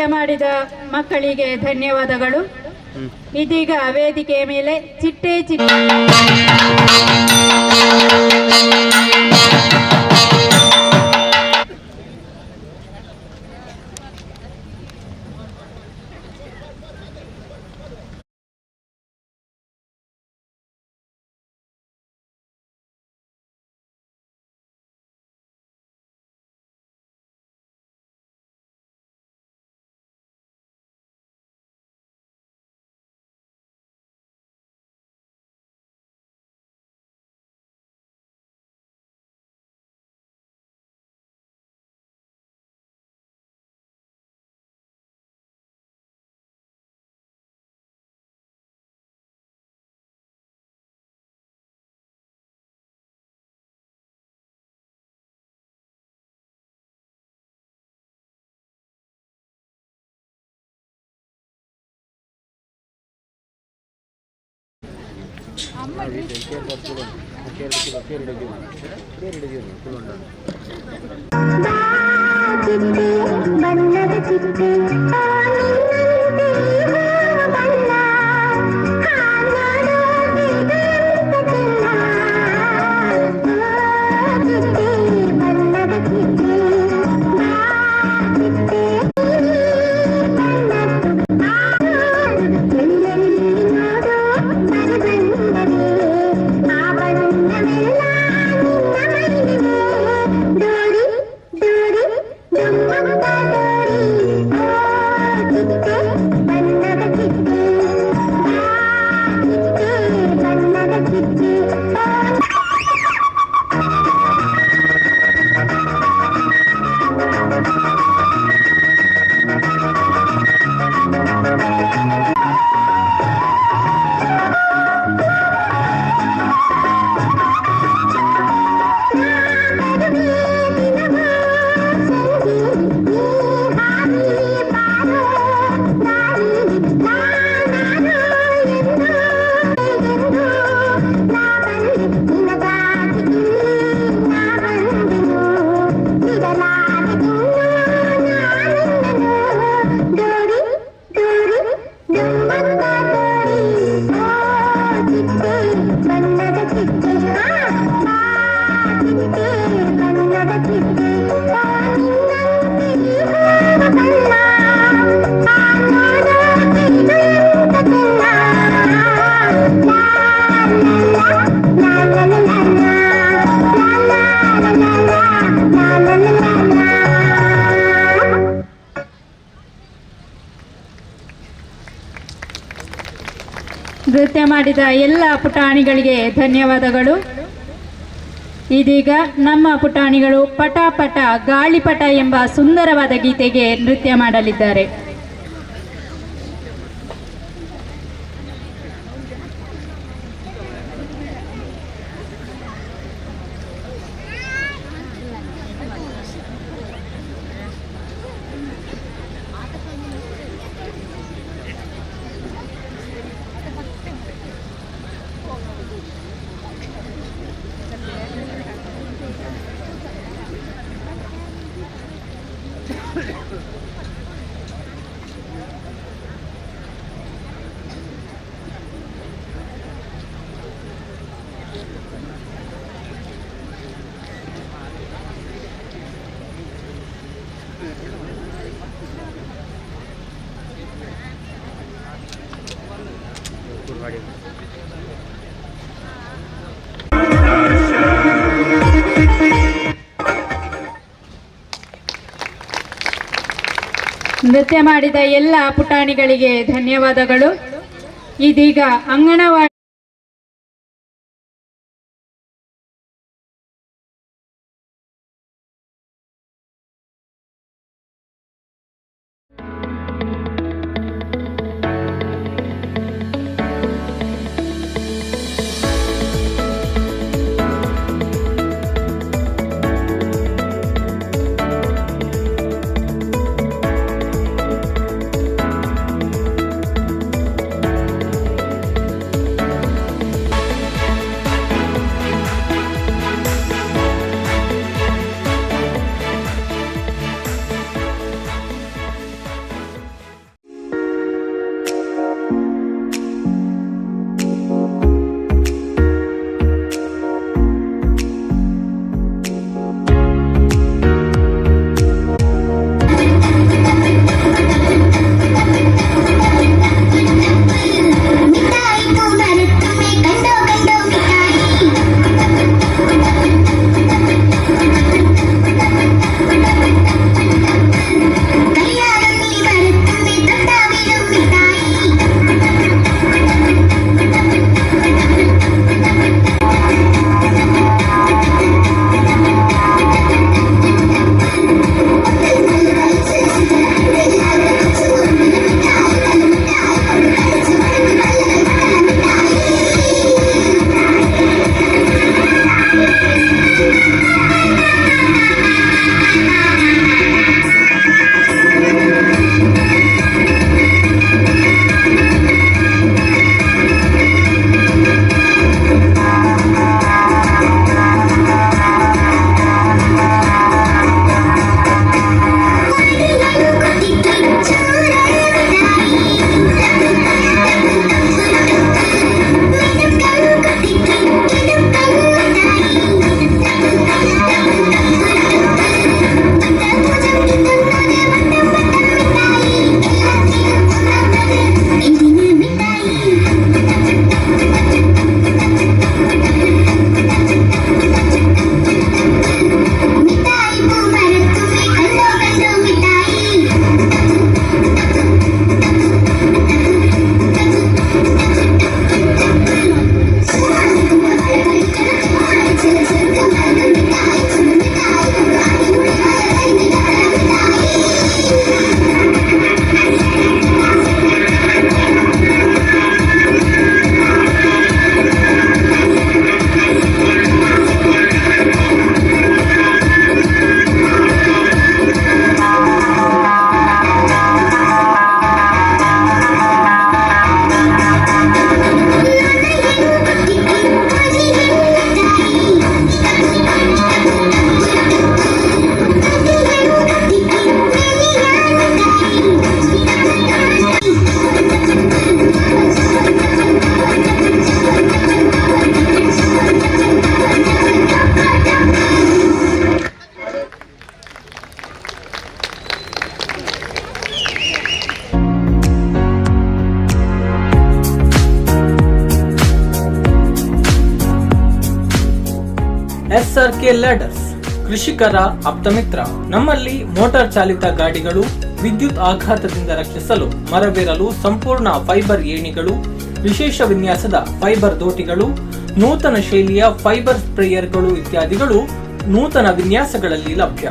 ನೃತ್ಯ ಮಾಡಿದ ಮಕ್ಕಳಿಗೆ ಧನ್ಯವಾದಗಳು. ಇದೀಗ ವೇದಿಕೆಯ ಮೇಲೆ ಚಿಟ್ಟೆ ಚಿಟ್ಟೆ ನೃತ್ಯ ಮಾಡಿದ ಎಲ್ಲ ಪುಟಾಣಿಗಳಿಗೆ ಧನ್ಯವಾದಗಳು. ಇದೀಗ ನಮ್ಮ ಪುಟಾಣಿಗಳು ಪಟ ಪಟ ಗಾಳಿಪಟ ಎಂಬ ಸುಂದರವಾದ ಗೀತೆಗೆ ನೃತ್ಯ ಮಾಡಲಿದ್ದಾರೆ. ನೃತ್ಯ ಮಾಡಿದ ಎಲ್ಲ ಪುಟಾಣಿಗಳಿಗೆ ಧನ್ಯವಾದಗಳು. ಇದೀಗ ಅಂಗನವಾಡಿ SRK ಲ್ಯಾಡರ್ಸ್, ಕೃಷಿಕರ ಆಪ್ತಮಿತ್ರ. ನಮ್ಮಲ್ಲಿ ಮೋಟಾರ್ ಚಾಲಿತ ಗಾಡಿಗಳು, ವಿದ್ಯುತ್ ಆಘಾತದಿಂದ ರಕ್ಷಿಸಲು ಮರವೇರಲು ಸಂಪೂರ್ಣ ಫೈಬರ್ ಏಣಿಗಳು, ವಿಶೇಷ ವಿನ್ಯಾಸದ ಫೈಬರ್ ದೋಟಿಗಳು, ನೂತನ ಶೈಲಿಯ ಫೈಬರ್ ಸ್ಪ್ರೇಯರ್ಗಳು ಇತ್ಯಾದಿಗಳು ನೂತನ ವಿನ್ಯಾಸಗಳಲ್ಲಿ ಲಭ್ಯ.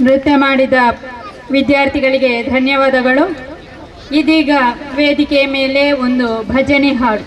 ನೃತ್ಯ ಮಾಡಿದ ವಿದ್ಯಾರ್ಥಿಗಳಿಗೆ ಧನ್ಯವಾದಗಳು. ಇದೀಗ ವೇದಿಕೆಯ ಮೇಲೆ ಒಂದು ಭಜನೆ ಹಾಡು.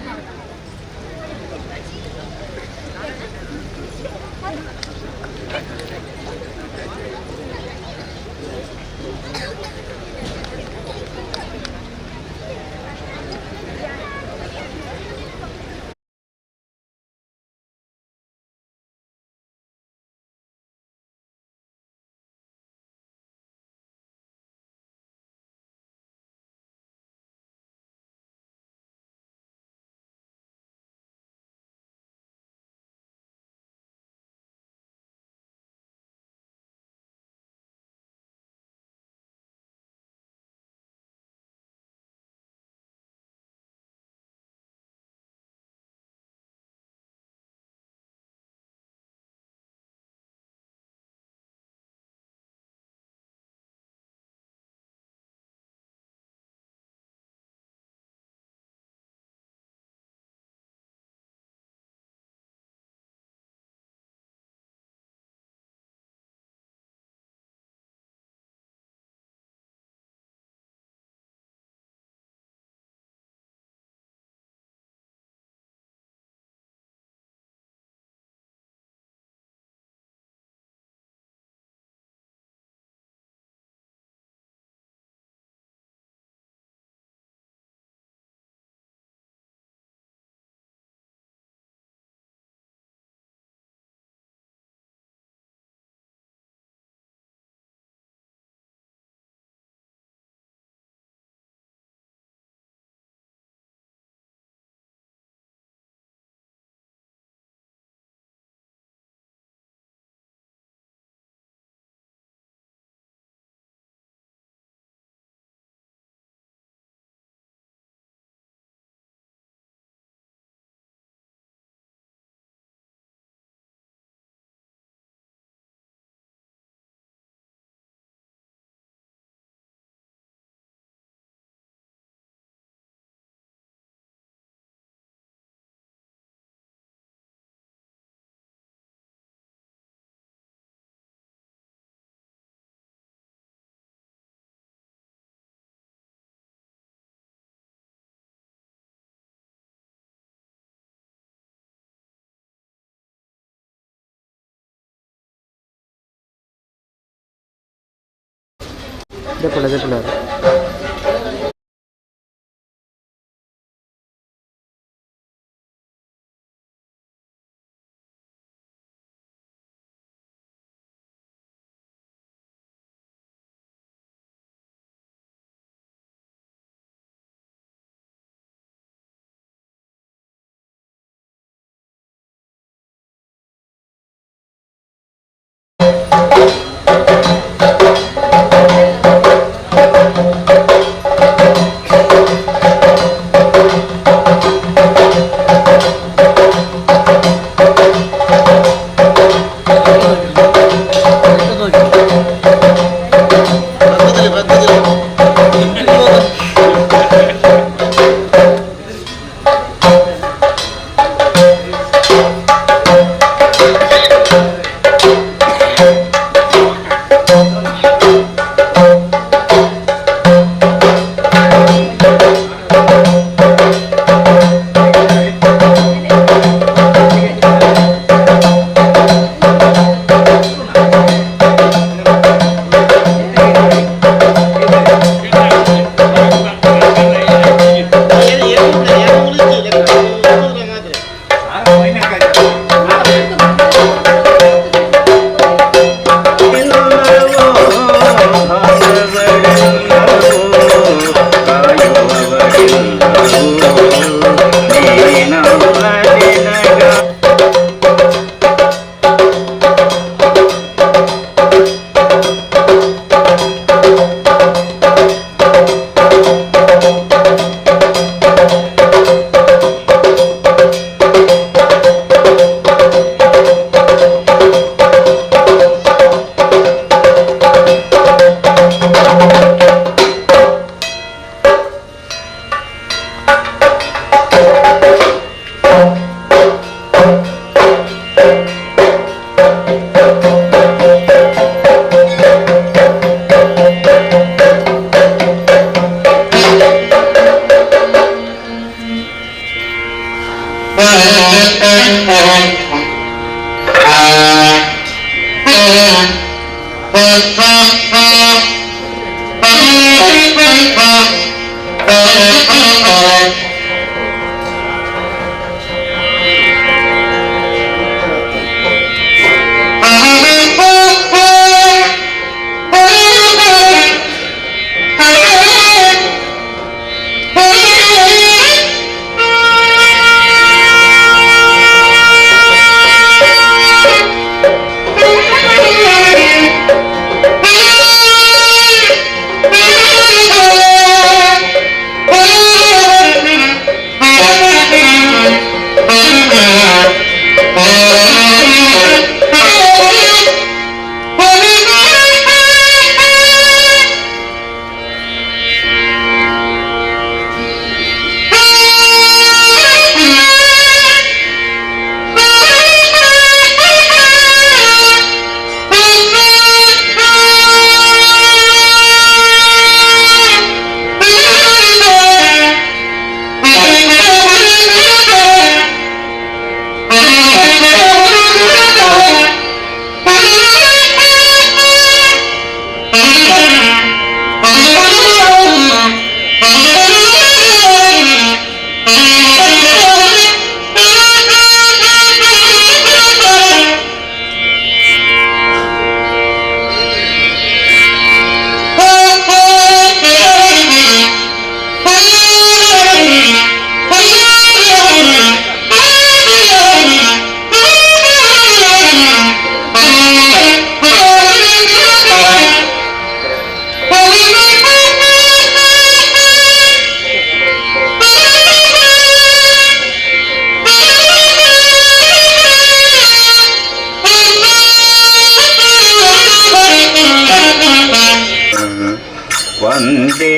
वन्दे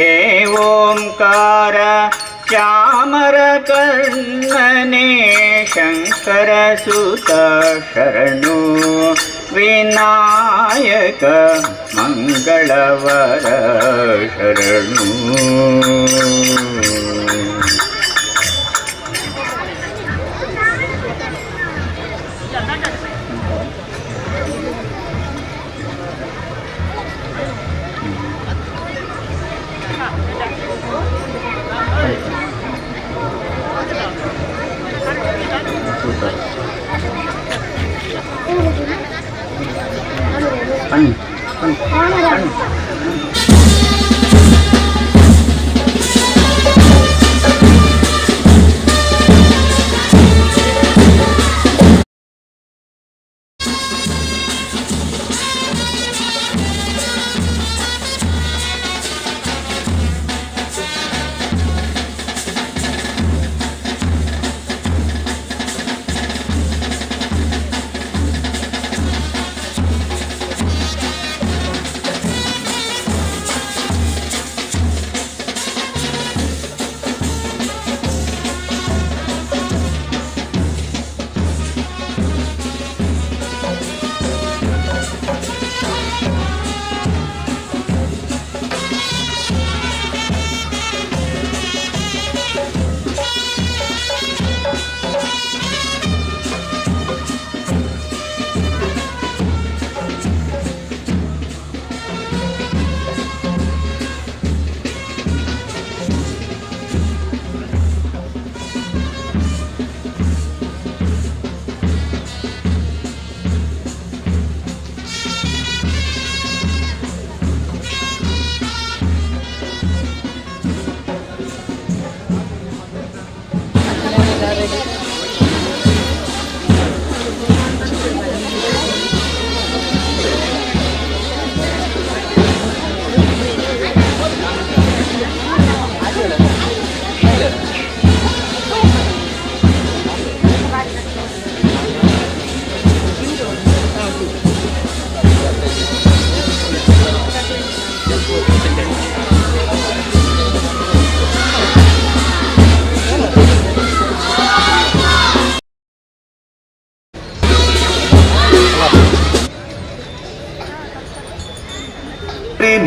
ओंकार चामरकर्णने शङ्करसुत शरणु विनायक मंगलवर शरणु।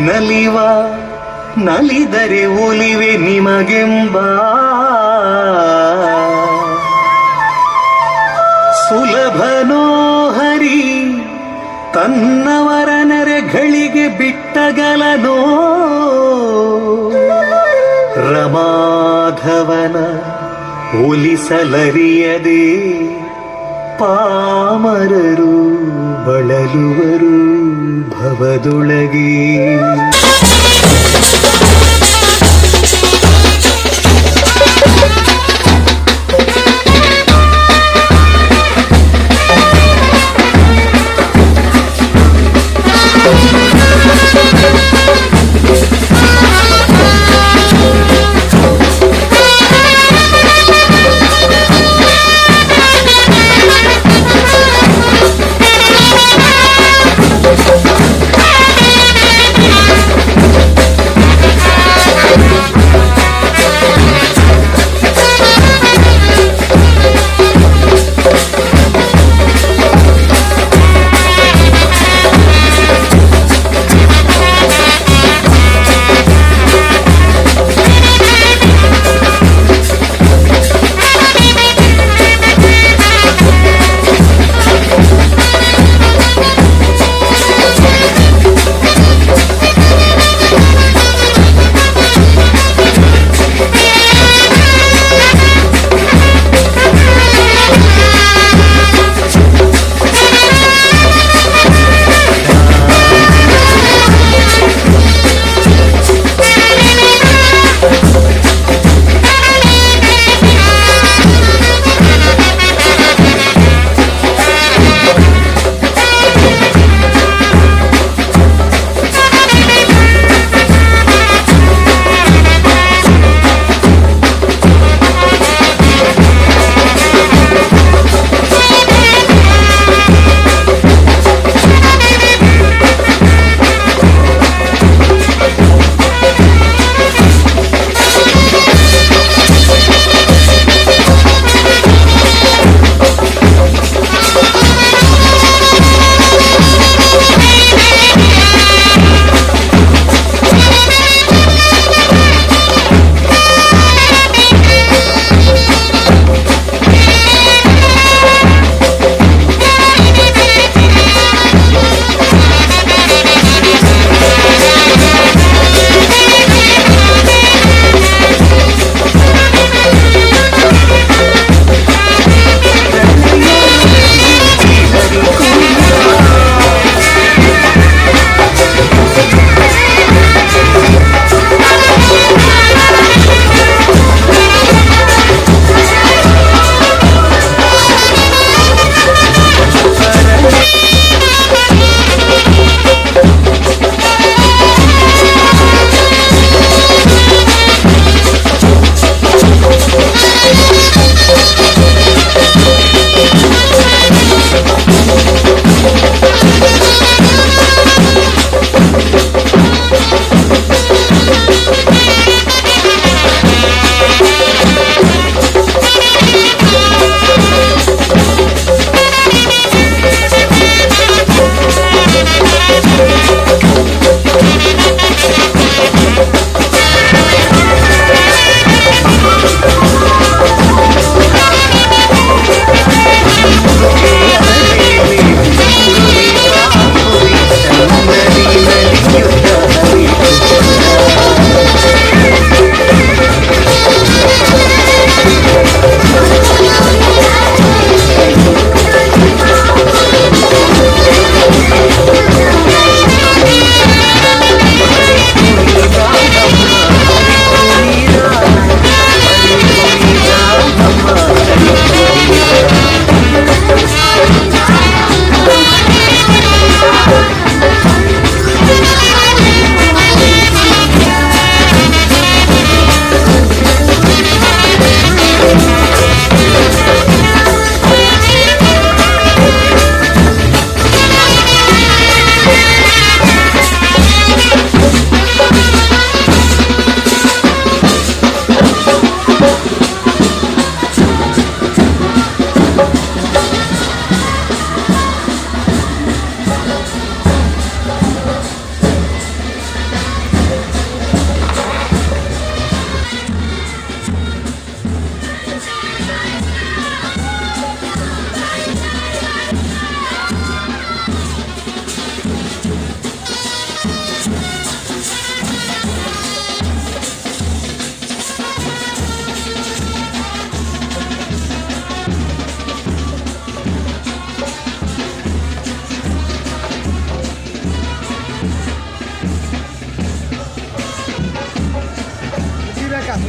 ನಲಿವ ನಲಿದರೆ ಒಲಿವೆ ನಿಮಗೆಂಬ ಸುಲಭನೋ ಹರಿ ತನ್ನವರ ನೆರೆಗಳಿಗೆ ಬಿಟ್ಟಗಲನೋ ರಮಾಧವನ ಒಲಿಸಲರಿಯದೆ ಪಾಮರರು ಬಳಲುವರು ಭವದೊಳಗೆ.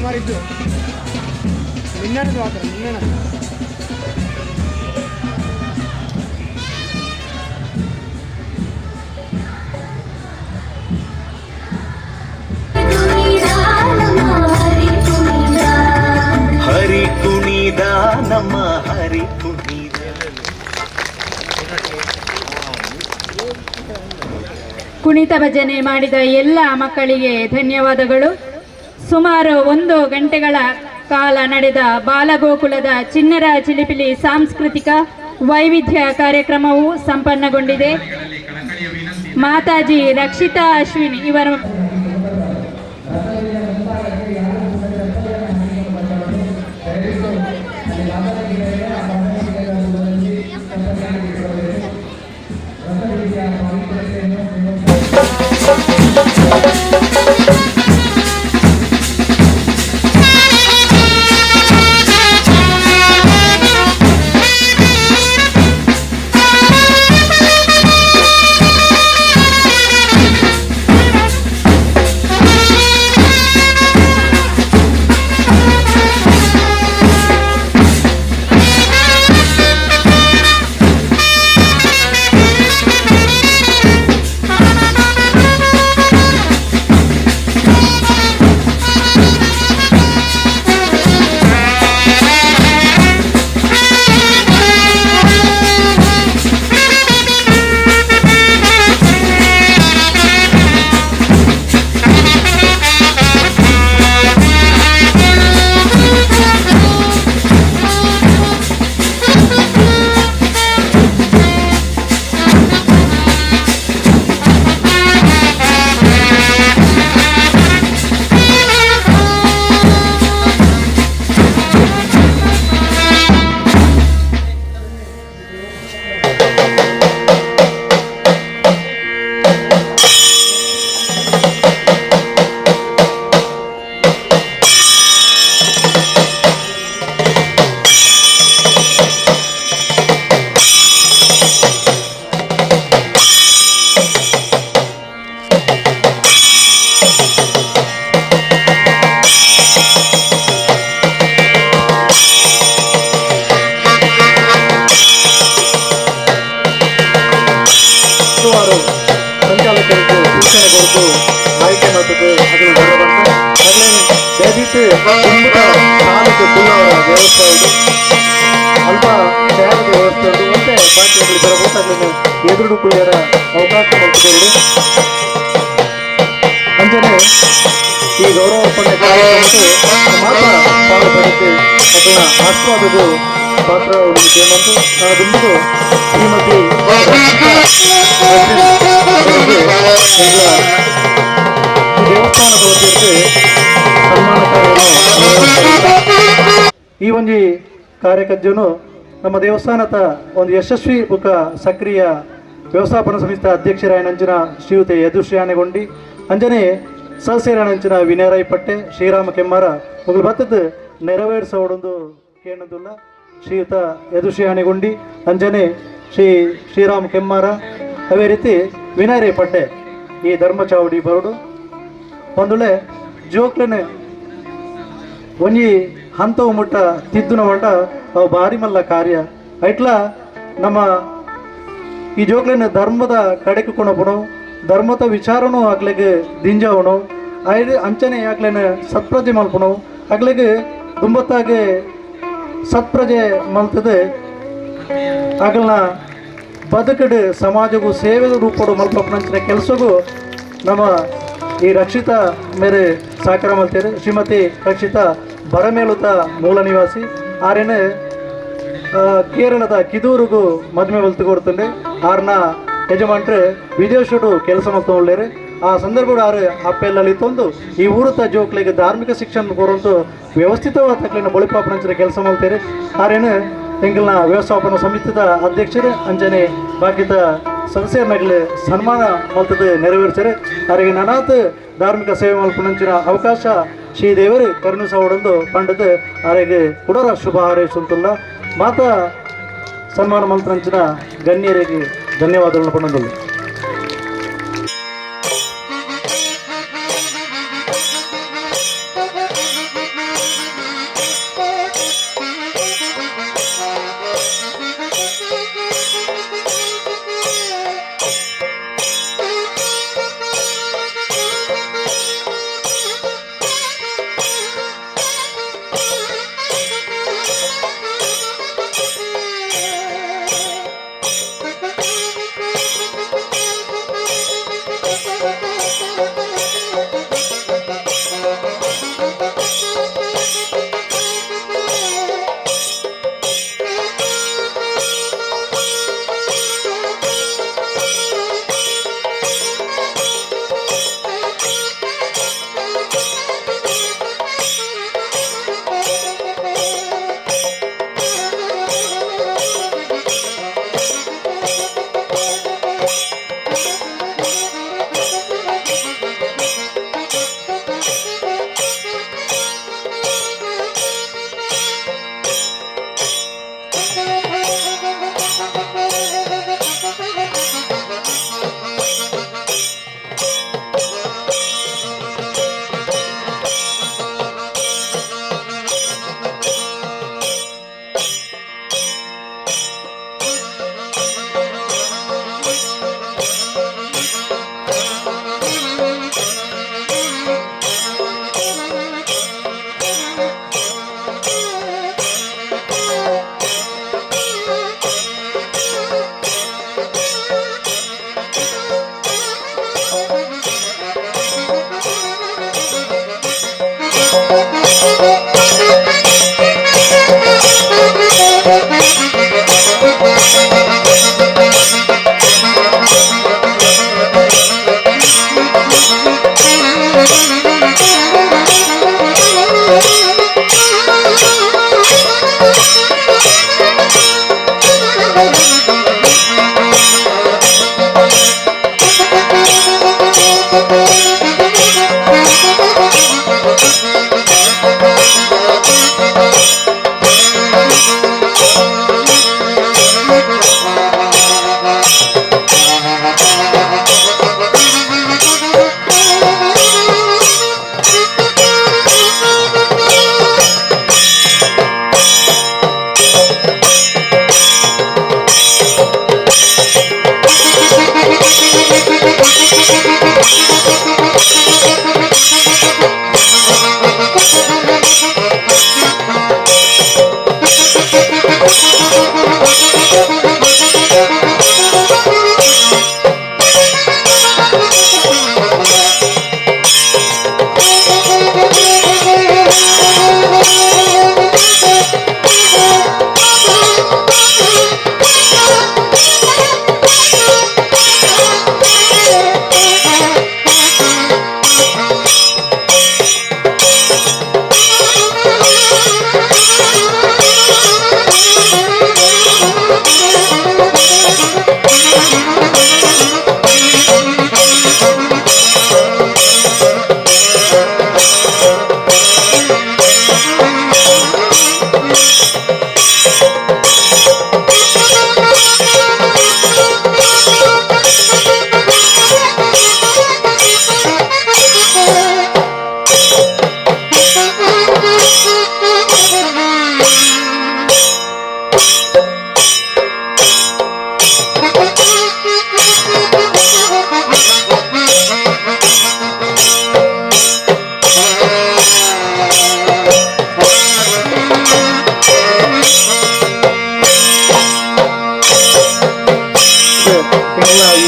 ಸುಮಾರಿದ್ದು ನಿನ್ನೆನದು ಮಾತ್ರ ಹರಿ ಕುಣಿದ ನಮ್ಮ ಹರಿ ಕುಣಿದ. ಕುಣಿತ ಭಜನೆ ಮಾಡಿದ ಎಲ್ಲ ಮಕ್ಕಳಿಗೆ ಧನ್ಯವಾದಗಳು. ಸುಮಾರು 1 ಗಂಟೆಗಳ ಕಾಲ ನಡೆದ ಬಾಲಗೋಕುಲದ ಚಿಣ್ಣರ ಚಿಲಿಪಿಲಿ ಸಾಂಸ್ಕೃತಿಕ ವೈವಿಧ್ಯ ಕಾರ್ಯಕ್ರಮವು ಸಂಪನ್ನಗೊಂಡಿದೆ. ಮಾತಾಜಿ ರಕ್ಷಿತಾ ಅಶ್ವಿನ್ ಇವರ ಅಲ್ಪ ತಯಾರಿಕೆ ವ್ಯವಸ್ಥೆ ಉಂಟು ಮತ್ತೆ ಬಾಕಿ ಬರಬಹುದು ಎದುರು ಕುಳಿಯರ ಅವಕಾಶ ಮಾಡ್ತಿದ್ದೇವೆ. ಅಂಜನೆ ಈ ಗೌರವ ಅರ್ಪಣೆ ಕಾರ್ಯಕ್ರಮಕ್ಕೆ ಮಾತ್ರ ಪಾಲ್ಗೊಳ್ಳುತ್ತೆ ಅದನ್ನ ಆಸ್ವಾದದ ಪಾತ್ರ ಉಳಿಯುತ್ತೆ. ನಾನು ಬಿಂದು ಶ್ರೀಮತಿ ದೇವಸ್ಥಾನದ ವತಿಯಿಂದ ಸನ್ಮಾನ ಈ ಒಂದು ಕಾರ್ಯಕ್ರಮನು ನಮ್ಮ ದೇವಸ್ಥಾನದ ಒಂದು ಯಶಸ್ವಿ ಬುಕ್ಕ ಸಕ್ರಿಯ ವ್ಯವಸ್ಥಾಪನಾ ಸಂಸ್ಥೆ ಅಧ್ಯಕ್ಷರಾಯನಂಚಿನ ಶ್ರೀಯುತ ಯದುಶ್ರೀಯಾನೆಗೊಂಡಿ ಅಂಜನೆ ಸಹಸೇರಾಯನಂಚಿನ ವಿನಯರಾಯ್ ಪಟ್ಟೆ ಶ್ರೀರಾಮ ಕೆಮ್ಮಾರ ಮುಗಲು ಬತ್ತದ ನೆರವೇರಿಸೋಡೊಂದು ಕೇಳೋದಿಲ್ಲ. ಶ್ರೀಯುತ ಯದುಶ್ರೀಯಾನೆಗೊಂಡಿ ಅಂಜನೆ ಶ್ರೀರಾಮ ಕೆಮ್ಮಾರ ಅವೇ ರೀತಿ ವಿನಯರಾಯ್ ಪಟ್ಟೆ ಈ ಧರ್ಮಚಾವಡಿ ಬರೋಡು ಒಂದುಳೆ ಜೋಕ್ಲನೆ ಒಂಜಿ ಹಂತವು ಮುಟ್ಟ ತಿದ್ದುನ ಮಂಟ ಅವು ಭಾರಿ ಮಲ್ಲ ಕಾರ್ಯ ಐಟ್ಲ ನಮ್ಮ ಈ ಜೋಕ್ಲೇನ ಧರ್ಮದ ಕಡೆಗೆ ಕೊಣಪುಣು ಧರ್ಮದ ವಿಚಾರನೂ ಆಗ್ಲಿಗೆ ದಿಂಜವನು ಐದು ಅಂಚನೆ ಯಾಕ್ಲೇನ ಸತ್ಪ್ರಜೆ ಮಲ್ಪುಣು ಆಗ್ಲಿಗೆ ದುಂಬತ್ತಾಗೆ ಸತ್ಪ್ರಜೆ ಮಲ್ತದೆ ಆಗಲ್ನ ಬದುಕಡು ಸಮಾಜಗೂ ಸೇವೆ ರೂಪಡು ಮಲ್ಪಂಚಿನ ಕೆಲಸಗೂ ನಮ್ಮ ಈ ರಕ್ಷಿತಾ ಮೇರೆ ಸಹಕಾರ ಮಲ್ತೇವೆ. ಶ್ರೀಮತಿ ರಕ್ಷಿತಾ ಬರಮೇಲುತ ಮೂಲ ನಿವಾಸಿ ಆರೇನೆ ಕೇರಳದ ಕಿದೂರುಗೂ ಮದುವೆ ಮಲ್ತುಕೊಡ್ತಂಡೆ ಆರ್ನ ಯಜಮಾನ್ರೆ ವಿದೇಶಡು ಕೆಲಸ ಮಲ್ತೊಳ್ಳೇರೆ ಆ ಸಂದರ್ಭ ಆರು ಅಪ್ಪೆಲ್ಲಲ್ಲಿ ತಂದು ಈ ಊರುತ ಜೋಕ್ಲಿಗೆ ಧಾರ್ಮಿಕ ಶಿಕ್ಷಣ ಕೊಡುವಂಥ ವ್ಯವಸ್ಥಿತವಾದ ತಕ್ಲಿನ ಬಳಿಪಾಪನಂಚಿನ ಕೆಲಸ ಮಲ್ತೇರೆ ಆರೇನು ಎಂಗಲ್ನ ವ್ಯವಸ್ಥಾಪನಾ ಸಮಿತಿದ ಅಧ್ಯಕ್ಷರು ಅಂಜನೆ ಬಾಕಿದ ಸದಸ್ಯರನ್ನಾಗಲಿ ಸನ್ಮಾನ ಮಲ್ತದ ನೆರವೇರಿಸರೆ ಅವರಿಗೆ ನಾನಾತ್ ಧಾರ್ಮಿಕ ಸೇವೆ ಮಲ್ಪನಂಚಿನ ಅವಕಾಶ ಶ್ರೀದೇವರು ಕರುಣಿಸೋಡೊಂದು ಪಂಡದ ಅವರಿಗೆ ಕುಡರ ಶುಭ ಹಾರೈಸುವಂತಲ್ಲ ಮಾತಾ ಸನ್ಮಾನ ಮಲ್ಪನಂಚಿನ ಗಣ್ಯರಿಗೆ ಧನ್ಯವಾದಗಳನ್ನು ಪಡೆದಲ್ಲ.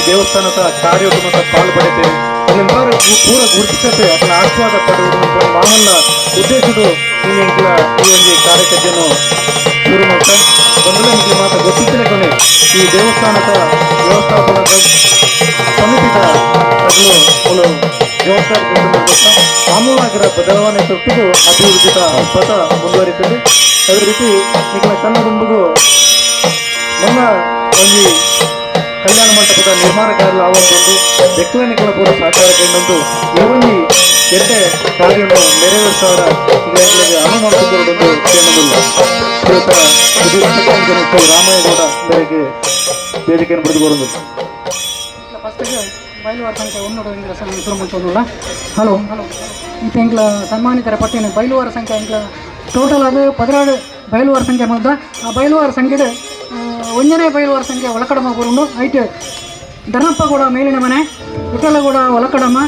ದೇವಸ್ಥಾನದ ಕಾರ್ಯಕ್ರಮದ ಪಾಲ್ಪಡಿದ್ದೇವೆ ಎಲ್ಲರೂ ಪೂರ ಗುರುತಿಸತೆ ಅದನ್ನ ಆಸ್ವಾದ ಪಡುವುದು ಮಾಮಲ್ಲ ಉದ್ದೇಶದ ಈ ಒಂದು ಕಾರ್ಯಕ್ರಮವನ್ನು ಶುರು ಮಾಡ್ತಾ ಬಂದರೆ ನಿಮಗೆ ಮಾತ್ರ ಗೊತ್ತಿದ್ದರೆ ಕೊನೆ ಈ ದೇವಸ್ಥಾನದ ವ್ಯವಸ್ಥಾಪನದ ಸಮಿತಿದ ತಗಲು ದೇವಸ್ಥಾನದ ಆಮೂಲಾಗ್ರ ಬದಲಾವಣೆ ತೊಟ್ಟು ಅಭಿವೃದ್ಧಿತ ಪಥ ಮುಂದುವರಿತದೆ ಅದೇ ರೀತಿ ಈಗ ಕನ್ನಡಂಬಗೂ ನಮ್ಮ ಒಂದು ಕಲ್ಯಾಣ ಮಂಟಪದ ನಿರ್ಮಾಣ ಕಾರ್ಯ ಆವೊಂದು ವ್ಯಕ್ತಿಗಳ ಕೂಡ ಸಹಕಾರಗೊಂಡು ಈ ಒಂದು ಎಡ್ಡೆ ಕಾರ್ಯವನ್ನು ನೆರವೇರಿಸೋರ ಈಗಾಗಲೇ ಅನುಮಾನಿಸಿಕೊಳ್ಳುವುದು ಕೇಳಲಿಲ್ಲ ರಾಮಯ್ಯಗೌಡ ಮೇರೆಗೆ ವೇದಿಕೆಯನ್ನು ಬಿಡುಗಡೆ ಫಸ್ಟಿಗೆ ಬಯಲುವಾರ ಸಂಖ್ಯೆ 100 ಶುರು ಹಲೋ ಇಂಕ್ಲ ಸನ್ಮಾನಿತರ ಪಟ್ಟಿನ ಬಯಲುವಾರ ಸಂಖ್ಯೆ ಇಂಕ್ಲ ಟೋಟಲ್ ಅದು 16 ಬಯಲುವಾರ ಸಂಖ್ಯೆ ಮದ್ದ ಆ ಬಯಲುವಾರ ಸಂಖ್ಯೆ ಒಂದನೇ ಬಯಲುವಾರ ಸಂಖ್ಯೆ ಒಳಕಡಮ ಬರುಂಡು ಐಟು ಧನಪ್ಪಗೌಡ ಮೇಲಿನ ಮನೆ ವಿಠಲಗೌಡ ಒಳಕಡಮ್ಮ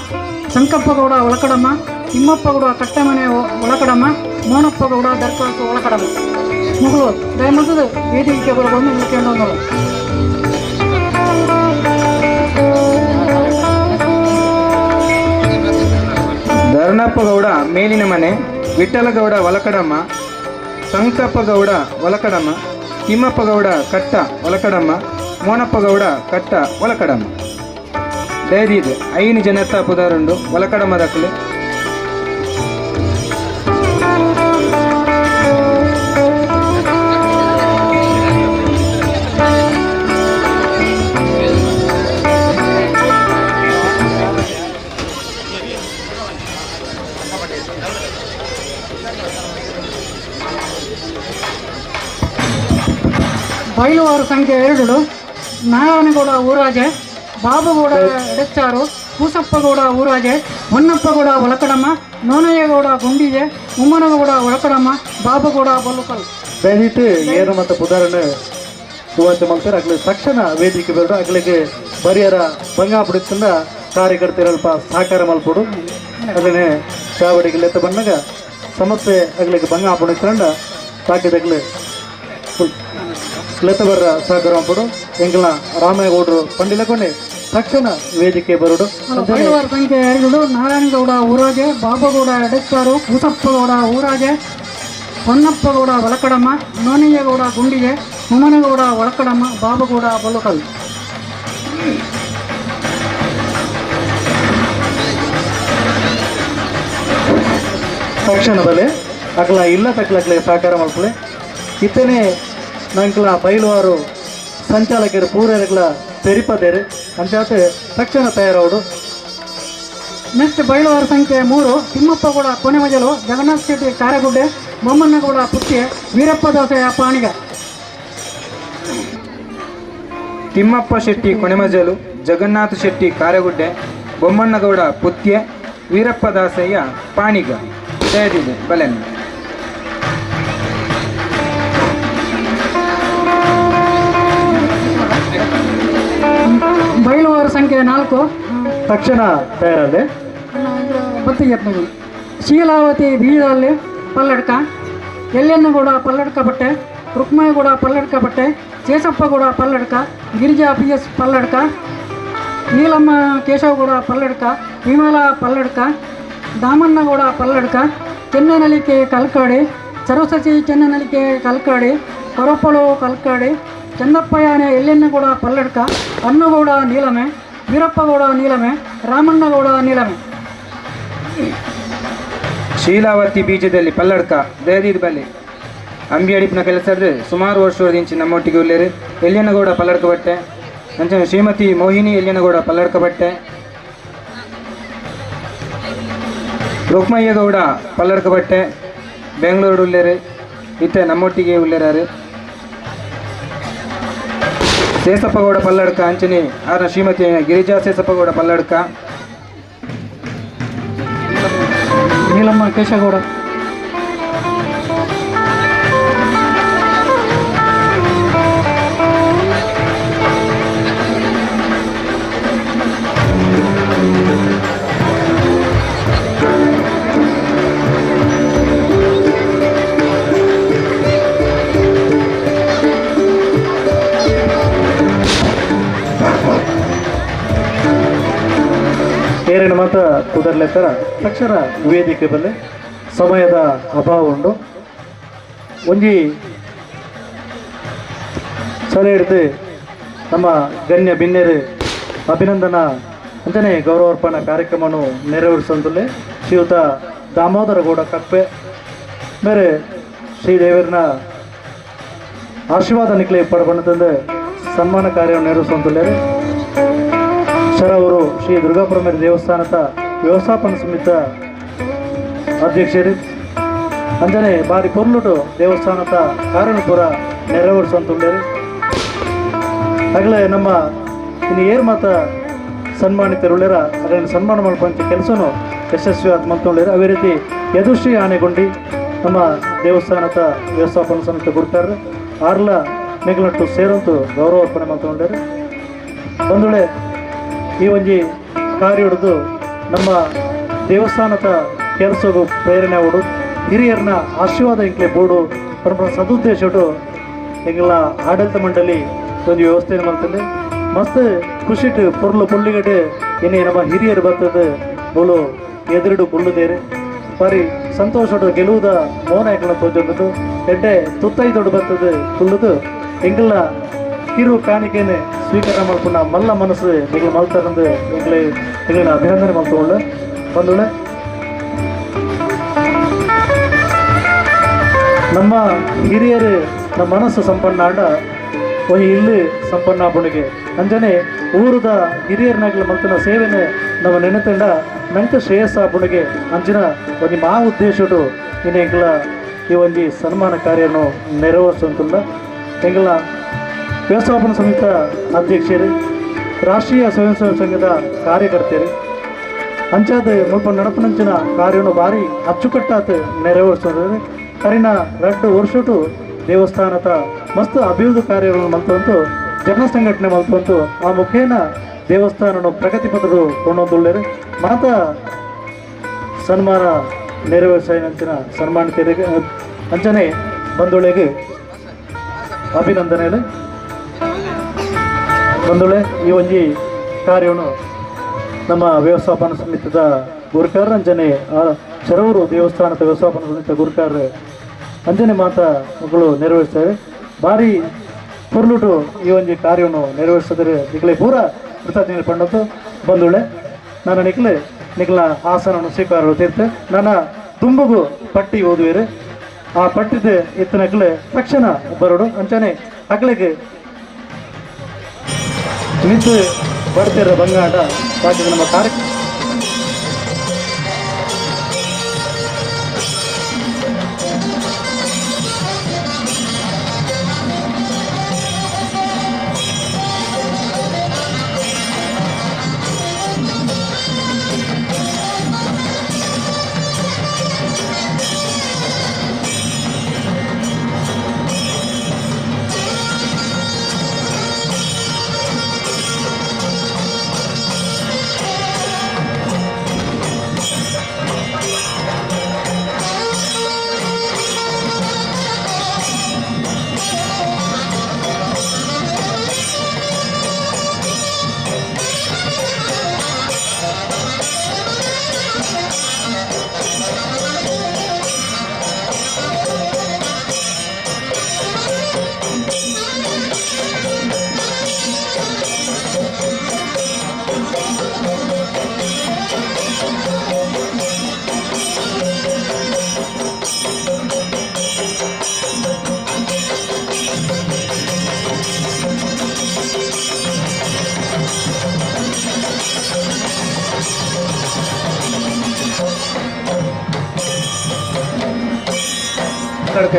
ಸಂಕಪ್ಪಗೌಡ ಒಳಕಡಮ್ಮ ತಿಮ್ಮಪ್ಪಗೌಡ ಕಟ್ಟಮನೆ ಒಳಕಡಮ್ಮ ಮೋನಪ್ಪಗೌಡ ದರ್ಕಾಸು ಒಳಕಡಮ್ಮ ಮುಗಳು ದಯಮದ್ದು ವೇದಿಕೆ ಬಂದು ನಿಲ್ಕೊಂಡು ಧರ್ಣಪ್ಪಗೌಡ ಮೇಲಿನ ಮನೆ ವಿಠಲಗೌಡ ಒಲಕಡಮ್ಮ ಸಂಕಪ್ಪಗೌಡ ಒಲಕಡಮ್ಮ ತಿಮ್ಮಪ್ಪಗೌಡ ಕಟ್ಟ ಒಲಕಡಮ್ಮ ಮೋನಪ್ಪಗೌಡ ಕಟ್ಟ ಒಲಕಡಮ್ಮ ಡೈರಿ ಇದೆ 5 ಜನತ ಪುದಾರುಂಡು ಒಲಕಡಮ್ಮ ದಕ್ಕಲು ಬಯಲುವಾರು ಸಂಖ್ಯೆ 2 ನಾರಾಯಣಗೌಡ ಊರಾಜೆ ಬಾಬುಗೌಡ ಎಡಚಾರು ಕೂಸಪ್ಪಗೌಡ ಊರಾಜೆ ಹೊನ್ನಪ್ಪಗೌಡ ಒಳಕಡಮ್ಮ ನೋನಯ್ಯಗೌಡ ಗುಂಡಿಜೆ ಉಮ್ಮನಗೌಡ ಒಳಕಡಮ್ಮ ಬಾಬುಗೌಡ ಬಲ್ಲುಕಲ್ ದಯವಿಟ್ಟು ಏನು ಮತ್ತು ಪುದಾರನ್ನು ಸುವಾಚ ಮಾಡ್ತಾರೆ ಆಗಲೇ ತಕ್ಷಣ ವೇದಿಕೆ ಬೇಡ ಆಗಲಿಗೆ ಬರಿಯರ ಭಂಗ ಬಿಡುತ್ತಿಂದ ಕಾರ್ಯಕರ್ತರಲ್ಪ ಸಹಕಾರ ಮಲ್ಪಡು ಅದನ್ನೇ ಚಾವಡಿಗೆ ಲೆತ್ತ ಬಂದಾಗ ಸಮಸ್ಯೆ ಆಗಲಿಕ್ಕೆ ಭಂಗ ಬಿಡುತ್ತಂಡ ಸಾಕಿದಾಗಲೇ ಲೆತ್ತ ಬರ್ರ ಸಹಕಾರ ಮಾಡ್ಬಿಡು ಎಂಕಲ್ನ ರಾಮಯ್ಯಗೌಡರು ಪಂಡಿಲಕೊಂಡೆ ತಕ್ಷಣ ವೇದಿಕೆ ಬರೋಡು. ಬೈಲುವಾರ ಸಂಖ್ಯೆ 2 ನಾರಾಯಣಗೌಡ ಊರಾಗೆ, ಬಾಬಗೌಡ ಎಡೆಸ್ತಾರು, ಕೂಸಪ್ಪಗೌಡ ಊರಾಗೆ, ಹೊನ್ನಪ್ಪಗೌಡ ಒಳಕಡಮ್ಮ, ನೋನಿಯಗೌಡ ಗುಂಡಿಗೆ, ಹುಮನಗೌಡ ಒಳಕಡಮ್ಮ, ಬಾಬಗೌಡ ಬಲುಕಲ್. ತಕ್ಷಣದಲ್ಲಿ ಅಕ್ಲ ಇಲ್ಲ ತಕ್ಲಕ್ಲೆ ಸಹಕಾರ ಮಾಡ್ಕೊಳ್ಳಿ. ಇತ್ತನೇ ನಂಕ್ಲ ಬೈಲುವಾರು ಸಂಚಾಲಕರು ಪೂರೈಗಳ ತೆರಿಪದೇರಿ ಅಂಚಾತೆ ತಕ್ಷಣ ತಯಾರವಡು. ನೆಕ್ಸ್ಟ್ ಬೈಲುವಾರ ಸಂಖ್ಯೆ 3 ತಿಮ್ಮಪ್ಪಗೌಡ ಕೊನೆಮಜಲು, ಜಗನ್ನಾಥ ಶೆಟ್ಟಿ ಕಾರೆಗುಡ್ಡೆ, ಬೊಮ್ಮಣ್ಣಗೌಡ ಪುತ್ತಿ, ವೀರಪ್ಪ ದಾಸಯ್ಯ ಪಾಣಿಗ. ತಿಮ್ಮಪ್ಪ ಶೆಟ್ಟಿ ಕೊನೆಮಜಲು, ಜಗನ್ನಾಥ ಶೆಟ್ಟಿ ಕಾರೆಗುಡ್ಡೆ, ಬೊಮ್ಮಣ್ಣಗೌಡ ಪುತ್ಯ, ವೀರಪ್ಪ ದಾಸಯ್ಯ ಪಾಣಿಗ. ಜಯದಿದೆ ಬಲೆನ್. ಬೈಲುವಾರ ಸಂಖ್ಯೆ 4 ತಕ್ಷಣ ತಯಾರದೆ ಬತ್ತಿಗೆ ಶೀಲಾವತಿ ಬೀದಲ್ಲಿ ಪಲ್ಲಡ್ಕ, ಎಲ್ಲೆನ್ನಗೌಡ ಪಲ್ಲಡ್ಕ ಬಟ್ಟೆ, ರುಕ್ಮಯ್ಯಗೌಡ ಪಲ್ಲಡ್ಕ ಬಟ್ಟೆ, ಚೇಸಪ್ಪಗೌಡ ಪಲ್ಲಡ್ಕ, ಗಿರಿಜಾ PS ಪಲ್ಲಡ್ಕ, ನೀಲಮ್ಮ ಕೇಶವಗೌಡ ಪಲ್ಲಡ್ಕ, ವಿಮಲ ಪಲ್ಲಡ್ಕ, ದಾಮಣ್ಣಗೌಡ ಪಲ್ಲಡ್ಕ, ಚೆನ್ನನಲಿಕೆ ಕಲ್ಕಾಡಿ, ಸರಸ್ವತಿ ಚೆನ್ನನಲಿಕೆ ಕಲ್ಕಾಡಿ, ಕೊರಪಳು ಕಲ್ಕಾಡಿ, ಚಂದಪ್ಪಯ್ಯನೆ ಎಲ್ಲೆನ್ನಗೌಡ ಪಲ್ಲಡ್ಕ, ಅನ್ನಗೌಡ ನೀಲಮೆ, ವೀರಪ್ಪಗೌಡ ನೀಲಮೆ, ರಾಮಣ್ಣಗೌಡ ನೀಲಮೆ. ಶೀಲಾವತಿ ಬೀಜದಲ್ಲಿ ಪಲ್ಲಡ್ಕ ದಯದೀದ್ ಬಲ್ಲಿ ಅಂಬಿ ಅಡಿಪಿನ ಕೆಲಸದ ಸುಮಾರು ವರ್ಷದಿಂದ ನಮ್ಮೊಟ್ಟಿಗೆ ಉಳ್ಳೇರು. ಎಲ್ಲಿಯನಗೌಡ ಪಲ್ಲಡ್ಕ ಬಟ್ಟೆ ಅಂಚನೆ ಶ್ರೀಮತಿ ಮೋಹಿನಿ ಎಲ್ಲಿಯನಗೌಡ ಪಲ್ಲಡ್ಕ ಬಟ್ಟೆ, ರುಕ್ಮಯ್ಯಗೌಡ ಪಲ್ಲಡ್ಕ ಬಟ್ಟೆ ಬೆಂಗಳೂರು ಉಳ್ಳೇರು. ಇತ್ತೆ ನಮ್ಮೊಟ್ಟಿಗೆ ಉಳ್ಳೇರಾರು. ಸೇಸಪ್ಪಗೌಡ ಪಲ್ಲಡ್ಕ ಅಂಚನೆ ಆರ ಶ್ರೀಮತಿ ಗಿರಿಜಾ ಸೇಸಪ್ಪಗೌಡ ಪಲ್ಲಡ್ಕ, ನೀಲಮ್ಮ ಕೇಶಗೌಡ. ಏರಿನ ಮಾತ ಕುದರ್ಲೆತ್ತರ ತಕ್ಷಣ ವೇದಿಕೆ ಬಲ್ಲೆ ಸಮಯದ ಅಭಾವ ಉಂಡು. ಒಂಜಿ ಸಲ ಹಿಡಿದು ನಮ್ಮ ಗಣ್ಯ ಬಿನ್ನೆರು ಅಭಿನಂದನಾ ಅಂಜನೆ ಗೌರವಾರ್ಪಣಾ ಕಾರ್ಯಕ್ರಮವನ್ನು ನೆರವೇರಿಸಲು ಶ್ರೀಯುತ ದಾಮೋದರ ಗೌಡ ಕಪ್ಪೆ ಮೇರೆ ಶ್ರೀದೇವರನ ಆಶೀರ್ವಾದ ನಿಕ್ಲೆ ಪಡಬಣ್ಣದಿಂದ ಸನ್ಮಾನ ಕಾರ್ಯವನ್ನು ನೆರವೇರಿಸುವಂತಲ್ಲೇ ಶರವರು ಶ್ರೀ ದುರ್ಗಾಪುರಮೇರಿ ದೇವಸ್ಥಾನದ ವ್ಯವಸ್ಥಾಪನಾ ಸಮಿತಿ ಅಧ್ಯಕ್ಷರು ಅಂಜನೆ ಬಾರಿ ಪೊರ್ಲುಟು ದೇವಸ್ಥಾನದ ಕಾರ್ಯನು ಪೂರ ನೆರವೇರಿಸುವಂತುಳ್ಳೇರು. ಆಗಲೇ ನಮ್ಮ ಇನ್ನು ಏರ್ ಮಾತ ಸನ್ಮಾನಿತರುಳ್ಳೇರ ಅದನ್ನು ಸನ್ಮಾನ ಮಾಡ್ಕೊಂತ ಕೆಲಸನೂ ಯಶಸ್ವಿಯಾದ ಮಾಡ್ಕೊಳ್ಳೇರು. ಅದೇ ರೀತಿ ಯದುಶ್ರೀ ಆನೆಗೊಂಡಿ ನಮ್ಮ ದೇವಸ್ಥಾನದ ವ್ಯವಸ್ಥಾಪನಾ ಸಮಿತಿ ಕೊಡ್ತಾರೆ. ಆರ್ಲ ಮೇಘಲಟ್ಟು ಸೇರಂತು ಗೌರವಾರ್ಪಣೆ ಮಾಡ್ಕೊಂಡೇರು. ಬಂದುಳೆ ಈ ಒಂಜಿ ಕಾರ್ಯ ಹಿಡಿದು ನಮ್ಮ ದೇವಸ್ಥಾನದ ಕೆಲಸಗೂ ಪ್ರೇರಣೆ ಹೊಡು ಹಿರಿಯರನ್ನ ಆಶೀರ್ವಾದ ಇಂಕ್ಲೆ ಬೋರ್ಡು ಪರಮ ಸದುದ್ದೇಶ ಎಂಗೆಲ್ಲ ಆಡಳಿತ ಮಂಡಳಿ ಒಂದು ವ್ಯವಸ್ಥೆಯನ್ನು ಮಾಡ್ತದೆ. ಮಸ್ತ್ ಖುಷಿಟ್ಟು ಪೊರ್ಲು ಪುಳ್ಳಿಗಟ್ಟು ಏನೇ ನಮ್ಮ ಹಿರಿಯರು ಬರ್ತದೆ ಬೋಳು ಎದುರುಡು ಪುಳ್ಳುದೇರಿ ಬಾರಿ ಸಂತೋಷ ಗೆಲುವುದ ಮೌನ ಎಂಗಳ ತೋಜೊಂದು ಎಡ್ಡೆ ತುತ್ತೈದೊಡು ಬರ್ತದೆ ಪುಳ್ಳುದು ಎಂಗೆಲ್ಲ ಕಿರು ಕಾಣಿಕೆನೆ ಸ್ವೀಕಾರ ಮಾಡ್ಕೊಂಡ ಮಲ್ಲ ಮನಸ್ಸು ನೀವು ಮಲ್ತಾರಂದು ಎಂಗಳ ಅಭಿನಂದನೆ ಮಾಡ್ಕೊಳ್ಳ ಬಂದೊಳ್ಳೆ ನಮ್ಮ ಹಿರಿಯರು ನಮ್ಮ ಮನಸ್ಸು ಸಂಪನ್ನ ಆಡ ಒಂದು ಇಲ್ಲಿ ಸಂಪನ್ನ ಬುಣಿಗೆ ಅಂಜನೆ ಊರದ ಹಿರಿಯರ್ನಾಗ್ಲ ಮಲ್ತನ ಸೇವೆನೆ ನಮ್ಮ ನೆನೆತಂಡ ನಂಗೆ ಶ್ರೇಯಸ್ಸ ಬುಣಿಗೆ ಅಂಚಿನ ಒಂದು ಮಾ ಉದ್ದೇಶಡು ಇನ್ನು ಎಂಗಳ ಈ ಒಂದು ಸನ್ಮಾನ ಕಾರ್ಯವನ್ನು ನೆರವೇರಿಸುವಂತಿಲ್ಲ. ಎಂಗಳ ವ್ಯವಸ್ಥಾಪನಾ ಸಮಿತಿ ಅಧ್ಯಕ್ಷರು, ರಾಷ್ಟ್ರೀಯ ಸ್ವಯಂ ಸೇವಕ ಸಂಘದ ಕಾರ್ಯಕರ್ತರು ಅಂಚಾದ ಮುಲ್ಪ ನಡಪನಂಚಿನ ಕಾರ್ಯವನ್ನು ಭಾರಿ ಅಚ್ಚುಕಟ್ಟಾತ ನೆರವೇರಿಸೋದು ಕರಿನ 2 ವರ್ಷಟು ದೇವಸ್ಥಾನದ ಮಸ್ತ್ ಅಭಿವೃದ್ಧಿ ಕಾರ್ಯಗಳನ್ನು ಮಲ್ತಂತು ಜನ ಸಂಘಟನೆ ಮಲ್ತಂತು ಆ ಮುಖೇನ ದೇವಸ್ಥಾನ ಪ್ರಗತಿಪಥರು ಕೊಂಡೊಂದುಳ್ಳೇರು. ಮಾತ ಸನ್ಮಾನ ನೆರವೇರಿಸಿನ ಸನ್ಮಾನಿತರಿಗೆ ಅಂಚನೆ ಬಂಧುಳಿಗೆ ಅಭಿನಂದನೆ ಬಂಧುಳೆ. ಈ ಒಂಜಿ ಕಾರ್ಯವನ್ನು ನಮ್ಮ ವ್ಯವಸ್ಥಾಪನಾ ಸಮಿತಿದ ಗುರುಕಾರ್ ಅಂಜನೆ ಚರೂರು ದೇವಸ್ಥಾನದ ವ್ಯವಸ್ಥಾಪನಾ ಸಮಿತಿಯ ಗುರುಕಾರ್ ಅಂಜನೆ ಮಾತಗಳು ನೆರವೇರಿಸ್ತಾರೆ. ಭಾರಿ ಪುರ್ಲುಟು ಈ ಒಂದು ಕಾರ್ಯವನ್ನು ನೆರವೇರಿಸಿದರೆ ನಿಖಲೆ ಪೂರ ಕೃತಜ್ಞತೆ ಪಂಡದ್ದು ಬಂದುಳೆ. ನಾನು ನಿಖಲ ಆಸನವನ್ನು ಸ್ವೀಕಾರ ತೀರ್ತೆ. ನನ್ನ ದುಂಬುಗು ಪಟ್ಟಿ ಓದುವೇರೆ ಆ ಪಟ್ಟಿದ ಎತ್ತಿನಕ್ಲೆ ತಕ್ಷಣ ಬರೋಡು ಅಂಚನೆ ಅಕ್ಲೆಗೆ ಮಿದ್ದು ಬರ್ತಿರೋ ಬಂಗಾಟ ಬಾಕಿ ನಮ್ಮ ಕಾರ್ಯಕ್ರಮ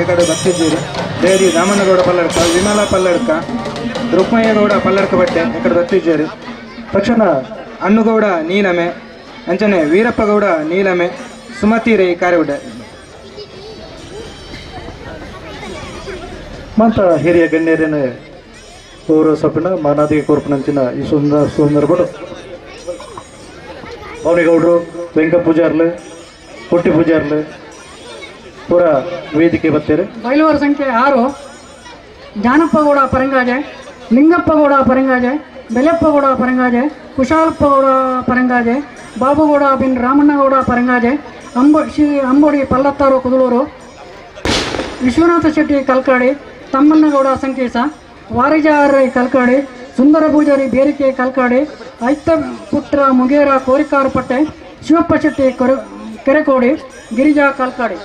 ಈ ಕಡೆ ಬರ್ತಿದ್ದೀರಿ. ದೇವಿ ರಾಮನಗೌಡ ಪಲ್ಲಡ್ಕ, ವಿಮಲಾ ಪಲ್ಲಡ್ಕ, ರುಕ್ಮಯ್ಯಗೌಡ ಪಲ್ಲಡ್ಕ ಬಟ್ಟೆ ಈ ಕಡೆ ಬರ್ತಿದ್ದೀರಿ. ತಕ್ಷಣ ಅನ್ನುಗೌಡ ನೀಲಮೆ ಅಂಚನೆ ವೀರಪ್ಪಗೌಡ ನೀಲಮೆ ಸುಮತಿ ರೈ ಕಾರ್ಯವಿಡ ಮಾತ ಹಿರಿಯ ಗಣ್ಯರೇನ ಪೌರ ಸೊಪ್ಪಿನ ಮಾನಾದಿಗೆ ಕೋರ್ಪನಂಚಿನ ಈ ಸುಂದರಪಡು ಭವನಿಗೌಡರು, ವೆಂಕ ಪೂಜಾರ್ಲೆ, ಪುಟ್ಟಿ ಪೂಜಾರ್ಲೆ ಪೂರ ವೇದಿಕೆ ಬರ್ತಾರೆ. ಬಯಲುವಾರ ಸಂಖ್ಯೆ 6 ಜಾನಪ್ಪಗೌಡ ಪರಂಗಾಜೆ, ಲಿಂಗಪ್ಪಗೌಡ ಪರಂಗಾಜೆ, ಬೆಲೆಪ್ಪಗೌಡ ಪರಂಗಾಜೆ, ಕುಶಾಲಪ್ಪಗೌಡ ಪರಂಗಾಜೆ, ಬಾಬುಗೌಡ ಬಿನ್ ರಾಮಣ್ಣಗೌಡ ಪರಂಗಾಜೆ, ಶ್ರೀ ಅಂಬೋಡಿ ಪಲ್ಲತ್ತಾರು ಕುದಲೂರು, ವಿಶ್ವನಾಥ ಶೆಟ್ಟಿ ಕಲ್ಕಾಡಿ, ತಮ್ಮಣ್ಣಗೌಡ ಸಂಕೇಶ, ವಾರಿಜಾರೈ ಕಲ್ಕಾಡಿ, ಸುಂದರ ಪೂಜಾರಿ ಬೇರಿಕೆ ಕಲ್ಕಾಡಿ, ಐತ ಪುತ್ರ ಮುಗೇರ ಕೋರಿಕಾರ ಪಟ್ಟೆ, ಶಿವಪ್ಪ ಶೆಟ್ಟಿ ಕೆರೆಕೋಡಿ, ಗಿರಿಜಾ ಕಲ್ಕಾಡಿ.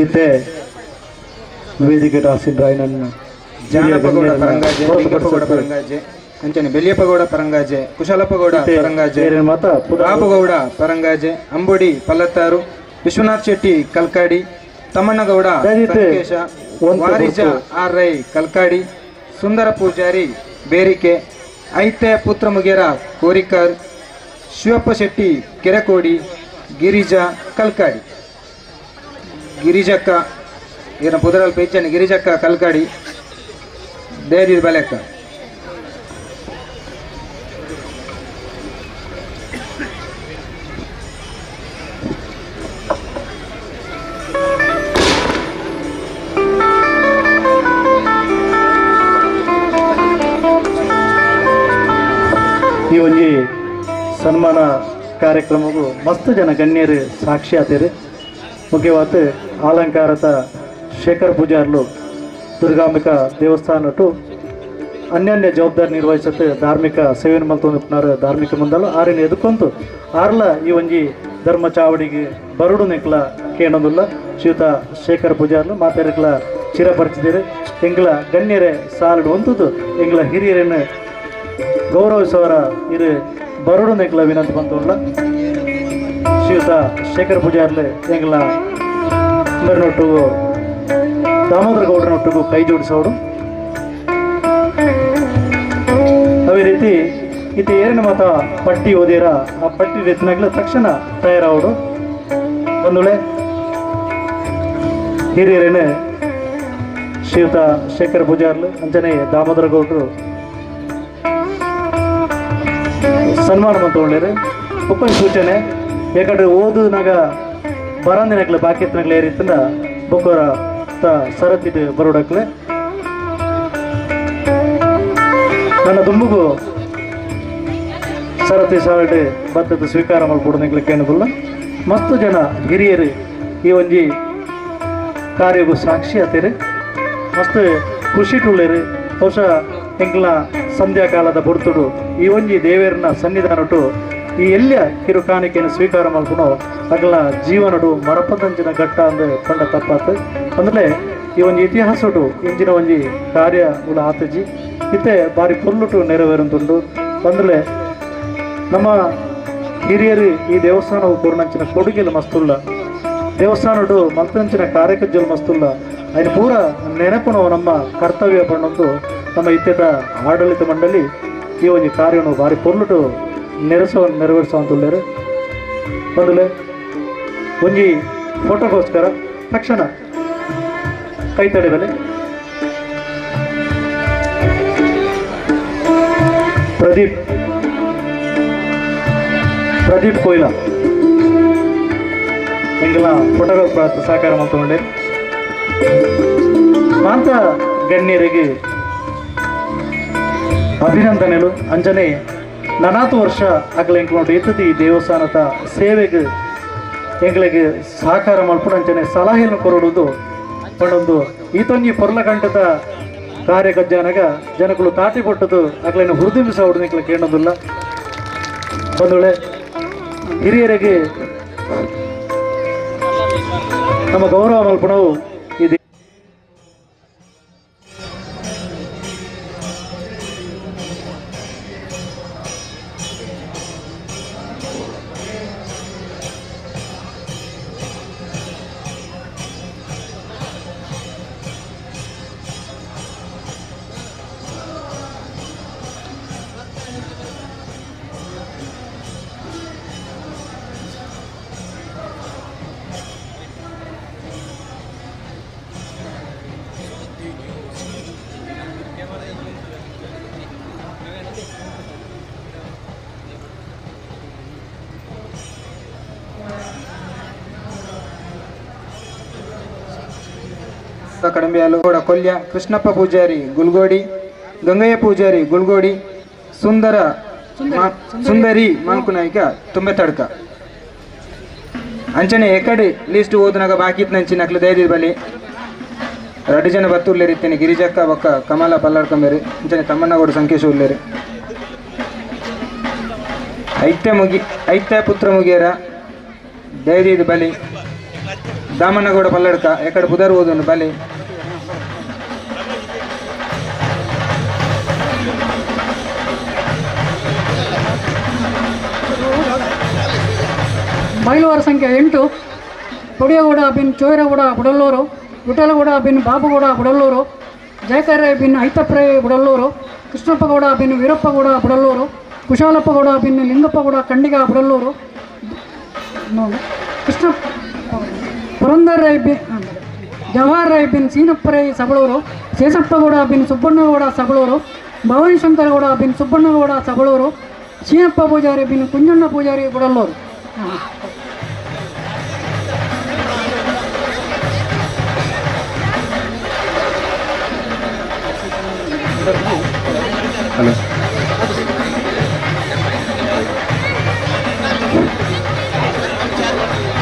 ಇತ್ತೆ ವೇದಿಕೆ ಆಸೀನರಾಯನನ್ನ ಜಾನಪಗೌಡ ಪರಂಗಾಜೆ, ಲಿಂಗಪ್ಪಗೌಡ ಪರಂಗಾಜೆ ಅಂಚನೆ ಬೆಲಿಯಪ್ಪಗೌಡ ಪರಂಗಾಜೆ, ಕುಶಲಪ್ಪಗೌಡ ಪರಂಗಾಜೆ, ಬಾಬುಗೌಡ ಪರಂಗಾಜೆ, ಅಂಬೋಡಿ ಪಲ್ಲತ್ತಾರು, ವಿಶ್ವನಾಥ್ ಶೆಟ್ಟಿ ಕಲ್ಕಾಡಿ, ತಮ್ಮಣ್ಣಗೌಡ ಸಂಕೇಶ, ವಾರಿಜ ಆರ್ಐ ಕಲ್ಕಾಡಿ, ಸುಂದರ ಪೂಜಾರಿ ಬೇರಿಕೆ, ಐತೆ ಪುತ್ರ ಮುಗೇರ ಕೋರಿಕರ್, ಶಿವಪ್ಪ ಶೆಟ್ಟಿ ಕೆರೆಕೋಡಿ, ಗಿರಿಜಾ ಕಲ್ಕಾಡಿ. ಗಿರಿಜಕ್ಕ ಏನ ಪುದರಲ್ಲಿ ಪೇಚನೆ ಗಿರಿಜಕ್ಕ ಕಲ್ಕಾಡಿ ದೇದಿ ಬಲೆಕ್ಕ. ಈ ಒಂಜಿ ಸನ್ಮಾನ ಕಾರ್ಯಕ್ರಮಕ್ಕೂ ಮಸ್ತ್ ಜನ ಗಣ್ಯರು ಸಾಕ್ಷಿ ಆತೇರಿ. ಮುಖ್ಯವಾದ ಅಲಂಕಾರದ ಶೇಖರ್ ಪೂಜಾರ್ಲು ದುರ್ಗಾಂಬಿಕಾ ದೇವಸ್ಥಾನ ಟು ಅನ್ಯಾನ್ಯ ಜವಾಬ್ದಾರಿ ನಿರ್ವಹಿಸುತ್ತೆ ಧಾರ್ಮಿಕ ಸೇವೆಯನ್ನು ಮಲ್ತೊಂದಿಪ್ಪನಾರು ಧಾರ್ಮಿಕ ಮುಂದಲು ಆರಿನ ಎದುಕೊಂತು ಆರ್ಲ ಈ ಒಂಜಿ ಧರ್ಮ ಚಾವಡಿಗೆ ಬರುಡು ನೆಕ್ಲ ಕೇಳೋದಿಲ್ಲ. ಶ್ರೀಯುತ ಶೇಖರ್ ಪೂಜಾರ್ಲು ಮಾತಾಡಕ್ಲ ಚಿರಪರಿಚಿದ್ದೀರಿ. ಎಂಗ್ಲ ಗಣ್ಯರೇ ಸಾಲಡು ಒಂತದ್ದು ಎಂಗ್ಲ ಹಿರಿಯರನ್ನು ಗೌರವಿಸುವರ ಇರು ಬರುಡು ನೆಕ್ಲ ವಿನಂತಿ ಬಂತುಲ್ಲ. ಶ್ರೀಯುತ ಶೇಖರ್ ಪೂಜಾರ್ಲೆ ಎಂಗ್ಲ ಮರಿನೊಟ್ಟಿಗೂ ದಾಮೋದರ ಗೌಡನೊಟ್ಟಿಗೂ ಕೈ ಜೋಡಿಸೋಡು. ಅದೇ ರೀತಿ ಇದು ಏರಿನ ಮಾತ ಪಟ್ಟಿ ಓದಿರ ಆ ಪಟ್ಟಿ ರೀತಿನಾಗ್ಲ ತಕ್ಷಣ ತಯಾರಾಗೋಡು. ಒಂದುಳೆ ಹಿರಿಯರೇನೆ ಶ್ರೀಯುತ ಶೇಖರ್ ಪೂಜಾರ್ಲು ಅಂಚನೆ ದಾಮೋದರ ಗೌಡರು ಸನ್ಮಾನ ತಗೊಂಡಿರಿ. ಉಪ್ಪಿನ ಸೂಚನೆ ಯಾಕಂದ್ರೆ ಓದುನಾಗ ಬರಂದಿನಕ್ಲೆ ಬಾಕಿತ್ನಾಗ್ಲೆ ಏರಿತ್ತಂದ ಬೊಕ್ಕೋರ ಸರತಿದ್ದು ಬರೋಡಕ್ಲೆ ನನ್ನ ದುಂಬುಗು ಸರತಿ ಸಾವಡೆ ಬತ್ತದ ಸ್ವೀಕಾರ ಮಲ್ಪಡು ನಿಂಗ್ಲಿಕ್ಕೆ ಏನದಿಲ್ಲ ಮಸ್ತ್ ಜನ ಹಿರಿಯರು ಈ ಒಂಜಿ ಕಾರ್ಯಗೂ ಸಾಕ್ಷಿ ಆತೀರಿ ಮಸ್ತ್ ಖುಷಿ ಟುಳ್ಳೇರಿ ಬಹುಶಃ ಎಂಕ್ಲ ಸಂಧ್ಯಾಕಾಲದ ಬುಡ್ತುಡು ಈ ಒಂಜಿ ದೇವೇರನ ಸನ್ನಿಧಾನಟು ಈ ಎಲ್ಲ ಕಿರು ಕಾಣಿಕೆಯನ್ನು ಸ್ವೀಕಾರ ಮಲ್ಪುನೋ ಅಗಲ ಜೀವನಡು ಮರಪದಂಚಿನ ಘಟ್ಟ ಅಂದು ಪಂಡ ತಪ್ಪಾತು ಅಂದ್ರೆ ಈ ಒಂಜಿ ಇತಿಹಾಸಡು ಇಂಜಿನ ಒಂಜಿ ಕಾರ್ಯ ಉಲ ಆತಜಿ ಇತ್ತೆ ಬಾರಿ ಪೊರ್ಲುಟು ನೆರವೇರುಂದುಂಡು ಅಂದ್ರೆ ನಮ್ಮ ಹಿರಿಯರು ಈ ದೇವಸ್ಥಾನವು ಪೂರ್ಣಂಚಿನ ಕೊಡುಗೆಲು ಮಸ್ತುಲ್ಲ ದೇವಸ್ಥಾನಡು ಮಲ್ತಂಚಿನ ಕಾರ್ಯಕಜ್ಜಲು ಮಸ್ತುಲ್ಲ അതിന് ಪೂರ ನೆನಪುನು ನಮ್ಮ ಕರ್ತವ್ಯ ಪಣ್ಣೊಂದು ನಮ್ಮ ಇತ್ತೆದ ಆಡಳಿತ ಮಂಡಳಿ ಈ ಒಂದು ಕಾರ್ಯವನ್ನು ಭಾರಿ ಪೊರ್ಲುಟು ನೆರವೇರಿಸುವಂತುಳ್ಳೇರು ಮೊದಲೇ ಒಂಜಿ ಫೋಟೋಗೋಸ್ಕರ ತಕ್ಷಣ ಕೈ ತಡೆಬಲೆ ಪ್ರದೀಪ್ ಕೊಯ್ಲ ಎಂಗೆಲ್ಲ ಫೋಟೋಗ್ರಾಫರ್ ಸಹಕಾರ ಮಾಡ್ಕೊಂಡೆ ಮಾಂತ ಗಣ್ಯರಿಗೆ ಅಭಿನಂದನೆಗಳು ಅಂಜನೆ 40 ವರ್ಷ ಆಗಲ ಎಂಕ್ಲೋಡು ಎತ್ತದ ಈ ದೇವಸ್ಥಾನದ ಸೇವೆಗೆ ಎಂಗಳಿಗೆ ಸಹಕಾರ ಮಲ್ಪಡು ಅಂಚನೆ ಸಲಹೆಯನ್ನು ಕೊರಡುವುದು ಪಡೊಂದು ಈತೊಂಜಿ ಪೊರ್ಲಗಂಟದ ಕಾರ್ಯಗಜ್ಜಾನಾಗ ಜನಗಳು ತಾಟಿ ಕೊಟ್ಟದು ಆಗಲೇನು ಹುರಿದುಂಬಿಸ ಹೊಡೆದಿಕ್ಲ ಕೇಳೋದಿಲ್ಲ ಒಂದು ವೇಳೆ ಹಿರಿಯರಿಗೆ ನಮ್ಮ ಗೌರವ ಮಲ್ಪಣವು ಇದೆ. ಕಡಂಬಿಯಾಲು ಕೂಡ ಕೊಲ್ಯ ಕೃಷ್ಣಪ್ಪ ಪೂಜಾರಿ ಗುಲ್ಗೋಡಿ ಗಂಗಯ್ಯ ಪೂಜಾರಿ ಗುಲ್ಗೋಡಿ ಸುಂದರಿ ಮಾಂಕುನಾಯ್ಕ ತುಂಬೆ ತಡ್ಕ ಅಂಚನೆ ಎಕಡೆ ಲೀಸ್ಟ್ ಓದಿನಾಗ ಬಾಕಿತ್ ನಂಚಿನ ಅಕ್ಲು ದಯದಿದ್ ಬಲಿ 2 ಜನ ಬತ್ತುರ್ಲೇರಿತ್ತೇನೆ ಗಿರಿಜಕ್ಕ ಬಕ್ಕ ಕಮಲ ಪಲ್ಲಾಡ್ಕೊಂಬೇರಿ ಅಂಚನೆ ತಮ್ಮಣ್ಣಗೌಡ ಸಂಕೇಶ ಉರ್ಲೇರಿ ಐತ್ಯ ಪುತ್ರ ಮುಗಿಯರ ದಯದಿದ್ ಬಲಿ ದಾಮಣ್ಣಗೌಡ ಪಲ್ಲಡ್ಕ ಎಕಡೆ ಪುದರ್ ಓದನು ಬಲಿ ಬೈಲುವಾರ ಸಂಖ್ಯೆ 8 ಕೊಡಿಯಗೌಡ ಬಿನ್ ಚೋಯರಗೌಡ ಬುಡಲ್ಲೂರು ವಿಠಲಗೌಡ ಬಿನ್ ಬಾಬುಗೌಡ ಬುಡಲ್ಲೂರು ಜಯಕರ್ರಾಯ್ ಬಿನ್ ಐತಪ್ರಾಯ್ ಬುಡಲ್ಲೂರು ಕೃಷ್ಣಪ್ಪಗೌಡ ಬಿನ್ ವೀರಪ್ಪಗೌಡ ಬುಡಲ್ಲೂರು ಕುಶಾಲಪ್ಪಗೌಡ ಬಿನ್ ಲಿಂಗಪ್ಪಗೌಡ ಕಂಡಿಗ ಬುಡಲ್ಲೂರು ಕೃಷ್ಣ ಪುರಂದರ್ ರಾಯ್ ಬಿನ್ ಜವಾಹರ್ ರಾಯ್ ಬಿನ್ ಸೀನಪ್ಪರಾಯ್ ಸಬಳೂರು ಶೇಷಪ್ಪಗೌಡ ಬಿನ್ ಸುಬ್ಬಣ್ಣಗೌಡ ಸಬಳೂರು ಭವಾನಿ ಶಂಕರಗೌಡ ಬಿನ್ ಸುಬ್ಬಣ್ಣಗೌಡ ಸಬಳೂರು ಸೀನಪ್ಪ ಪೂಜಾರಿ ಬಿನ್ ಕುಂಜಣ್ಣ ಪೂಜಾರಿ ಬುಡಲ್ಲೂರು.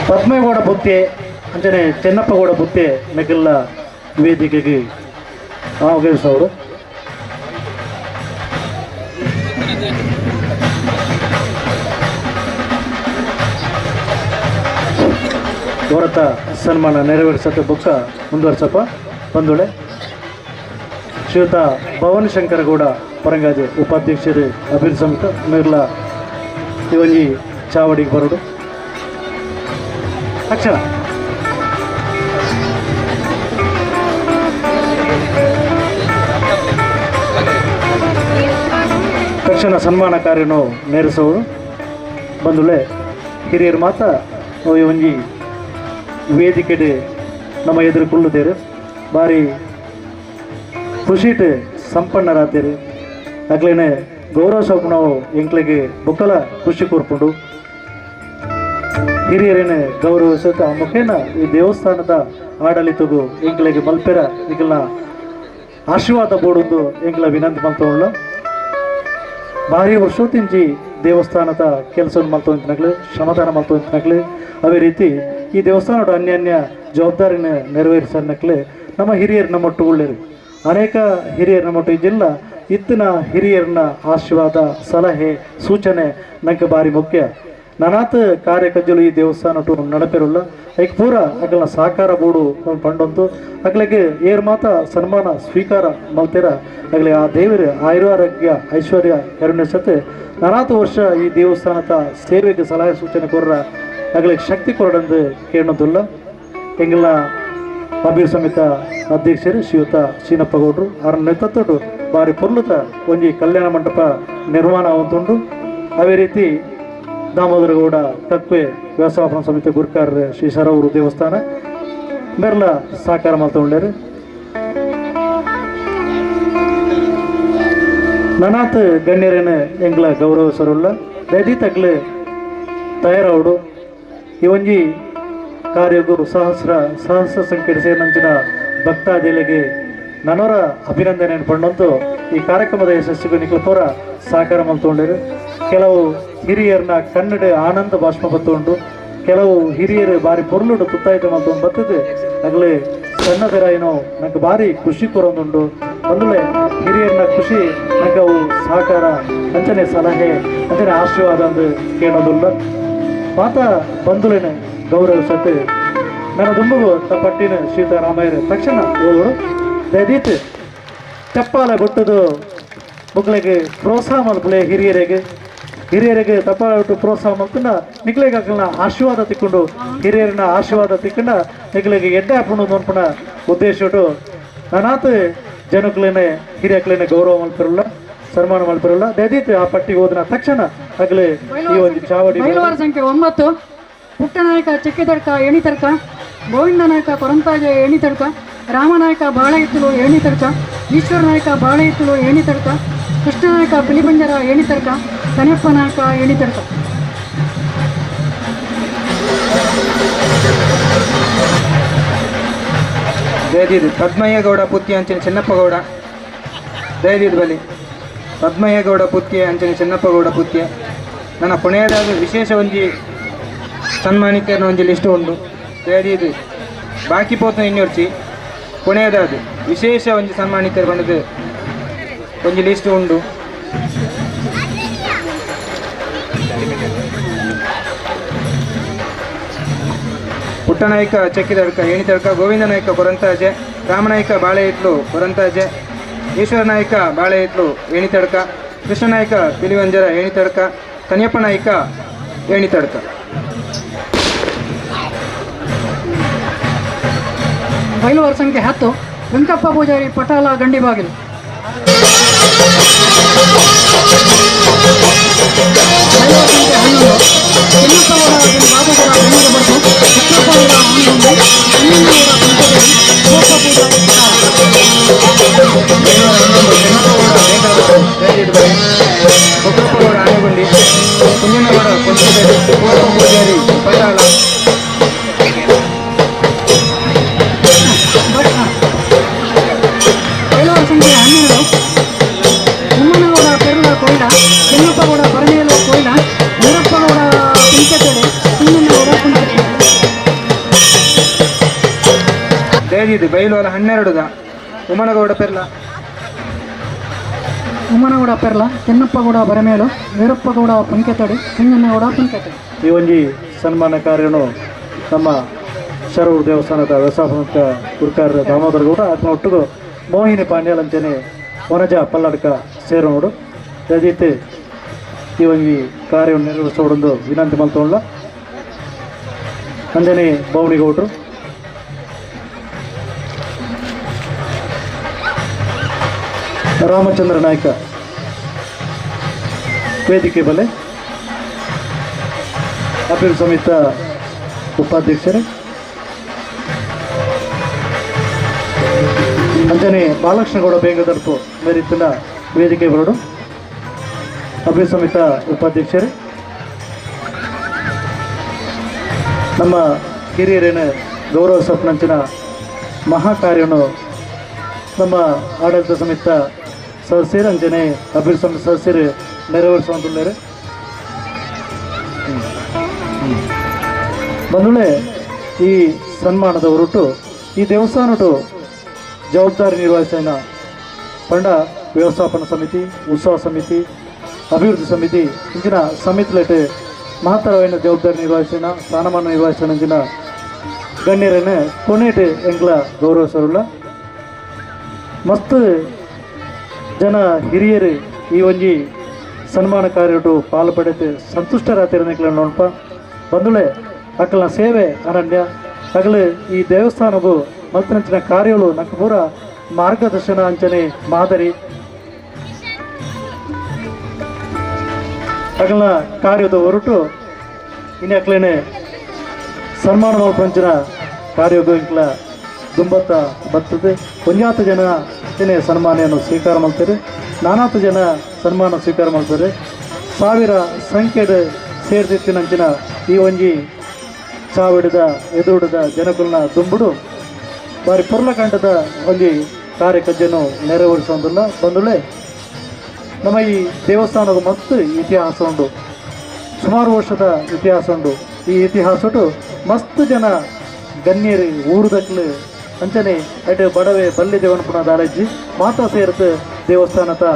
ಪದ್ಮೇಗೌಡ ಬುತ್ತೆ ಅಂಚನೆ ಚೆನ್ನಪ್ಪಗೌಡ ಬುತ್ತೆ ನಗೆಲ್ಲ ವೇದಿಕೆಗೆ ಆಹ್ವಾನಿಸೋರು. ಭಾರತ ಸನ್ಮಾನ ನೆರವೇರಿಸಕ್ಕೆ ಬುಕ್ಕ ಮುಂದುವರ್ಸಪ್ಪ ಬಂದುಳೆ ಶ್ರೀಯುತ ಭವಾನಿ ಶಂಕರಗೌಡ ಪರಂಗಾಜೆ ಉಪಾಧ್ಯಕ್ಷರು ಅಭಿವೃದ್ಧಿ ಸಮಿತಿ ನಿರ್ಲ ಇವಲ್ಲಿ ಚಾವಡಿಗೆ ಬರೋದು ತಕ್ಷಣ ತಕ್ಷಣ ಸನ್ಮಾನ ಕಾರ್ಯನು ನೇರಿಸುವುದು ಬಂದುಳೆ ಹಿರಿಯರು ಮಾತ್ರ ಒಂಜಿ ವೇದಿಕೆ ನಮ್ಮ ಎದುರು ಕುಳ್ಳುತ್ತೇರು ಭಾರಿ ಖುಷಿಟ್ ಸಂಪನ್ನರಾತೇರು ಆಗ್ಲೇನೆ ಗೌರವ ಸ್ವಲ್ಪ ನಾವು ಎಂಕ್ಲಿಗೆ ಬುಕ್ಕಲ ಖುಷಿ ಕೂರ್ಕೊಂಡು ಹಿರಿಯರೇನೆ ಗೌರವಿಸುತ್ತ ಆ ಮುಖೇನ ಈ ದೇವಸ್ಥಾನದ ಆಡಳಿತಗೂ ಎಂಕ್ಲಿಗೆ ಮಲ್ಪೆರ ಈಗಲ ಆಶೀರ್ವಾದ ಬೋಡುದು ಎಂಕ್ಲ ವಿನಂತಿ ಮಲ್ತೋಳ್ಳ ಭಾರಿ ವರ್ಷೋತಿಂಚಿ ದೇವಸ್ಥಾನದ ಕೆಲಸವನ್ನು ಮಲ್ತೊಂತಿನಾಗ್ಲಿ ಶ್ರಮದಾನ ಮಲ್ತೊಂತಿನಾಗ್ಲಿ ಅವೇ ರೀತಿ ಈ ದೇವಸ್ಥಾನದ ಅನ್ಯಾನ್ಯ ಜವಾಬ್ದಾರಿನ ನೆರವೇರಿಸನ್ನಕ್ಲೆ ನಮ್ಮ ಹಿರಿಯರು ನಮ್ಮೊಟ್ಟುಗೊಳ್ಳಿರಿ ಅನೇಕ ಹಿರಿಯರು ನಮ್ಮೊಟ್ಟು ಇದ್ದಿಲ್ಲ ಇತ್ತಿನ ಹಿರಿಯರನ್ನ ಆಶೀರ್ವಾದ ಸಲಹೆ ಸೂಚನೆ ನಂಗೆ ಭಾರಿ ಮುಖ್ಯ ನನಾತ್ ಕಾರ್ಯಕಜ್ಜಲು ಈ ದೇವಸ್ಥಾನ ನಡಪೆರುಲ್ಲ ಐಕ್ ಪೂರ ಅಗಲ ಸಾಕಾರ ಬೋಡು ಪಂಡೊಂದು ಅಗ್ಲಿಗೆ ಏರ್ ಮಾತ ಸನ್ಮಾನ ಸ್ವೀಕಾರ ಮಲ್ತಿರ ಅಗಲಿ ಆ ದೇವರ ಆಯುರಾರೋಗ್ಯ ಐಶ್ವರ್ಯ ಕರುಣಿಸತ್ತೆ ನನಾತ್ ವರ್ಷ ಈ ದೇವಸ್ಥಾನದ ಸೇವೆಗೆ ಸಲಹೆ ಸೂಚನೆ ಕೊರ್ರ ಅಗ್ಲಿಗೆ ಶಕ್ತಿ ಕೊರಡಂದು ಕೇಳೋದಿಲ್ಲ ಎಂಗೆಲ್ಲ ಅಭಿವೃದ್ಧಿ ಸಮಿತ ಅಧ್ಯಕ್ಷರು ಶ್ರೀಯುತ ಶೀನಪ್ಪ ಗೌಡ್ರು ಅವರ ನೇತೃತ್ವಡು ಭಾರಿ ಪುರ್ಲುತ ಒಂಜಿ ಕಲ್ಯಾಣ ಮಂಟಪ ನಿರ್ಮಾಣ ಆಗುತ್ತುಂಡು ಅವೇ ರೀತಿ ದಾಮೋದರ ಗೌಡ ತಕ್ವೆ ವ್ಯವಸ್ಥಾಪನಾ ಸಮಿತಿ ಗುರ್ಕಾರ್ ಶ್ರೀ ಸರವೂರು ದೇವಸ್ಥಾನ ಮೇರ್ಲ ಸಾಕಾರ ಮಾಡ್ತೊಂಡೇರು ನನಾತ್ ಗಣ್ಯರೇನ ಎಂಗ್ಲ ಗೌರವಿಸರುಲ್ಲ ದೈದಿ ತಗ್ಲೆ ತಯಾರವಡು ಈ ಒಂಜಿ ಕಾರ್ಯಗೂ ಸಹಸ್ರ ಸಂಖ್ಯೆ ಸೇರಿನಂಚಿನ ಭಕ್ತಾದಿಗಳಿಗೆ ನನವರ ಅಭಿನಂದನೆಯನ್ನು ಪಂಡಂತೂ ಈ ಕಾರ್ಯಕ್ರಮದ ಯಶಸ್ಸಿಗೂ ನಿಖಿಲ ಪೂರ ಸಹಕಾರ ಮಲ್ತೊಂಡರು ಕೆಲವು ಹಿರಿಯರನ್ನ ಕನ್ನಡ ಆನಂದ ಭಾಷಣ ಬತ್ತುಂಡು ಕೆಲವು ಹಿರಿಯರು ಭಾರಿ ಪೊರ್ಲುಡು ತುತ್ತಾಯ್ತು ಮಲ್ತೊಂಡು ಬರ್ತದೆ ಆಗಲೇ ಸಣ್ಣದರ ಏನೋ ನಂಗೆ ಭಾರಿ ಖುಷಿ ಕೊರೊಂದುಂಡು ಬಂದುಳೆ ಹಿರಿಯರನ್ನ ಖುಷಿ ನಂಗೆ ಅವು ಸಹಕಾರ ಅಂಚನೆ ಸಲಹೆ ಅಂಚನೆ ಆಶೀರ್ವಾದ ಅಂದು ಕೇಳೋದಿಲ್ಲ ಮಾತ ಬಂಧುಲೇನೆ ಗೌರವಿಸತ್ತೆ ನನ್ನ ದುಂಬುಗು ತಪ್ಪಟ್ಟಿನ ಸೀತಾರಾಮಯ್ಯರು ತಕ್ಷಣ ಓದು ದಯದೀತ್ ಚಪ್ಪಾಲ ಬಿಟ್ಟದು ಮಕ್ಕಳಿಗೆ ಪ್ರೋತ್ಸಾಹ ಮಲ್ಪಲೆ ಹಿರಿಯರಿಗೆ ತಪ್ಪಾಲ ಬಿಟ್ಟು ಪ್ರೋತ್ಸಾಹ ಮಲ್ತಂಡ ನಿಕ್ಲಿಗೆ ಹಾಕಲ್ನ ಆಶೀರ್ವಾದ ತಿಕ್ಕೊಂಡು ಹಿರಿಯರನ್ನ ಆಶೀರ್ವಾದ ತಿಕ್ಕೊಂಡ ನಿಕ್ಲಿಗೆ ಎಡ್ಡೆ ಹಾಕೊಂಡು ನೋಡ್ಕೊಂಡ ಉದ್ದೇಶ ಇಟ್ಟು ನಾನಾತ್ ಜನಕ್ಕಲೇನೆ ಹಿರಿಯಕ್ಕಲೇನೆ ಗೌರವ ಮಲ್ಪಿರಲ್ಲ ಸನ್ಮಾನ ಮಲ್ಪಿರಲ್ಲ ದಯದೀತ್ ಆ ಪಟ್ಟಿಗೆ ಹೋದನ ತಕ್ಷಣ ಆಗಲೇ ಈ ಒಂದು ಚಾವಡಿ ಸಂಖ್ಯೆ 9 ಪುಟ್ಟನಾಯಕ ಚಿಕ್ಕಿತಡ್ಕ ಎಣಿತಡ್ಕ ಗೋವಿಂದ ನಾಯಕ ಕೊರಂತಾಜೆ ಎಣಿತಡ್ಕ ರಾಮನಾಯಕ ಬಾಳೆ ಇತ್ತಲು ಎಣಿತಡ್ಕ ಈಶ್ವರ ನಾಯಕ ಬಾಳೆ ಇತ್ತಲು ಎಣಿತಡ್ಕ ಕೃಷ್ಣನಾಯಕ ಪಿಲಿಬಂಜರ ಎಣಿತಡ್ಕ ಕನಿಯಪ್ಪ ನಾಯಕ ಎಣಿತಡ್ಕ ದಯದಿದ್ದು ಪದ್ಮಯ್ಯ ಗೌಡ ಪುತ್ತಿ ಅಂಚನೆ ಚೆನ್ನಪ್ಪ ಗೌಡ ದಯದಿದ್ದು ಬಲಿ ಪದ್ಮಯ್ಯ ಗೌಡ ಪುತ್ತಿ ಅಂಚನೆ ಚೆನ್ನಪ್ಪ ಗೌಡ ಪುತ್ತಿ ನನ್ನ ಕೊನೆಯದಾದ ವಿಶೇಷ ಒಂಜಿ ಸನ್ಮಾನಿಕರನ್ನ ಒಂಜಿ ಲಿಸ್ಟ್ ಉಂಡು ದಯದಿದ್ದು ಬಾಕಿ ಪೋತನ ಇನ್ನೊರ್ಚಿ ಕೊನೆಯದಾದ ವಿಶೇಷ ಒಂಜಿ ಸನ್ಮಾನಿಕರು ಬಂದದ್ದು ಒಂಜಿ ಲಿಸ್ಟ್ ಉಂಡು ಪುಟ್ಟನಾಯಕ ಚಕ್ಕಿದಡ್ಕ ಎಣಿತಡ್ಕ ಗೋವಿಂದ ನಾಯಕ ಕೊರಂತಾಜೆ ರಾಮನಾಯಕ ಬಾಳೆ ಇತ್ಲು ಕೊರಂತಾಜೆ ಈಶ್ವರ ನಾಯಕ ಬಾಳೆ ಇತ್ಲು ಎಣಿತಡ್ಕ ಕೃಷ್ಣನಾಯಕ ಪಿಲಿವಂಜರ ಎಣಿತಡ್ಕ ಕನಿಯಪ್ಪ ನಾಯಕ ಎಣಿತಡ್ಕ ಬೈಲುವಾರ ಸಂಖ್ಯೆ 10 ವೆಂಕಪ್ಪ ಪೂಜಾರಿ ಪಟಾಲ ಗಂಡಿಬಾಗಿಲು ಒಕ್ಕಪ್ಪಗೌಡ ಆನೆಗುಂಡಿ ಕುಂಜನಗೌಡ ಪೂಜಾರಿ ಪಟಾಲ ಬೈಲುವಾರ ಸಂಖ್ಯೆ 12 ಉಮ್ಮನಗೌಡ ಪೆರ್ಲ ಕೊಯ್ಲ ಚೆನ್ನಪ್ಪಗೌಡ ಬರಮೇಲು ಕೊಯ್ಲ ವೀರಪ್ಪಗೌಡ ಕುಂಚತೆಡೆ ಸಿಂಗನಗೌಡ ಕುಂಚತೆಡೆ ದಯದಿದ್ದು ಬೈಲುವಾರ 12 ಉಮ್ಮನಗೌಡ ಪೆರ್ಲ ಚೆನ್ನಪ್ಪಗೌಡ ಬರಮೇಲು ವೀರಪ್ಪಗೌಡ ಪಂಕೆತಡಿ ಸಿಂಗನಗೌಡ ಪಂಕೆತಡಿ ಈ ಒಂಜಿ ಸನ್ಮಾನ ಕಾರ್ಯನು ನಮ್ಮ ಶರೂರು ದೇವಸ್ಥಾನದ ವ್ಯವಸ್ಥಾಪಕ ಗುರ್ಕಾರ್ ದಾಮೋದರ ಗೌಡ ಅದನ್ನ ಒಟ್ಟಿಗೂ ಮೋಹಿನಿ ಪಾಂಡ್ಯಾಲಂಚನೆ ವನಜ ಪಲ್ಲಡ್ಕ ಸೇರೋಡು ದಯದೀತ್ ಈ ಒಂಜಿ ಕಾರ್ಯವನ್ನು ನಿರ್ವಹಿಸೋಡೊಂದು ವಿನಂತಿ ಮಲ್ತೊಳ್ಳ ಅಂಜನೆ ಬೌಣಿಗೌಡ್ರು ರಾಮಚಂದ್ರ ನಾಯ್ಕ ವೇದಿಕೆ ಬಲೆ ಅಭಿವೃದ್ಧಿ ಸಮಿತ ಉಪಾಧ್ಯಕ್ಷರೇ ಅಂಜನೆ ಬಾಲಕೃಷ್ಣಗೌಡ ಬೇಗದರ್ಪು ಮೇರಿತ್ತಿನ ವೇದಿಕೆ ಬರಡು ಅಭಿವೃದ್ಧಿ ಸಮಿತ ಉಪಾಧ್ಯಕ್ಷರೇ ನಮ್ಮ ಹಿರಿಯರೇನ ಗೌರವ ಸಪ್ನಂಚಿನ ಮಹಾ ಕಾರ್ಯವನ್ನು ನಮ್ಮ ಆಡಳಿತ ಸಮಿತ ಸದಸ್ಯರು ಅಂಜನೆ ಅಭಿವೃದ್ಧಿ ಸಮಿತಿ ಸದಸ್ಯರು ನೆರವೇರಿಸುವಂತಿದ್ದಾರೆ ಬಂದುಳೆ ಈ ಸನ್ಮಾನದ ಹೊರಟು ಈ ದೇವಸ್ಥಾನಟು ಜವಾಬ್ದಾರಿ ನಿರ್ವಹಿಸಿನ ಪಂಡ ವ್ಯವಸ್ಥಾಪನಾ ಸಮಿತಿ, ಉತ್ಸವ ಸಮಿತಿ, ಅಭಿವೃದ್ಧಿ ಸಮಿತಿ ಇಂಚಿನ ಸಮಿತಿಲಟ್ಟು ಮಹತ್ತರವಾದ ಜವಾಬ್ದಾರಿ ನಿರ್ವಹಿಸಿನ ಸ್ಥಾನಮಾನ ನಿರ್ವಹಿಸಿನ ಇಂಚಿನ ಗಣ್ಯರನ್ನು ಕೊನೆಟ್ ಎಂಗ್ಲ ಗೌರವಿಸರುಲ್ಲ ಮಸ್ತ್ ಜನ ಹಿರಿಯರು ಈ ಒಂಜಿ ಸನ್ಮಾನ ಕಾರ್ಯಟು ಪಾಲ್ಪಡೆದು ಸಂತುಷ್ಟರಾತಿರನಿಕ್ಲ ನೋಡ್ಪ ಬಂದುಳೆ ಅಕ್ಕಲ ಸೇವೆ ಅನನ್ಯ ಅಗಲು ಈ ದೇವಸ್ಥಾನವು ಮಲ್ತನಂಚಿನ ಕಾರ್ಯಗಳು ನಕ್ಕ ಪೂರ ಮಾರ್ಗದರ್ಶನ ಅಂಚನೆ ಮಾದರಿ ಅಗಲ ಕಾರ್ಯದ ಹೊರಟು ಇನ್ನು ಅಕ್ಲೇನೆ ಸನ್ಮಾನ ಮಲ್ಪಂಚಿನ ಕಾರ್ಯಗೂ ಇಂಕ್ಲ ದುಂಬತ್ತ ಬರ್ತದೆ. ಒಂಜಾತು ಜನ ಸನ್ಮಾನವನ್ನು ಸ್ವೀಕಾರ ಮಾಡ್ತಾರೆ, ನಾನಾತು ಜನ ಸನ್ಮಾನ ಸ್ವೀಕಾರ ಮಾಡ್ತಾರೆ. ಸಾವಿರ ಸಂಖ್ಯೆದ ಸೇರ್ದಿತ್ತಿನಂಚಿನ ಈ ಒಂಜಿ ಚಾವಿಡದ ಎದುರುಡದ ಜನಗಳನ್ನ ದುಂಬುಡು ಬಾರಿ ಪುರ್ಲಕಂಠದ ಒಂಜಿ ಕಾರ್ಯಕಜ್ಜನ್ನು ನೆರವೇರಿಸೋದಿಲ್ಲ. ಬಂದುಳೆ ನಮ್ಮ ಈ ದೇವಸ್ಥಾನದ ಮಸ್ತ್ ಇತಿಹಾಸ ಉಂಟು, ಸುಮಾರು ವರ್ಷದ ಇತಿಹಾಸ ಉಂಟು. ಈ ಇತಿಹಾಸಟು ಮಸ್ತ್ ಜನ ಗಣ್ಯರು ಊರುದಕ್ಲು ಅಂಚನೆ ಅಡ್ಡು ಬಡವೆ ಬಲ್ಲೆ ದೇವನಪುಣ ದಾಲಜ್ಜಿ ಮಾತಾ ಸೇರಿದ ದೇವಸ್ಥಾನದ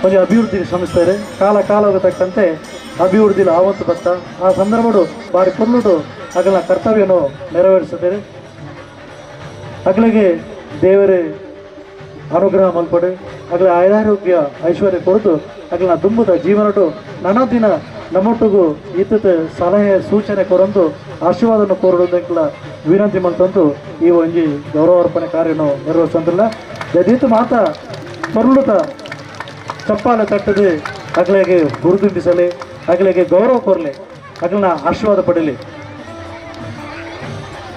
ಒಂದು ಅಭಿವೃದ್ಧಿ ಶ್ರಮಿಸ್ತಾರೆ. ಕಾಲಕ್ಕೆ ತಕ್ಕಂತೆ ಅಭಿವೃದ್ಧಿಲಿ ಆವತ್ತು ಬತ್ತ ಆ ಸಂದರ್ಭಡು ಬಾರಿ ಪುರ್ಲುಡು ಅಗಲ ಕರ್ತವ್ಯನು ನೆರವೇರಿಸುತ್ತಾರೆ. ಅಗಲಿಗೆ ದೇವರೇ ಅನುಗ್ರಹ ಮಲ್ಪಡು ಅಗಲ ಆರೋಗ್ಯ ಐಶ್ವರ್ಯ ಕೊರತು ಅಗಲ ದುಂಬುದ ಜೀವನಟು ನಾನಾ ದಿನ ನಮ್ಮೊಟ್ಟಿಗೂ ಇತ್ತ ಸಲಹೆ ಸೂಚನೆ ಕೊರಂದು ಆಶೀರ್ವಾದವನ್ನು ಕೋರುವುದಕ್ಕೆಲ್ಲ ವಿನಂತಿ ಮಲ್ತಂದು ಈ ಒಂಜಿ ಗೌರವಾರ್ಪಣೆ ಕಾರ್ಯನು ನಿರ್ವಹಿಸಂದಿಲ್ಲ. ಜದೀತು ಮಾತ ಪರ್ಲುತ ಚಪ್ಪಾಲೆ ತಟ್ಟದು ಅಗಲಿಗೆ ಗುರುತಿಂಬಿಸಲಿ, ಅಗಲಿಗೆ ಗೌರವ ಕೋರಲಿ, ಅಗಲನ ಆಶೀರ್ವಾದ ಪಡೀಲಿ.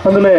ಅಂದಲೇ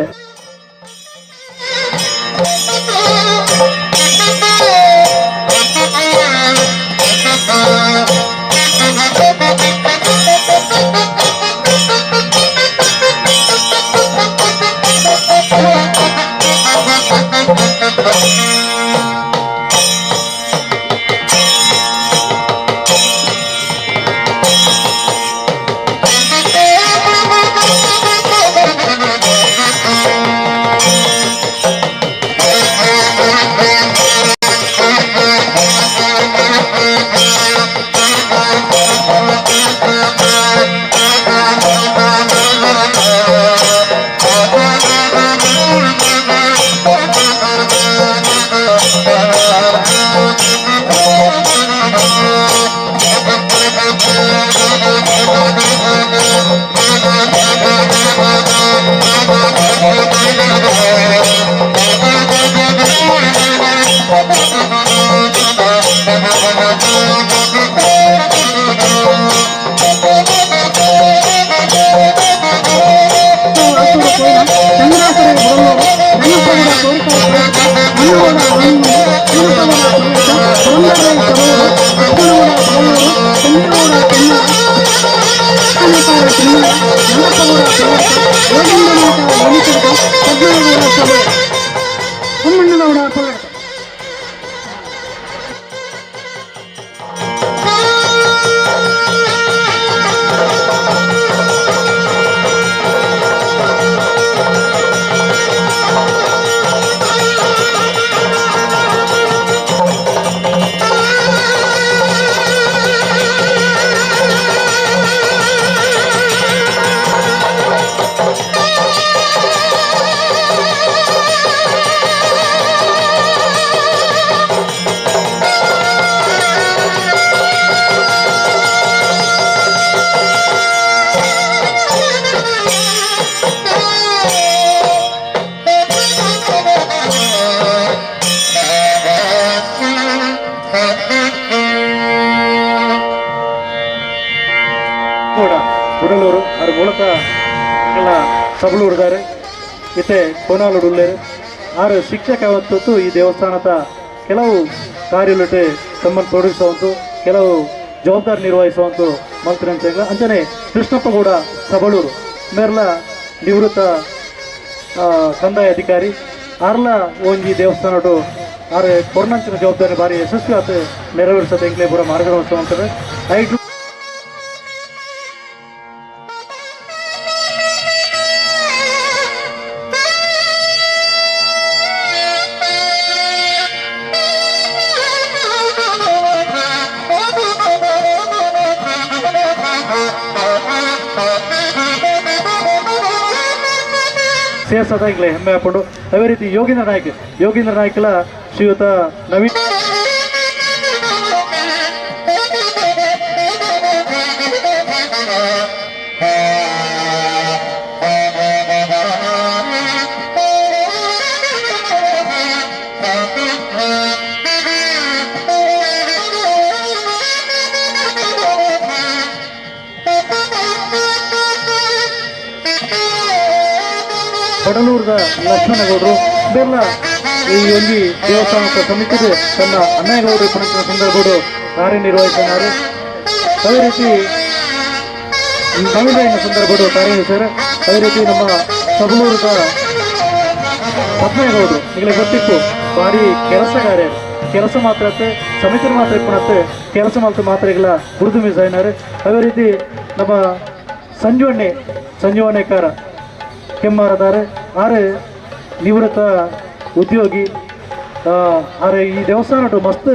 ಉಡಲೂರು ಅವ್ರ ಮೂಲಕ ಎಲ್ಲ ಸಬಲು ಹುಡುಗಾರೆ ಇತ್ತೆ ಕೋನಾಲು ಉಳ್ಳೇರು ಆರು ಶಿಕ್ಷಕ ಅವತ್ತು ಈ ದೇವಸ್ಥಾನದ ಕೆಲವು ಕಾರ್ಯಲುಟೆ ತಮ್ಮನ್ನು ತೊಡಗಿಸುವಂತು ಕೆಲವು ಜವಾಬ್ದಾರಿ ನಿರ್ವಹಿಸುವಂತು ಮಂತ್ರಿ ಅಂಚನೆ ಕೃಷ್ಣಪ್ಪ ಕೂಡ ಸಬಳೂರು ಮೇರ್ಲ ನಿವೃತ್ತ ಕಂದಾಯ ಅಧಿಕಾರಿ ಆರ್ಲ ಒಂಜಿ ದೇವಸ್ಥಾನಟು ಆರು ಕೊರ್ನಂಚಿನ ಜವಾಬ್ದಾರಿ ಭಾರಿ ಯಶಸ್ವಿ ಆತ ನೆರವೇರಿಸೋದು ಎಂಗ್ಲೇ ಪೂರ ಮಾರ್ಗದರ್ಶನ ಐಟು ಶೇಷದಾಗಲೇ ಹೆಮ್ಮೆ ಹಾಕೊಂಡು ಅದೇ ರೀತಿ ಯೋಗೀಂದ್ರ ನಾಯ್ಕಲ ಶ್ರೀಯುತ ನವೀನ್ ಪಡಲೂರದ ಲಕ್ಷ್ಮಣಗೌಡರು ಇದೆಲ್ಲ ಈ ಒಂದು ದೇವಸ್ಥಾನದ ಸಮಿತಿಗೆ ತನ್ನ ಅಣ್ಣೇಗೌಡರು ಪುಣಕಿನ ಸಂದರ್ಭಗಳು ಕಾರ್ಯನಿರ್ವಹಿಸಿದ್ದಾರೆ. ಅದೇ ರೀತಿ ನವೀನ ಸಂದರ್ಭಗಳು ಕಾರ್ಯನಿರ್ವಹಿಸಿದ್ದಾರೆ. ಅದೇ ರೀತಿ ನಮ್ಮ ಸಬಲೂರದ ಪದ್ಮೇಗೌಡರು ಈಗಲೇ ಗೊತ್ತಿತ್ತು ಭಾರಿ ಕೆಲಸ ಮಾತ್ರ ಸಮಿತಿ ಮಾತ್ರ ಇಪ್ಪಣತ್ತೆ ಕೆಲಸ ಮಾತ್ರ ಈಗಲ ಗುರುತು ಮೀಸಾಯಿನಾರೆ. ಅದೇ ರೀತಿ ನಮ್ಮ ಸಂಜೀವಣ್ಣೆಕಾರ ಕೆಮ್ಮಾರದಾರೆ ಆರೆ ನಿವೃತ್ತ ಉದ್ಯೋಗಿ ಆರೆ ಈ ದೇವಸ್ಥಾನ ಮಸ್ತ್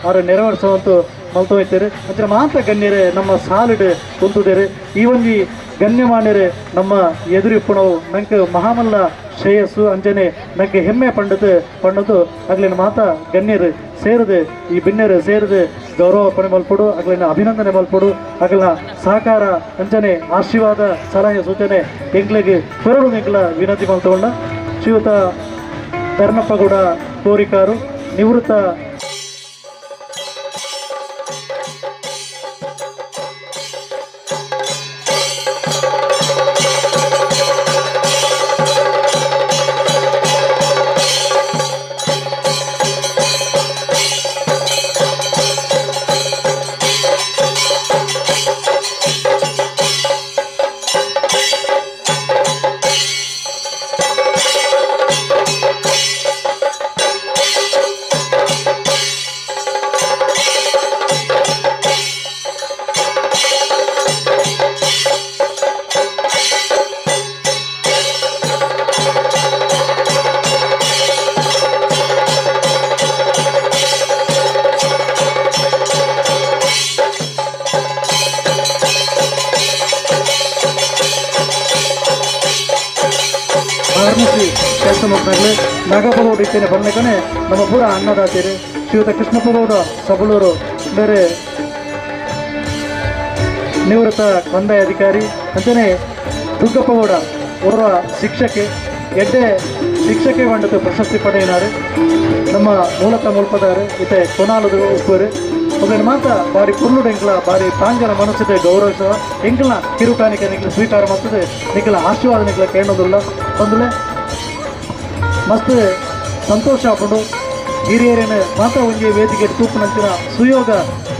ಆರೆ ನೆರವೇರಿಸುವಂತ ಮಲ್ತು ಹೋಯ್ತಾರೆ. ಅಂದ್ರೆ ಮಾತ್ರ ಗಣ್ಯರೇ ನಮ್ಮ ಸಾಲಿಡ್ ಕುಂತುದೇರೆ ಈ ಒಂದು ಗಣ್ಯಮಾನ್ಯರೇ ನಮ್ಮ ಎದುರಿಪ್ಪಣವು ನಂಗೆ ಮಹಾಮಲ್ಲ ಶ್ರೇಯಸ್ಸು ಅಂಜನೆ ನಂಗೆ ಹೆಮ್ಮೆ ಪಂಡದು ಆಗ್ಲಿನ ಮಾತ ಗಣ್ಯರು ಸೇರಿದೆ ಈ ಬಿನ್ಯರು ಸೇರಿದೆ ಗೌರವ ಪಣೆ ಮಲ್ಪಡು ಆಗ್ಲಿನ ಅಭಿನಂದನೆ ಮಲ್ಪಡು ಆಗ್ಲಿನ ಸಹಕಾರ ಅಂಜನೆ ಆಶೀರ್ವಾದ ಸಲಹೆ ಸೂಚನೆ ಎಂಗ್ಲಿಗೆ ಹೊರಡು ಎಂಗ್ಲ ವಿನಂತಿ ಮಲ್ತಗೊಂಡ ಶ್ರೀಯುತ ಧರ್ಮಪ್ಪಗೌಡ ಕೋರಿಕಾರು ನಿವೃತ್ತ ಕೆಲಸ ಮುಗಿದಾಗಲೇ ನಾಗಪ್ಪಗೌಡ ಇತ್ತೇನೆ ಬಂದಕನೆ ನಮ್ಮ ಪೂರ ಅನ್ನದಾತೀರಿ ಶ್ರೀಯುತ ಕೃಷ್ಣಪ್ಪಗೌಡ ಸಬಲೂರು ಬೇರೆ ನಿವೃತ್ತ ಕಂದಾಯ ಅಧಿಕಾರಿ ಅಂತೆಯೇ ದುಗ್ಗಪ್ಪಗೌಡ ಓರ್ವ ಶಿಕ್ಷಕೆ ಬಂಡದ್ದು ಪ್ರಶಸ್ತಿ ಪಡೆಯಿನಾರೆ ನಮ್ಮ ಮೂಲತಃ ಮುಲ್ಪದಾರೆ ಇತ್ತೆ ಕೊನಾಲದು ಉಪ್ಪರು ಅದನ್ನು ಮಾತ್ರ ಬಾರಿ ಪುರ್ಲುಡು ಎಂಕ್ಲ ಬಾರಿ ಪ್ರಾಂಜನ ಮನಸ್ಸಿದೆ ಗೌರವಿಸುವ ಎಂಕ್ಲ ಕಿರುಕಾಣಿಕೆ ನಿಕ್ಲ ಸ್ವೀಕಾರ ಮಾಡ್ತದೆ ನಿಕ್ಲ ಆಶೀರ್ವಾದ ನಿಕ್ಲ ಕೇಳೋದಿಲ್ಲ ಬಂದಲೇ ಮಸ್ತ್ ಸಂತೋಷ ಹಾಕೊಂಡು ಹಿರಿಯರೇನು ಮಾತಾ ಒಂಜಿ ವೇದಿಕೆ ತೂಪು ನಂಚಿನ ಸುಯೋಗ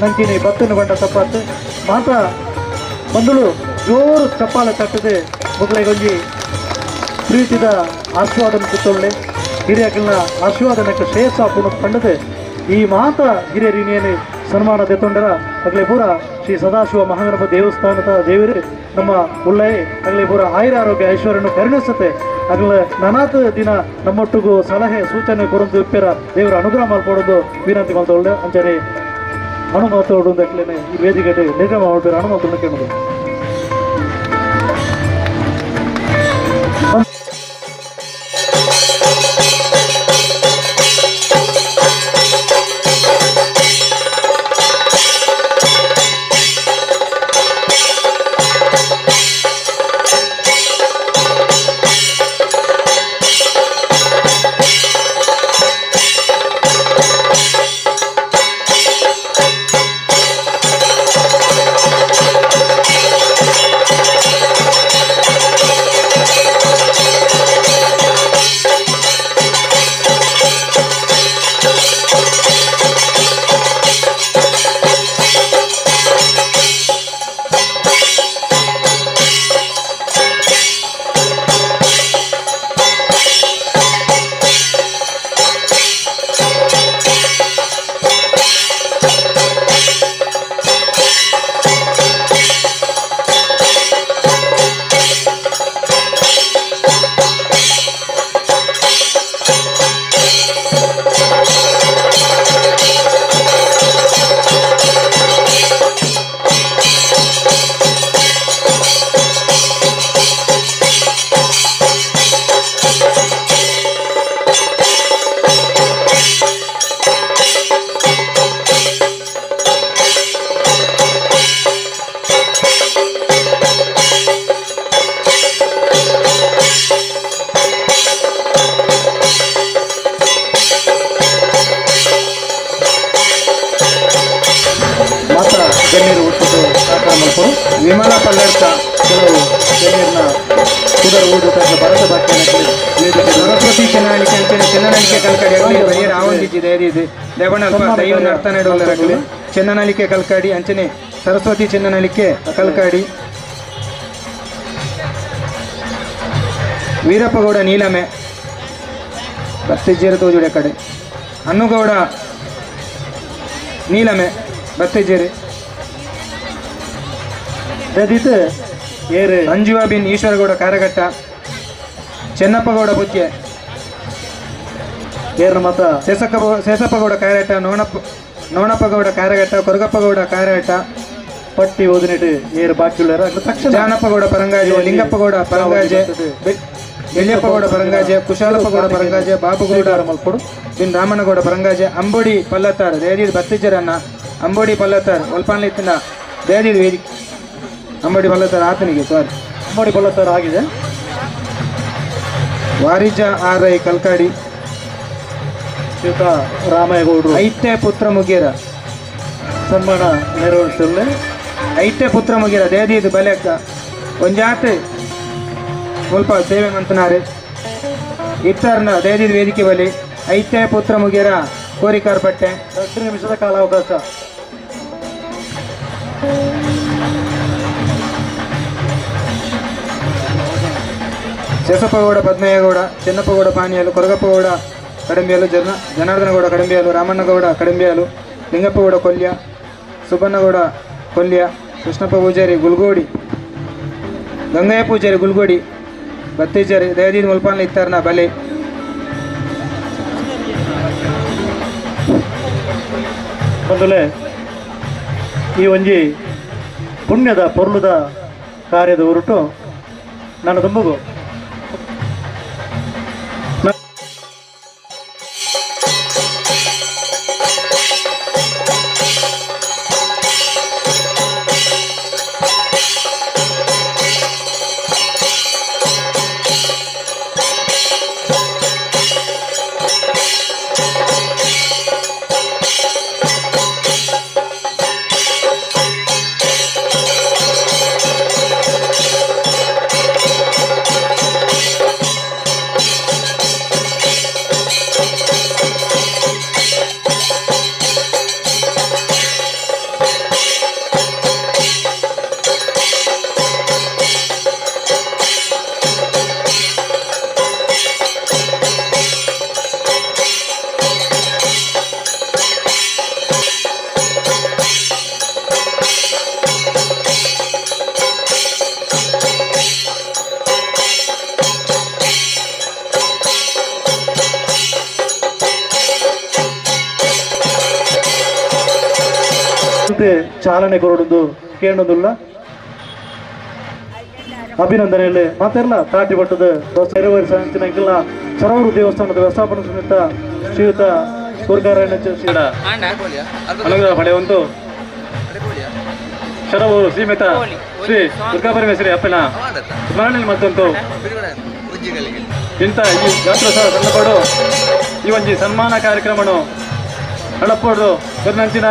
ನಂಕಿನಿ ಬತ್ತನ್ನು ಬಂಡ ತಪ್ಪಾತು ಮಾತಾ ಬಂದಳು ಜೋರು ಚಪ್ಪಾಳೆ ತಟ್ಟದೆ ಮಕ್ಕಳಿಗೊಂಜಿ ಪ್ರೀತಿದ ಆಶೀರ್ವಾದನ ಕಿತ್ತೊಳ್ಳೆ ಹಿರಿಯಕಲ್ನ ಆಶೀರ್ವಾದನಕ್ಕೆ ಶ್ರೇಯಸ್ಸ ಹಾಕೊಂಡು ಕಂಡದೆ ಈ ಮಾತಾ ಹಿರಿಯರಿನೇನು ಸನ್ಮಾನ ತೆತ್ತೊಂಡರ ಅಗಲೇ ಪೂರ ಶ್ರೀ ಸದಾಶಿವ ಮಹಾಗಣಪತಿ ದೇವಸ್ಥಾನದ ದೇವರೇ ನಮ್ಮ ಉಳ್ಳಾಯಿ ಅಗಲೇ ಪೂರ ಆಯುರಾರೋಗ್ಯ ಐಶ್ವರ್ಯನು ಕರುಣಿಸುತ್ತೆ ಅಗಲ ನನಾತ್ ದಿನ ನಮ್ಮೊಟ್ಟಿಗೂ ಸಲಹೆ ಸೂಚನೆ ಕೊರಂದು ಇಪ್ಪರ ದೇವರ ಅನುಗ್ರಹ ಮಾಡ್ಕೊಡೋದು ವಿನಂತಿ ಮಾಡ್ತೊಳ್ಳೆ ಅಂಚನೆ ಅನುಮತೋಡು ಅಕ್ಲೇನೆ ಈ ವೇದಿಕೆ ನಿರ್ಗಮ ಮಾಡ್ತಾರೆ ಅನುಮತವನ್ನು ಕೇಳೋದು ಗಣ್ಯರು ಒಟ್ಟು ಸಹಕಾರ ಮಾಡ್ಕೊಂಡು ವಿಮಲ ಪಲ್ಲಡ್ಕ ಕೆಲವು ಗಣ್ಯರನ್ನ ಕುದರ ಊಟ ಭರತ ಬಾಕ್ಯಕ್ಕೆ ಸರಸ್ವತಿ ಚೆನ್ನಳಿಕೆ ಅಂತೇಳಿ ಚೆನ್ನನಳಿಕೆ ಕಲ್ಕಾಡಿ ಆಗಲಿ ಬರೀ ರಾವಂದಿಜ್ಜಿದೆ ಇದೆ ದೇವಣ್ಣ ದೈವ ನರ್ತ ನೆಡುವಲ್ಲರಾಗಲಿ ಚೆನ್ನನಳಿಕೆ ಕಲ್ಕಾಡಿ ಅಂಚನೆ ಸರಸ್ವತಿ ಚೆನ್ನನಳಿಕೆ ಕಲ್ಕಾಡಿ ವೀರಪ್ಪಗೌಡ ನೀಲಮೆ ಬತ್ತೆಜೇರು ತೋಜುಡೆ ಕಡೆ ಅನ್ನುಗೌಡ ನೀಲಮೆ ಬತ್ತೆಜೇರಿ ದದಿತ ಏರು ಅಂಜುವಾ ಬಿನ್ ಈಶ್ವರಗೌಡ ಕಾರಘಟ್ಟ ಚೆನ್ನಪ್ಪಗೌಡ ಬುದ್ಧೆ ಏರ್ನ ಮತ ಶೇಷಪ್ಪಗೌಡ ಕಾರಘಟ್ಟ ನೋಣಪ್ಪಗೌಡ ಕಾರಘಟ್ಟ ಕೊರಗಪ್ಪಗೌಡ ಕಾರಘಟ್ಟ ಪಟ್ಟಿ ಓದಿನಿಟ್ಟು ಏರು ಬಾಕಿಯುಳ್ಳಾರ ತಕ್ಷಣ ಜಾನಪ್ಪಗೌಡ ಪರಂಗಾಜೆ ಲಿಂಗಪ್ಪಗೌಡ ಪರಂಗಾಜೆ ಎಲ್ಲಿಯಪ್ಪಗೌಡ ಪರಂಗಾಜೆ ಕುಶಾಲಪ್ಪಗೌಡ ಪರಂಗಾಜೆ ಬಾಬುಗೌಡ ಮಲ್ಕೊಡು ಬಿನ್ ರಾಮಣ್ಣಗೌಡ ಪರಂಗಾಜೆ ಅಂಬೋಡಿ ಪಲ್ಲತ್ತಾರ್ ದೇದಿದ್ ಬತ್ತಿಜರನ್ನ ಅಂಬೋಡಿ ಪಲ್ಲತ್ತಾರ್ ಒಲ್ಪಾನ್ಲಿತ್ತಿನ ದೇದಿದ್ ವೇದಿ ಅಂಬೋಡಿ ಪಲ್ಲತ್ತಾರ್ ಆತನಿಗೆ ಸಾರಿ ಅಂಬೋಡಿ ಪಲ್ಲತ್ತಾರ ಆಗಿದೆ ವಾರಿಜ ಆರೈ ಕಲ್ಕಾಡಿ ಶ್ರೀಯುತ ರಾಮೇಗೌಡರು ಐತೆ ಪುತ್ರ ಮುಗೇರ ಸನ್ಮಾನ ನೆರವೇರಿಸಲು ಐತೆ ಪುತ್ರ ಮುಗೇರ ದೇದಿದ್ ಬಲೆಕ್ಕ ಒಂಜಾತೆ ಸ್ವಲ್ಪ ಸೇವೆ ಮಂತನಾರೆ ಇತ್ತಾರ್ನ ದೇದಿದ್ ವೇದಿಕೆ ಬಲಿ ಐತೆ ಪುತ್ರ ಮುಗೇರ ಕೋರಿಕಾರ್ ಪಟ್ಟೆ 2 ನಿಮಿಷದ ಕಾಲಾವಕಾಶ. ಶೇಷಪ್ಪಗೌಡ ಪದ್ಮಯ್ಯಗೌಡ ಚೆನ್ನಪ್ಪಗೌಡ ಪಾನಿಯಲು ಕೊರಗಪ್ಪಗೌಡ ಕಡಂಬಿಯಲು ಜನಾರ್ದನಗೌಡ ಕಡಂಬಿಯಲು ರಾಮಣ್ಣಗೌಡ ಕಡಂಬಿಯಲು ಲಿಂಗಪ್ಪಗೌಡ ಕೊಲ್ಯ ಸುಬ್ಬಣ್ಣಗೌಡ ಕೊಲ್ಯ ಕೃಷ್ಣಪ್ಪ ಪೂಜಾರಿ ಗುಲ್ಗೋಡಿ ಗಂಗಯ್ಯ ಪೂಜಾರಿ ಗುಲ್ಗೋಡಿ ಬತ್ತೇಜಾರಿ ದಯದೀನ್ ಮುಲ್ಪಾನ್ ಇತ್ತಾರ್ನ ಬಲೆ ಬಂದಲೆ ಈ ಒಂಜಿ ಪುಣ್ಯದ ಪೊರ್ಲುದ ಕಾರ್ಯದ ಹೊರಟು ನಾನು ತುಂಬಗು ಚಾಲನೆ ಕೊರಡುದು ಕೇಳೋದಿಲ್ಲ. ಅಭಿನಂದನೆಯಲ್ಲಿ ಮಾತೆಲ್ಲ ತಾಟಿ ಬಟ್ಟದ ನೆರವೇರಿಸಿಲ್ಲ ಸರವರು ದೇವಸ್ಥಾನದ ವ್ಯವಸ್ಥಾಪನಾ ಸಮಿತ ಶ್ರೀಯುತ ಅನುಗ್ರಹ ಪಡೆಯುವಂತು ಶರವರು ಶ್ರೀಮಿತ ಶ್ರೀ ದುರ್ಗಾ ಪರಮೇಶ್ವರಿ ಅಪ್ಪನ ಸ್ಮರಣೆ ಮತ್ತಂತು ಇಂಥ ಈ ಜಾತ್ರಾ ಸಣ್ಣಪಡು ಈ ಒಂಜಿ ಸನ್ಮಾನ ಕಾರ್ಯಕ್ರಮನು ಹಳಪ್ಪಡು ಕೊರ್ನಂಚಿನ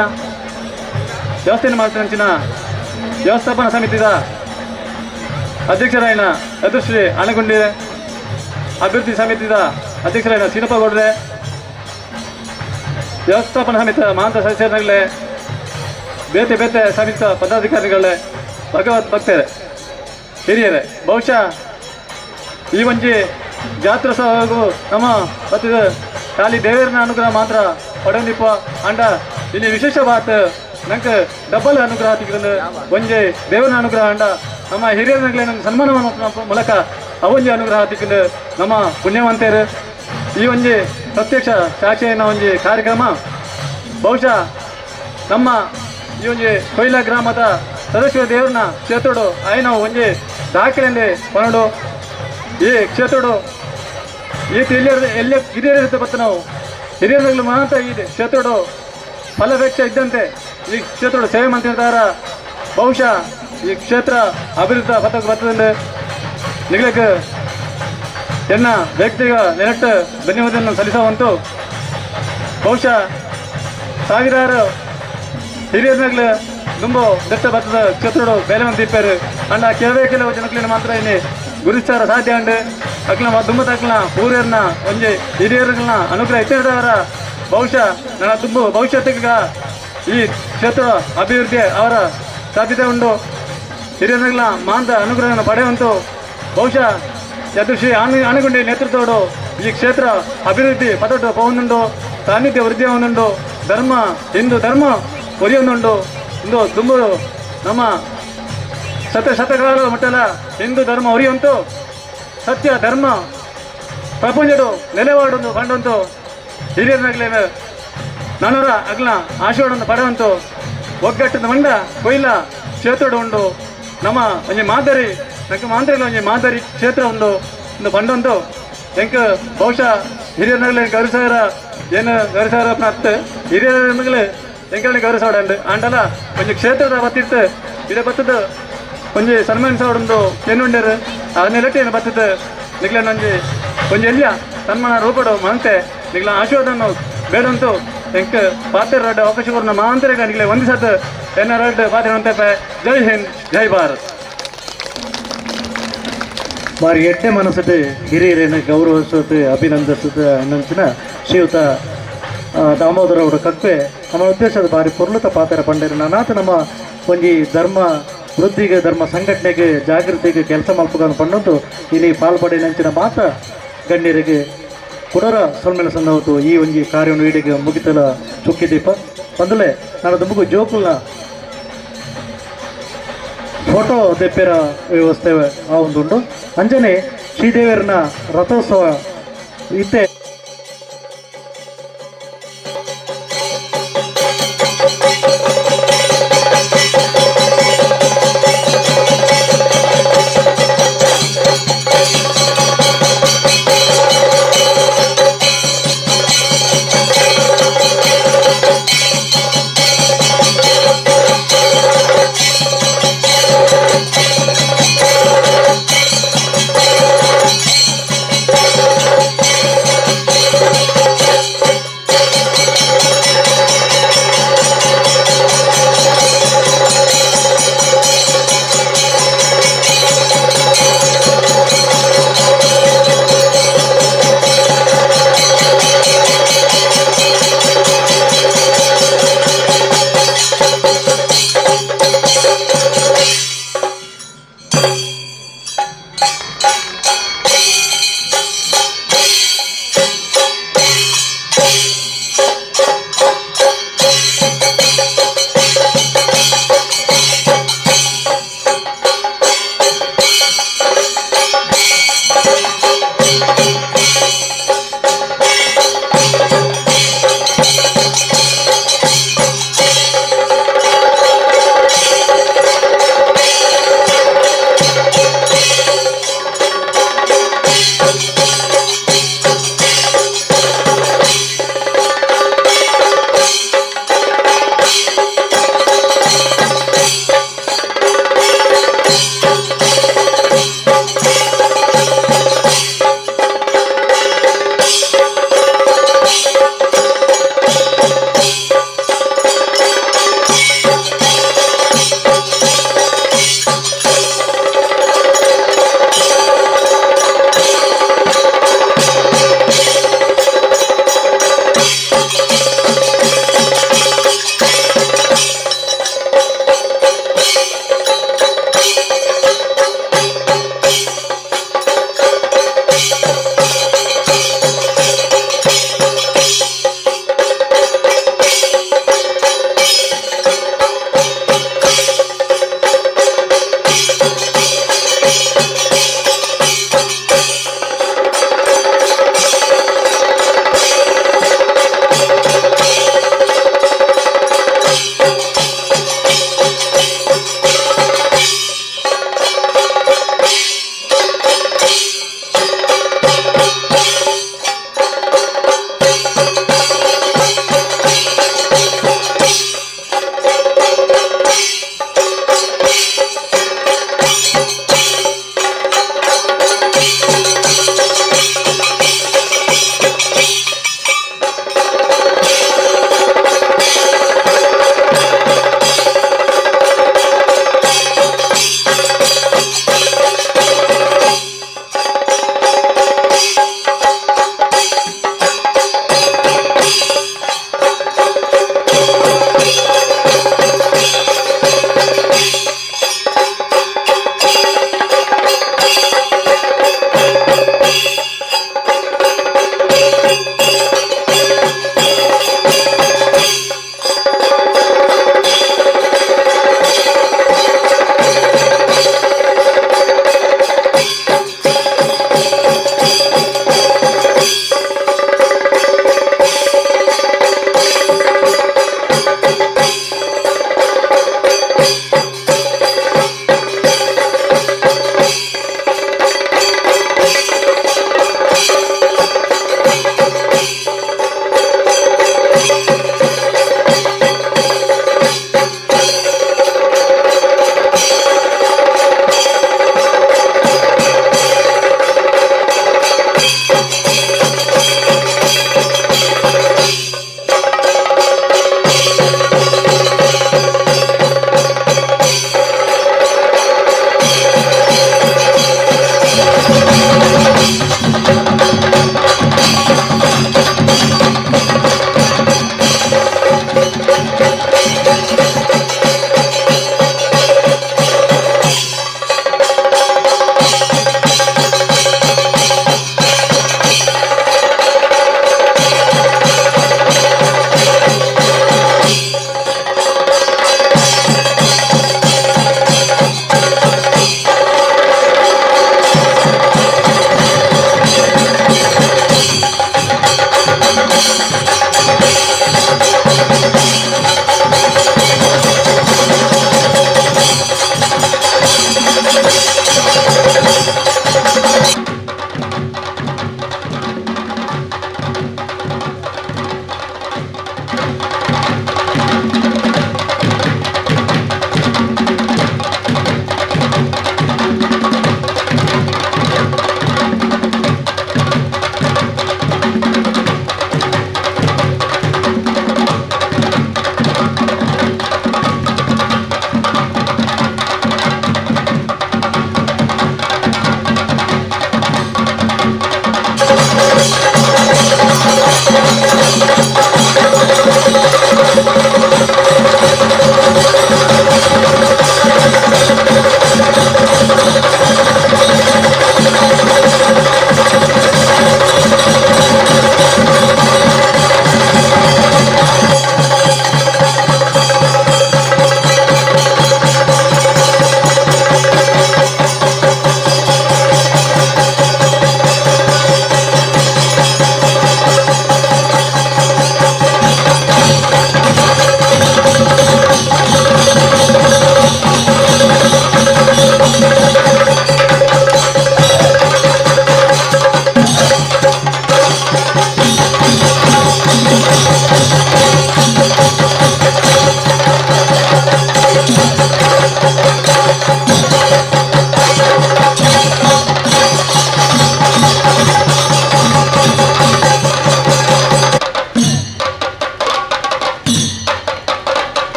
ದೇವಸ್ಥಾನ ಮಾಡ್ತಿನಂಚಿನ ವ್ಯವಸ್ಥಾಪನಾ ಸಮಿತಿದ ಅಧ್ಯಕ್ಷರಾಯನ ಯದುಶ್ರೀ ಆನೆಗುಂಡಿ ಅಭಿವೃದ್ಧಿ ಸಮಿತಿದ ಅಧ್ಯಕ್ಷರಾಯನ ಸೀನಪ್ಪಗೌಡ್ರೆ ವ್ಯವಸ್ಥಾಪನಾ ಸಮಿತಿ ಮಹಾಂತ ಸದಸ್ಯರುಗಳೇ ಬೇತೆ ಬೇತೆ ಸಮಿತ ಪದಾಧಿಕಾರಿಗಳೇ ಭಗವತ್ ಭಕ್ತರೇ ಹಿರಿಯರೇ ಬಹುಶಃ ಈ ಒಂಜಿ ಜಾತ್ರೋತ್ಸವಗೂ ನಮ್ಮ ಮತ್ತು ಖಾಲಿ ದೇವರನ ಅನುಗ್ರಹ ಮಾತ್ರ ಪಡೆದಿಪ್ಪ ಅಂಡ ಇಲ್ಲಿ ವಿಶೇಷ ಬಾತ್ ನಂಗೆ ಡಬ್ಬಲ್ ಅನುಗ್ರಹ ತಿಕ್ಕಿದ್ರೆ ಒಂಜಿ ದೇವರನ ಅನುಗ್ರಹ ಅಂಡ ನಮ್ಮ ಹಿರಿಯರಗಳೇ ನಂಗೆ ಸನ್ಮಾನ ಮೂಲಕ ಅವೊಂಜಿ ಅನುಗ್ರಹ ತಿಕ್ಕಿದ್ರೆ ನಮ್ಮ ಪುಣ್ಯವಂತರು ಈ ಒಂಜಿ ಪ್ರತ್ಯಕ್ಷ ಸಾಕ್ಷಿನ ಒಂಜಿ ಕಾರ್ಯಕ್ರಮ ಬಹುಶಃ ನಮ್ಮ ಈ ಒಂಜಿ ಕೊಯ್ಲ ಗ್ರಾಮದ ಸದಸ್ಯ ದೇವ್ರನ್ನ ಕ್ಷೇತ್ರಡು ಆಯ್ನ ಒಂಜಿ ದಾಖಲೆಯಲ್ಲಿ ಪನಡು ಈ ಕ್ಷೇತ್ರಡು ಈ ಎಲ್ಲೇ ಹಿರಿಯರಿರುತ್ತೆ ಬತ್ತ ನಾವು ಹಿರಿಯರುಗಳು ಮಾತ್ರ ಈ ಕ್ಷೇತ್ರಡು ಫಲಾಪೇಕ್ಷೆ ಇದ್ದಂತೆ ಈ ಕ್ಷೇತ್ರಡು ಸೇವೆ ಮಾಡ್ತಿರ್ತಾರ ಬಹುಶಃ ಈ ಕ್ಷೇತ್ರ ಅಭಿವೃದ್ಧಿ ಪಥಕ್ಕೆ ಬರ್ತದೆ ನಿಗ್ಲಕ್ಕೆ ಎನ್ನ ವ್ಯಕ್ತಿಗ ನೆನಟ್ಟು ಧನ್ಯವಾದವನ್ನು ಸಲ್ಲಿಸುವಂತು ಬಹುಶಃ ಸಾವಿರಾರು ಹಿರಿಯರ್ನಾಗ್ಲು ತುಂಬ ದಟ್ಟ ಬತ್ತದ ಕ್ಷೇತ್ರಗಳು ಬೇಲೆ ಮಂದಿ ಇಪ್ಪೇರು ಅಂಡ ಕೆಲವು ಜನಕ್ಲಿನ ಮಾತ್ರ ಇಲ್ಲಿ ಗುರುಸ್ತಾರ ಸಾಧ್ಯ ಅಂಡು ಅಕ್ಲ ತುಂಬ ತಕ್ಲ ಪೂರ್ಯರ್ನ ಒಂಜಿ ಹಿರಿಯರ್ಗಳನ್ನ ಅನುಗ್ರಹ ಇಟ್ಟಿದ್ದವರ ಬಹುಶಃ ನನ್ನ ತುಂಬ ಭವಿಷ್ಯತ್ತಿಗ ಈ ಕ್ಷೇತ್ರ ಅಭಿವೃದ್ಧಿ ಅವರ ಸಾಧ್ಯತೆ ಉಂಟು ಹಿರಿಯರ್ಗಳ ಮಾಂತ ಅನುಗ್ರಹವನ್ನು ಪಡೆಯುವಂತೂ ಬಹುಶಃ ಯದುಶ್ರೀ ಆನೆಗುಂಡಿ ನೇತೃತ್ವಡು ಈ ಕ್ಷೇತ್ರ ಅಭಿವೃದ್ಧಿ ಪದಟ್ಟು ಪೋನುಂಡು ಸಾನ್ನಿಧ್ಯ ವೃದ್ಧಿ ಹೊಂದುಂಡು ಧರ್ಮ ಹಿಂದೂ ಧರ್ಮ ಒರಿಯೊಂದುಂಡು ಇಂದು ತುಂಬರು ನಮ್ಮ ಶತಕಾಲ ಮಟ್ಟಲ ಹಿಂದೂ ಧರ್ಮ ಒರಿಯುವಂತು ಸತ್ಯ ಧರ್ಮ ಪ್ರಪಂಚಡು ನೆಲೆವಾಡೊಂದು ಕಂಡಂತು ಹಿರಿಯರ್ನಾಗ್ಲೇನು ನಾನೂರ ಅಗ್ಲ ಆಶೀರ್ವಾದ ಪಡೆಯುವಂತು ಒಗ್ಗಟ್ಟಿನ ಮಂಡ ಕೊಯ್ಲ ಕ್ಷೇತ್ರ ಉಂಡು ನಮ್ಮ ಒಂಜಿ ಮಾದರಿ ನಂಗೆ ಮಾಂತ್ರಿಲ ಒಂಜಿ ಮಾದರಿ ಕ್ಷೇತ್ರ ಉಂಡು ಇಂದು ಬಂಡೊಂದು ಎಂಕ್ ಬಹುಶಃ ಹಿರಿಯರ್ನಾಗ್ಲೆ ಗೌರವರ ಏನು ಗೌರವರ ಹತ್ತು ಹಿರಿಯರ್ನಾಗ್ಲೆ ಎಂಕಲ್ని ಗೌರವಿಸೋಡು ಅಂಡಲ ಒಂಜಿ ಕ್ಷೇತ್ರದ ಬತ್ತಿತ್ತು ಇದೇ ಬತ್ತದ ಒಂಜಿ ಸನ್ಮಾನಿಸೋಡು ಏನುಂಡರು ಅದನ್ನೆಲ್ಲಟ್ಟೇನು ಬತ್ತದ ನಿಗ್ಲೇನು ಒಂಜಿ ಎಲ್ಯ ಸನ್ಮಾನ ರೂಪಡು ಮಂತೆ ನಿಗ್ಲ ಆಶೀರ್ವಾದನ್ನು ಬೇಡಂತೂ ಎಂಕ್ ಪಾತ್ರ ರಡ್ಡ ಅವಕಾಶ ಕೊರ ಮಾಂತರಿಗ ನಿಗ್ಲೆ ಒಂದಿಸತ್ ಎನ್ನ ರಡ್ಡ ಪಾತ್ರ ಅಂತ ಜೈ ಹಿಂದ್ ಜೈ ಭಾರತ್ ಮಾರಿ ಎಡ್ಡೆ ಮನಸ್ಸು ಹಿರಿಯರೇನು ಗೌರವಿಸೋದು ಅಭಿನಂದಿಸೋದು ಅನ್ನಂಚಿನ ಶ್ರೀಯುತ ದಾಮೋದರ ಅವರ ಕಕ್ವೆ ನಮ್ಮ ಉದ್ದೇಶದ ಬಾರಿ ಪುರ್ಲತ ಪಾತ್ರ ಪಂಡರು ನಾನಾತ ನಮ್ಮ ಒಂಜಿ ಧರ್ಮ ವೃದ್ಧಿಗೆ ಧರ್ಮ ಸಂಘಟನೆಗೆ ಜಾಗೃತಿಗೆ ಕೆಲಸ ಮಲ್ಪಗಳನ್ನು ಪಂಡಂತು ಇಲ್ಲಿ ಪಾಲ್ಪಡಿನಂಚಿನ ಮಾತ ಗಣ್ಯರಿಗೆ ಕುಡರ ಸೊಲ್ಮೆಲ ಸಂದವತ್ತು ಈ ಒಂಜಿ ಕಾರ್ಯವನ್ನು ಈಡಿಗೆ ಮುಗಿತಲ ಚುಕ್ಕಿದೀಪ ಬಂದಲೇ ನಾನು ದುಂಬುಗು ಜೋಕುಲ್ನ ಫೋಟೋ ದೆಪ್ಪೆರ ವ್ಯವಸ್ಥೆ ಆ ಒಂದುಂಡು ಅಂಜನೆ ಶ್ರೀದೇವಿಯರನ ರಥೋತ್ಸವ ಇತ್ತೆ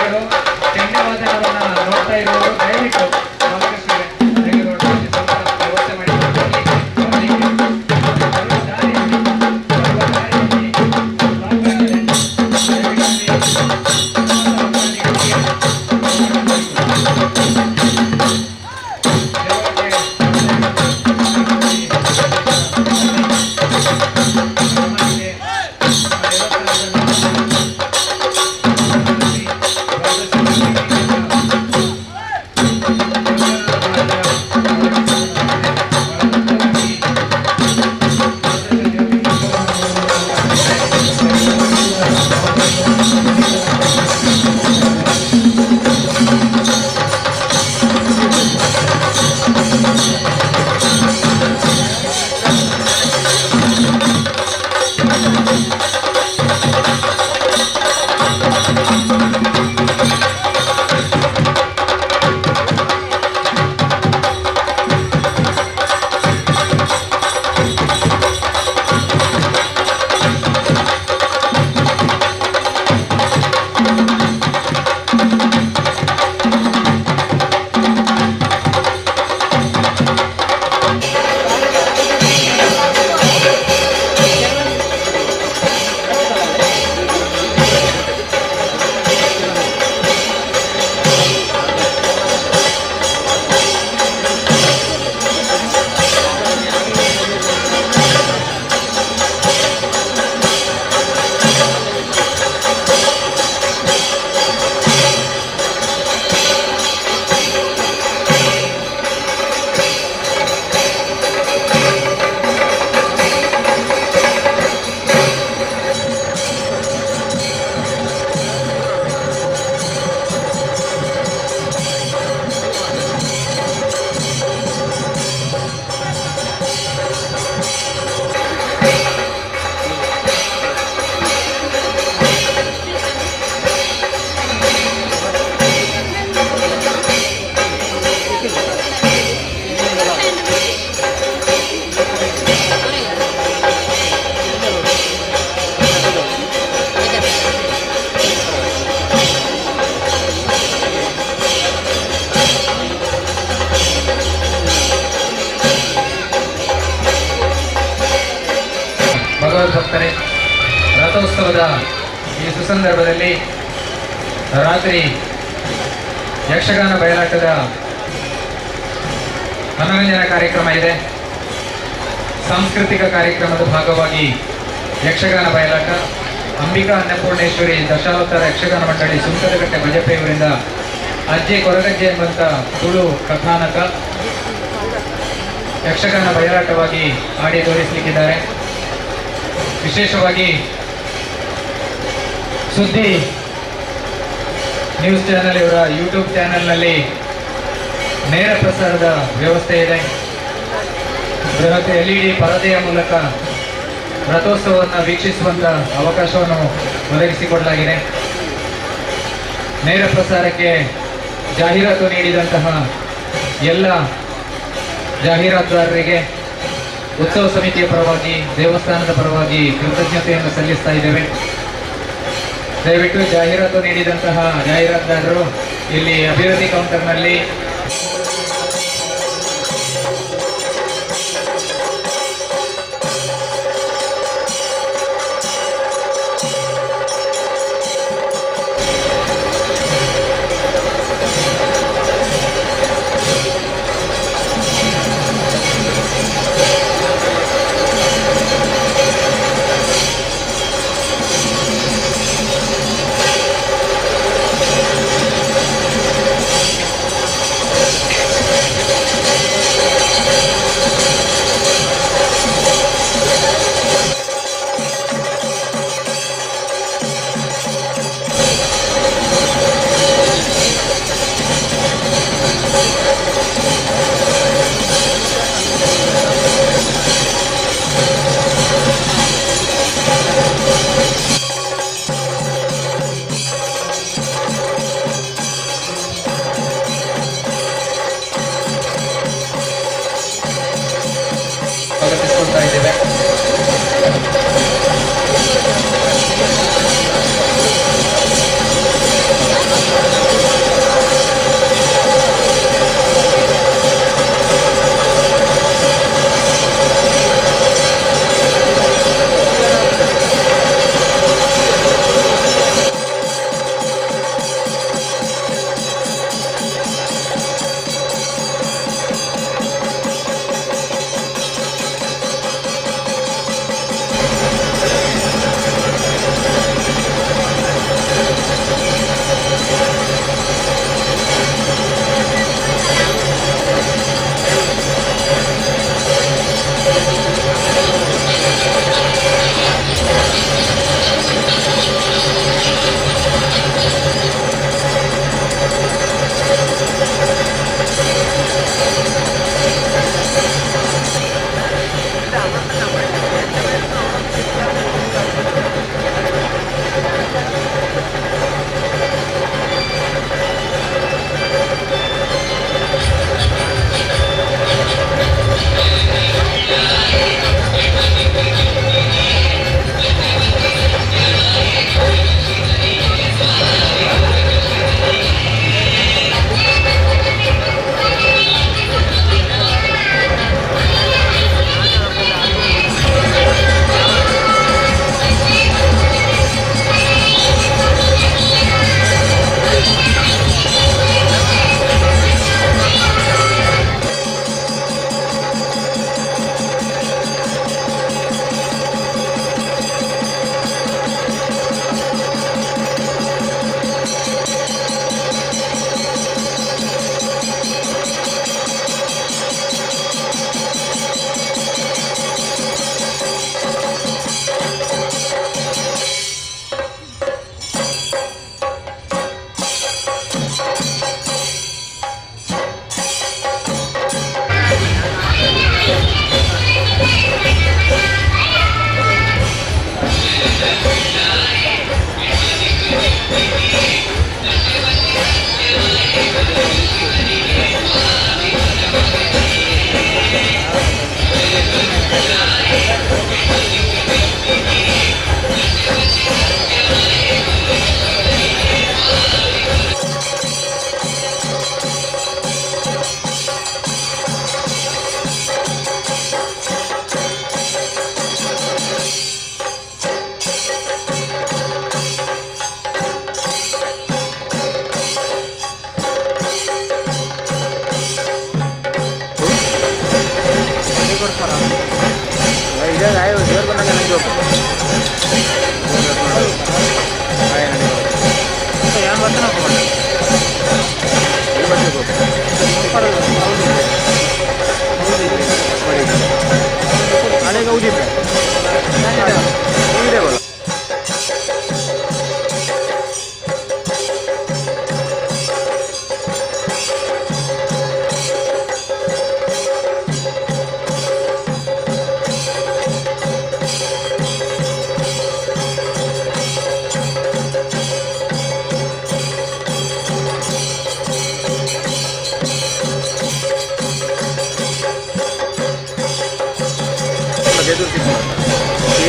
ವೇದಿಕೆಗಳು ಧನ್ಯವಾದಗಳನ್ನು ನೋಡ್ತಾ ಇರುವವರು ದಯವಿಟ್ಟು ವ್ಯವಸ್ಥೆ ಮಾಡಿ ಭಕ್ತರೇ, ರಥೋತ್ಸವದ ಈ ಸುಸಂದರ್ಭದಲ್ಲಿ ರಾತ್ರಿ ಯಕ್ಷಗಾನ ಬಯಲಾಟದ ಮನೋರಂಜನಾ ಕಾರ್ಯಕ್ರಮ ಇದೆ. ಸಾಂಸ್ಕೃತಿಕ ಕಾರ್ಯಕ್ರಮದ ಭಾಗವಾಗಿ ಯಕ್ಷಗಾನ ಬಯಲಾಟ ಅಂಬಿಕಾ ಅನ್ನಪೂರ್ಣೇಶ್ವರಿ ದಶಾವತಾರ ಯಕ್ಷಗಾನ ಮಂಡಳಿ ಸುಂಕದಕಟ್ಟೆ ಬಜಪೆ ಇವರಿಂದ ಅಜ್ಜೆ ಕೊರಗಜ್ಜೆ ಎಂಬಂತ ತುಳು ಕಥಾನಕ ಯಕ್ಷಗಾನ ಬಯಲಾಟವಾಗಿ ಆಡಿ ತೋರಿಸಲಿಕ್ಕಿದ್ದಾರೆ. ವಿಶೇಷವಾಗಿ ಸುದ್ದಿ ನ್ಯೂಸ್ ಚಾನೆಲ್ ಇವರ ಯೂಟ್ಯೂಬ್ ಚಾನೆಲ್ನಲ್ಲಿ ನೇರ ಪ್ರಸಾರದ ವ್ಯವಸ್ಥೆ ಇದೆ. ಬೃಹತ್ LED ಪರದೆಯ ಮೂಲಕ ರಥೋತ್ಸವವನ್ನು ವೀಕ್ಷಿಸುವಂತ ಅವಕಾಶವನ್ನು ಒದಗಿಸಿಕೊಡಲಾಗಿದೆ. ನೇರ ಪ್ರಸಾರಕ್ಕೆ ಜಾಹೀರಾತು ನೀಡಿದಂತಹ ಎಲ್ಲ ಜಾಹೀರಾತುದಾರರಿಗೆ ಉತ್ಸವ ಸಮಿತಿಯ ಪರವಾಗಿ ದೇವಸ್ಥಾನದ ಪರವಾಗಿ ಕೃತಜ್ಞತೆಯನ್ನು ಸಲ್ಲಿಸ್ತಾ ಇದ್ದೇವೆ. ದಯವಿಟ್ಟು ಜಾಹೀರಾತು ನೀಡಿದಂತಹ ಜಾಹೀರಾತುದಾರರು ಇಲ್ಲಿ ಅಭಿವೃದ್ಧಿ ಕೌಂಟರ್ನಲ್ಲಿ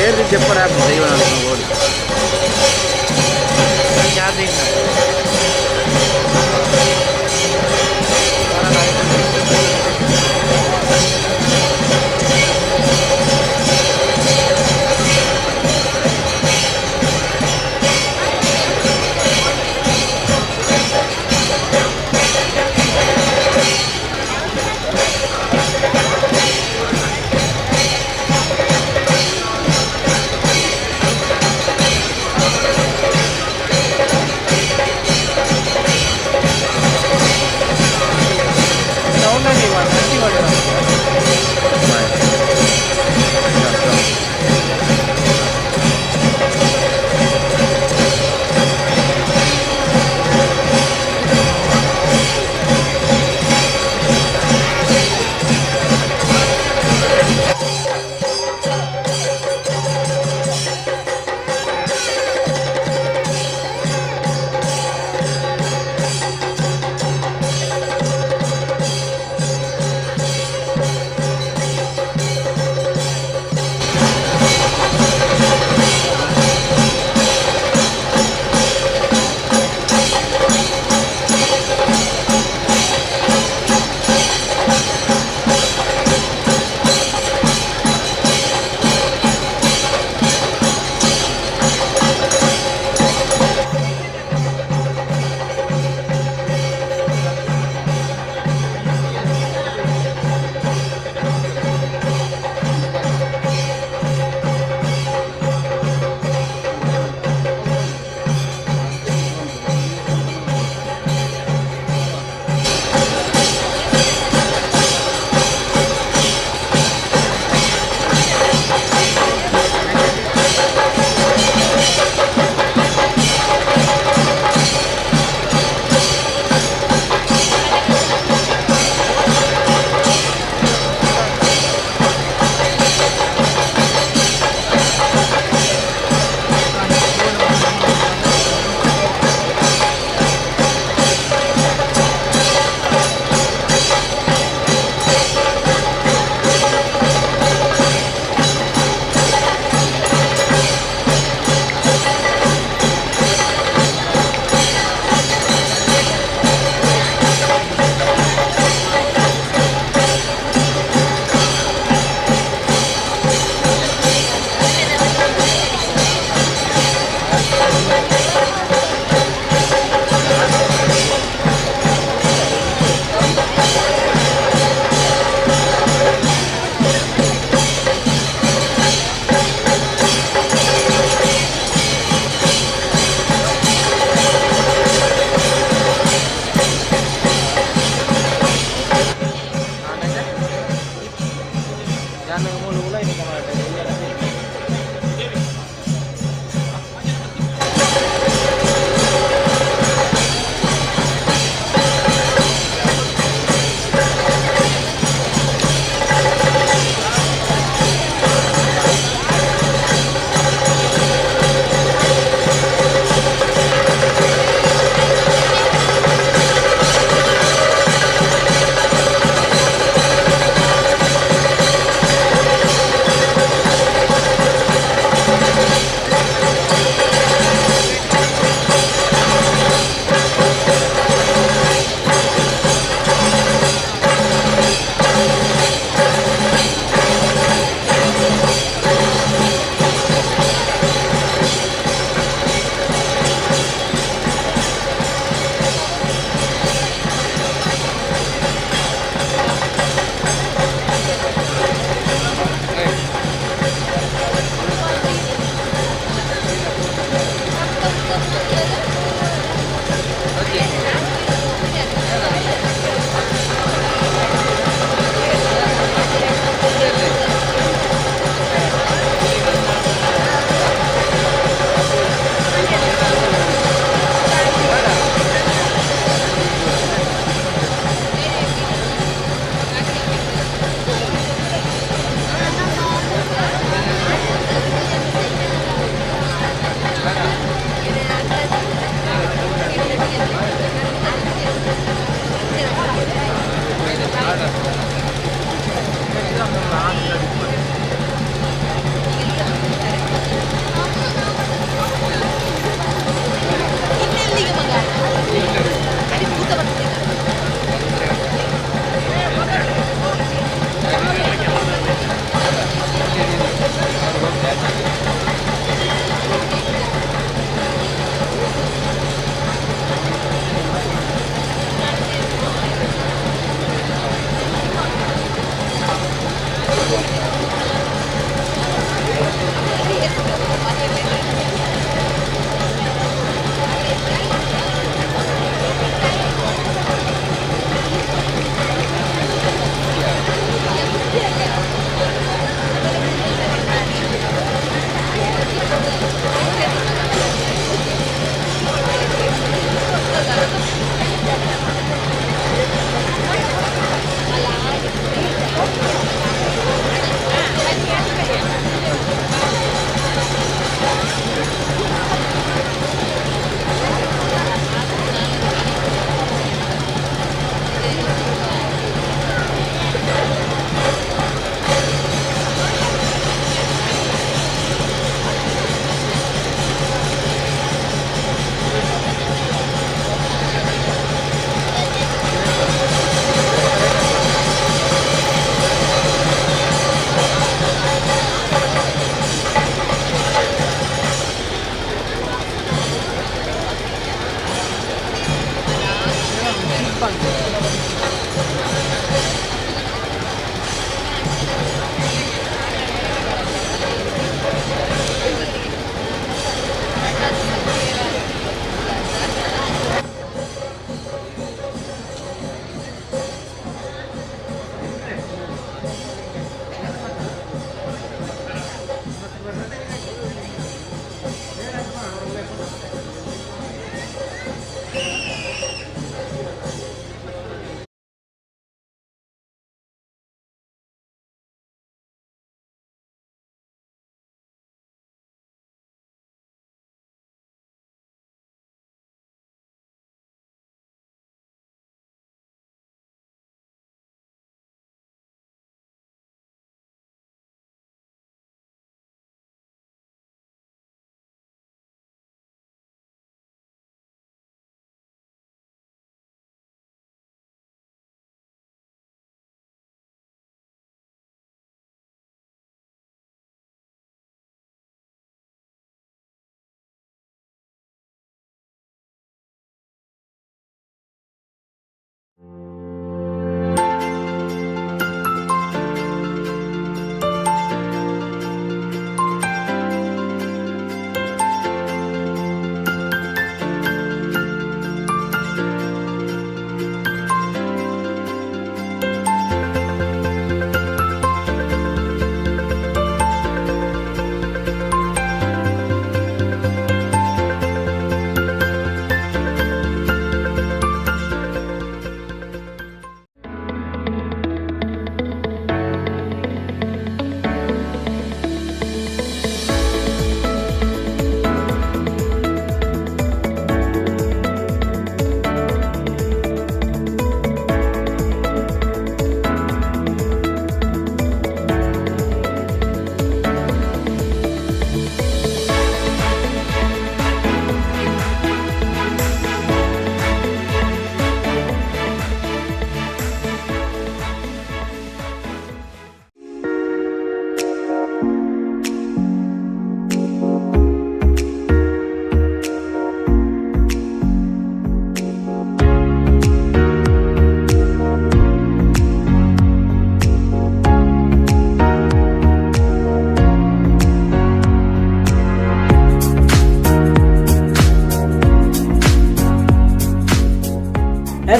ఏది చెప్పరా దైవం ఓడి జాతి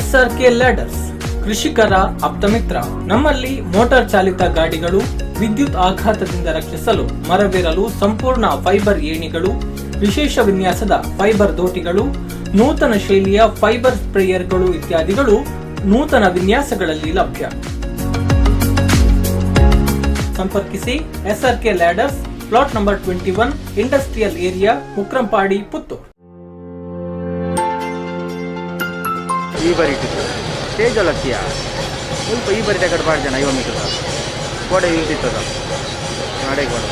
SRK ಲ್ಯಾಡರ್ಸ್ ಕೃಷಿಕರ ಆಪ್ತಮಿತ್ರ. ನಮ್ಮಲ್ಲಿ ಮೋಟಾರ್ ಚಾಲಿತ ಗಾಡಿಗಳು, ವಿದ್ಯುತ್ ಆಘಾತದಿಂದ ರಕ್ಷಿಸಲು ಮರವೇರಲು ಸಂಪೂರ್ಣ ಫೈಬರ್ ಏಣಿಗಳು, ವಿಶೇಷ ವಿನ್ಯಾಸದ ಫೈಬರ್ ದೋಟಿಗಳು, ನೂತನ ಶೈಲಿಯ ಫೈಬರ್ ಸ್ಪ್ರೇಯರ್ಗಳು ಇತ್ಯಾದಿಗಳು ನೂತನ ವಿನ್ಯಾಸಗಳಲ್ಲಿ ಲಭ್ಯ. ಸಂಪರ್ಕಿಸಿ SRK ladders, plot number 21, industrial area, Mukrampadi, Puttur. ಈ ಬರಿ ಸ್ಟೇಜ್ ಅಲಕ್ಕಿಯ ಸ್ವಲ್ಪ ಈ ಬರಿ ತಗಡ್ಬಾರ್ದು ಜನ ಇವ ಮಿಟ್ಟದ ಗೋಡೆ ಇಲ್ದಿತ್ತದ ನಡೆಗೋಣ.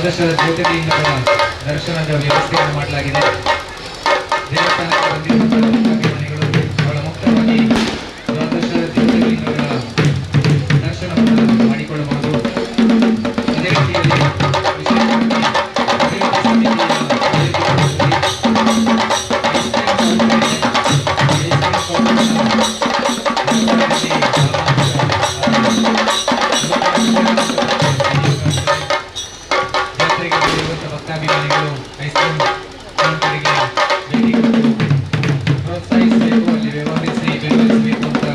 ದ್ವಾದಶದ ಜ್ಯೋತಿರ್ಲಿಂಗಗಳ ದರ್ಶನದ ವ್ಯವಸ್ಥೆಯನ್ನು ಮಾಡಲಾಗಿದೆ. ದೇವಸ್ಥಾನಕ್ಕೆ ಬಂದಿರುವಂತಹ ಭಕ್ತಾಭಿಮಾನಿಗಳು ಬಹಳ ಮುಕ್ತವಾಗಿ ದ್ವಾದಶದ ಜ್ಯೋತಿರ್ಲಿಂಗಗಳ ದರ್ಶನವನ್ನು ಮಾಡಿಕೊಳ್ಳಬಹುದು. ಅದೇ ರೀತಿಯಲ್ಲಿ ಭಕ್ತಾಭಿಮಾನಿಗಳು ಐಸ್ಕ್ರೀಮ್ ಕೌಂಟರಿಗೆ ಭೇಟಿ ಕೊಟ್ಟು ಪ್ರೋತ್ಸಾಹಿಸಬೇಕು, ಅಲ್ಲಿ ಬೆಂಬಲಿಸಬೇಕು ಅಂತ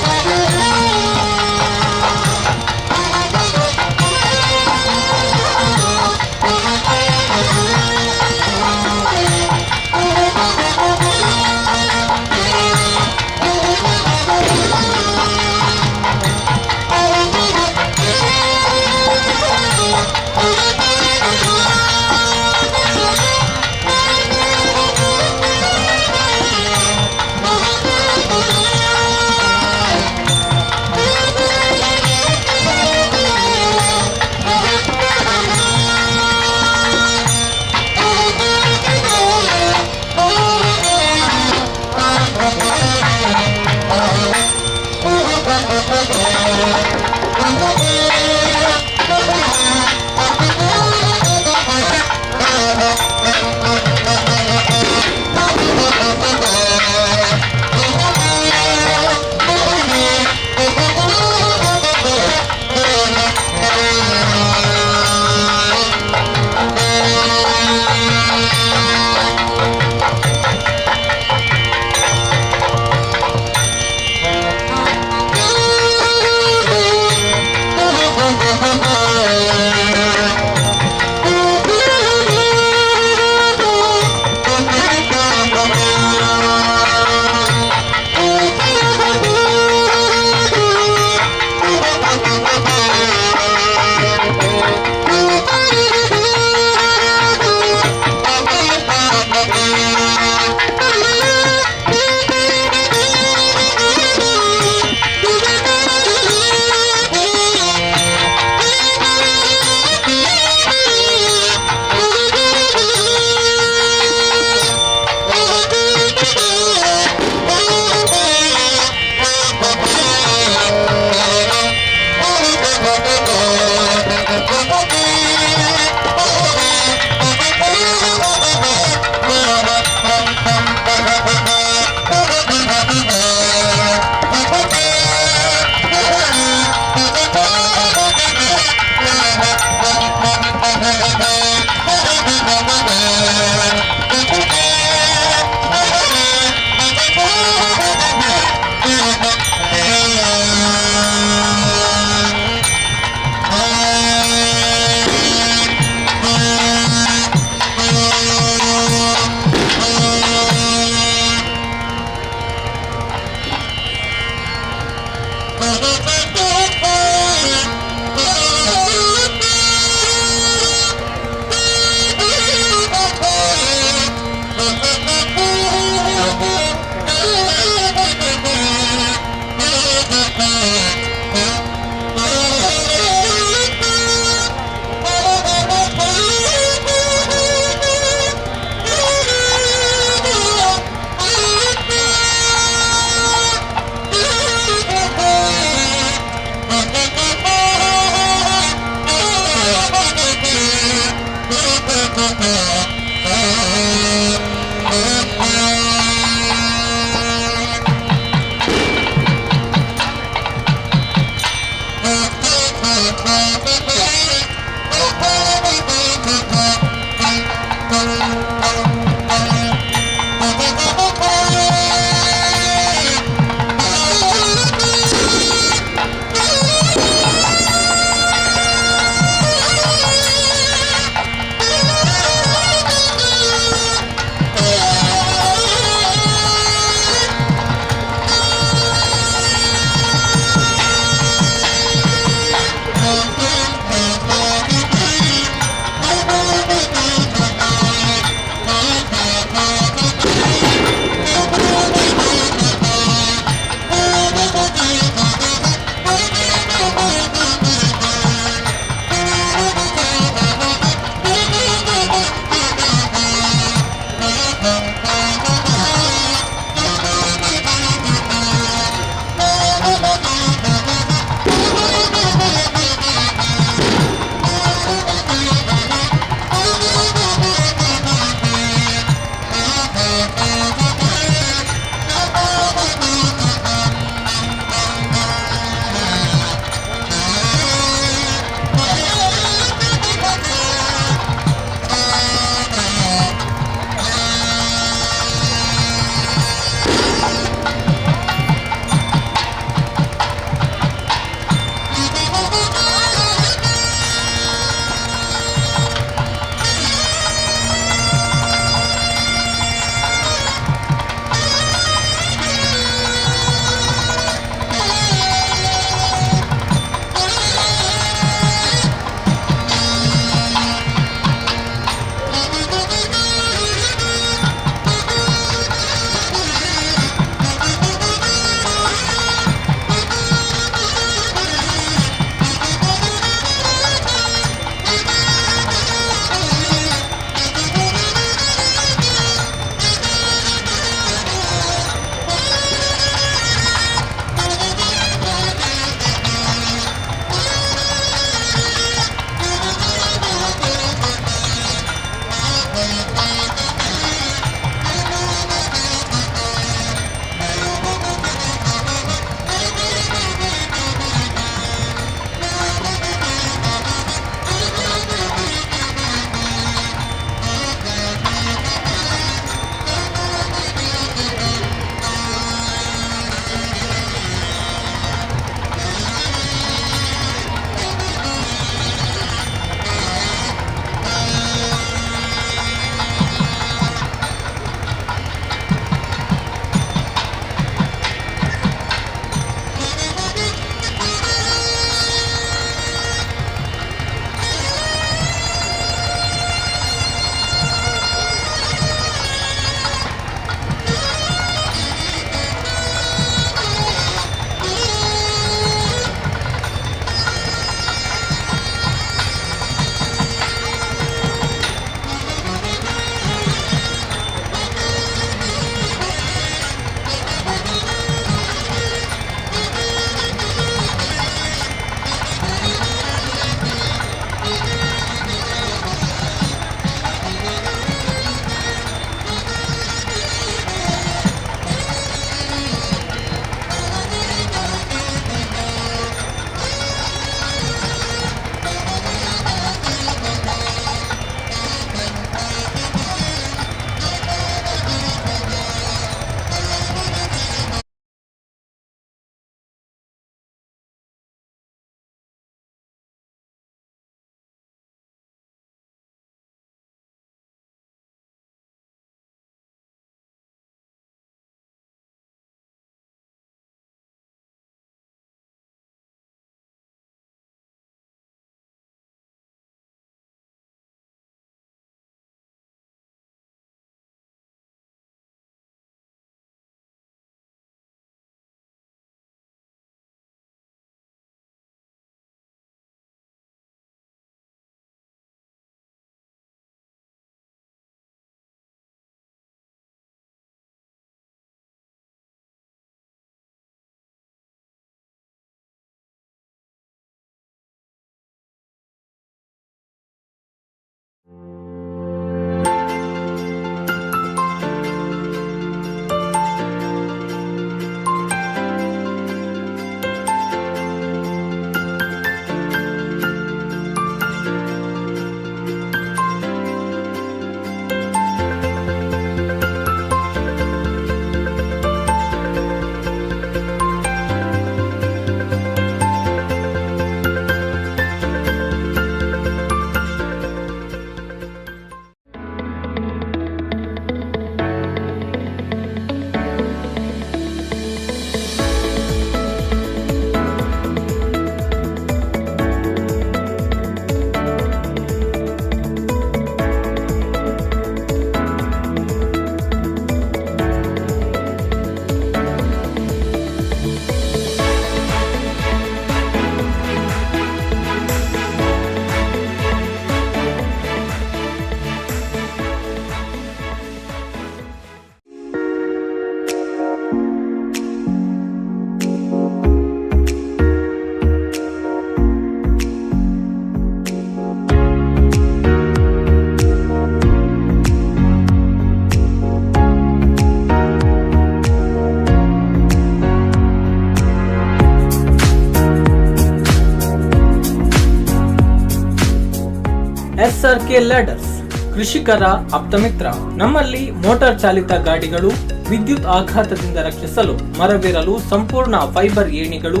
SRK ಲ್ಯಾಡರ್ಸ್ ಕೃಷಿಕರ ಆಪ್ತಮಿತ್ರ. ನಮ್ಮಲ್ಲಿ ಮೋಟಾರ್ ಚಾಲಿತ ಗಾಡಿಗಳು, ವಿದ್ಯುತ್ ಆಘಾತದಿಂದ ರಕ್ಷಿಸಲು ಮರವೇರಲು ಸಂಪೂರ್ಣ ಫೈಬರ್ ಏಣಿಗಳು,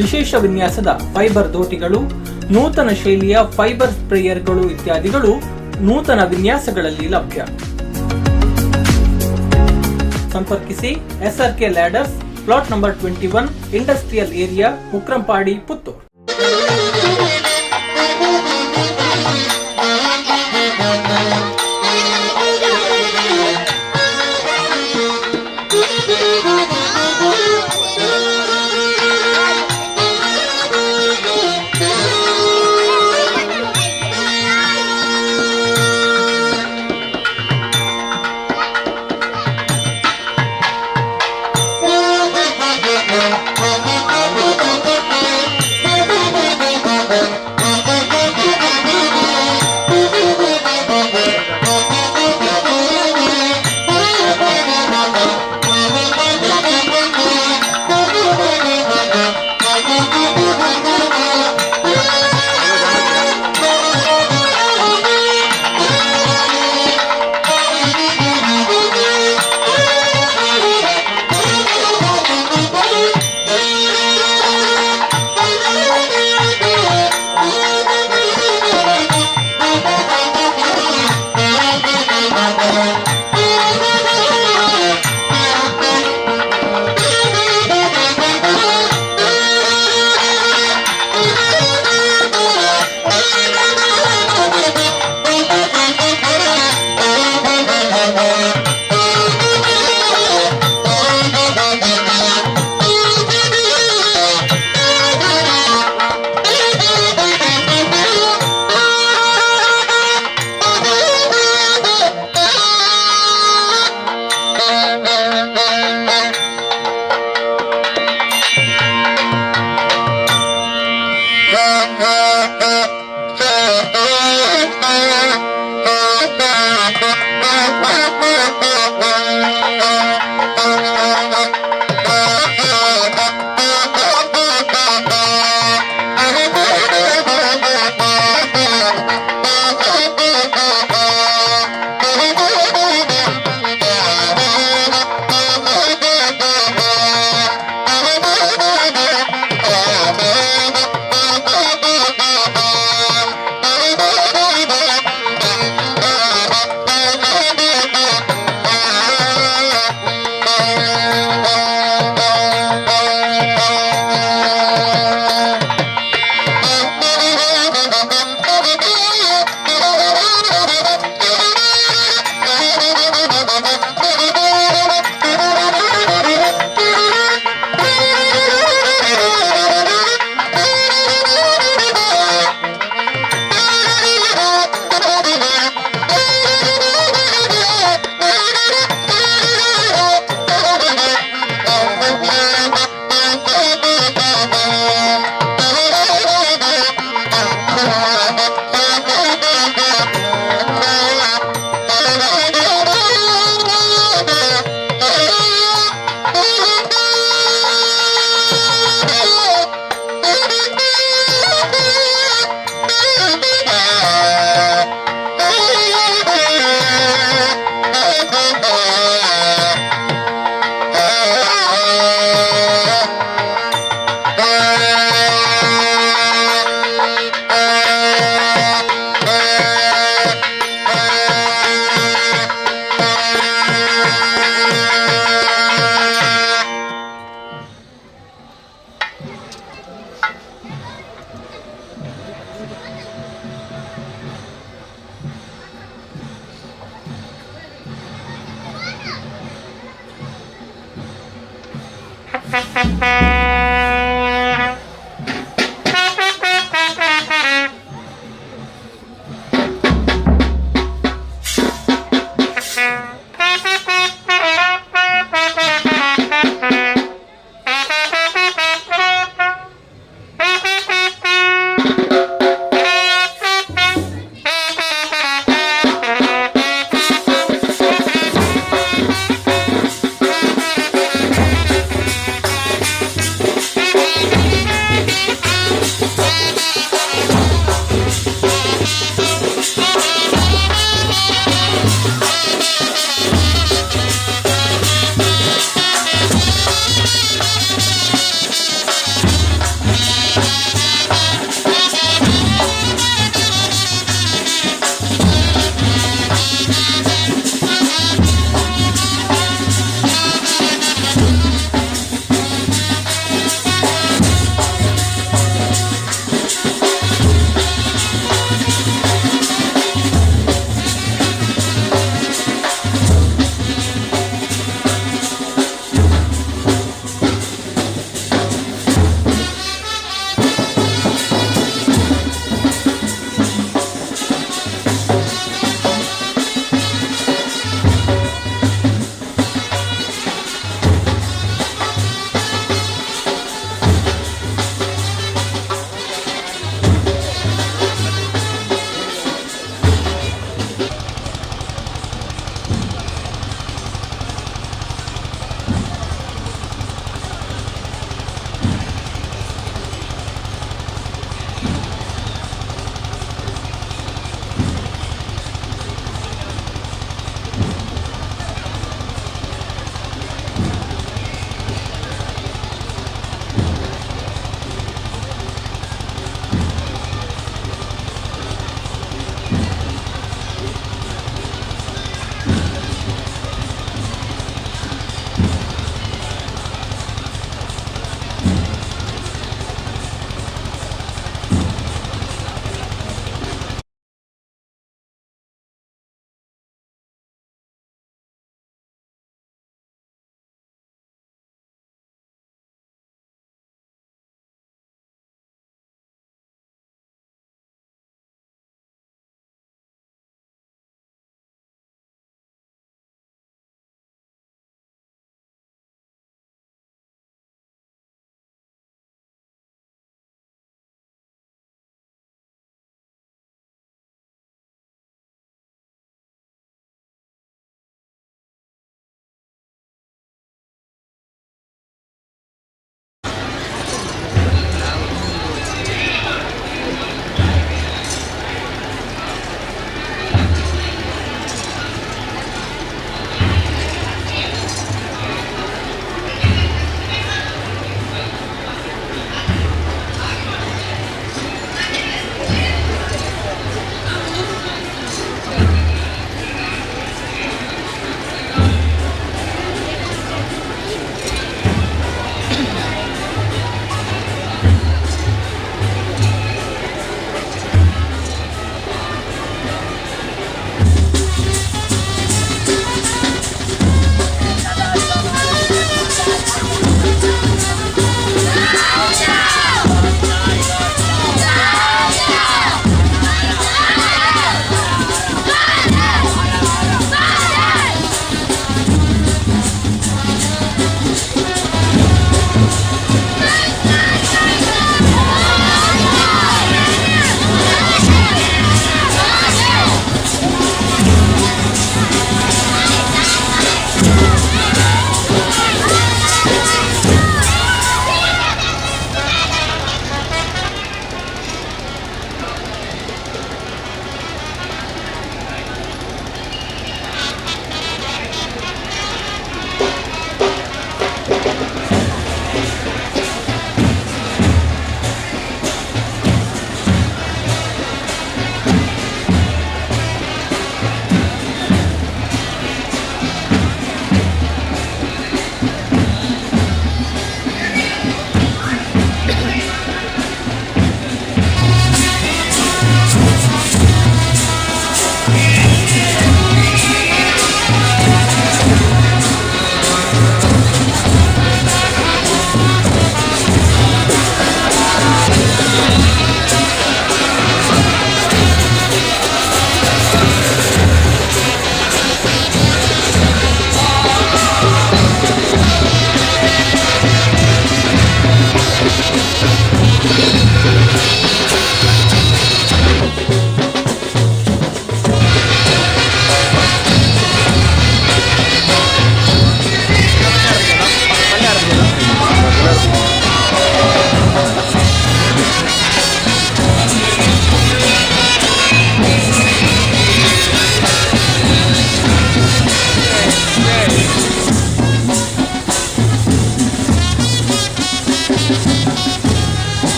ವಿಶೇಷ ವಿನ್ಯಾಸದ ಫೈಬರ್ ದೋಟಿಗಳು, ನೂತನ ಶೈಲಿಯ ಫೈಬರ್ ಸ್ಪ್ರೇಯರ್ಗಳು ಇತ್ಯಾದಿಗಳು ನೂತನ ವಿನ್ಯಾಸಗಳಲ್ಲಿ ಲಭ್ಯ. ಸಂಪರ್ಕಿಸಿ SRK ladders, plot number 21, industrial area, Mukrampadi, Puttur.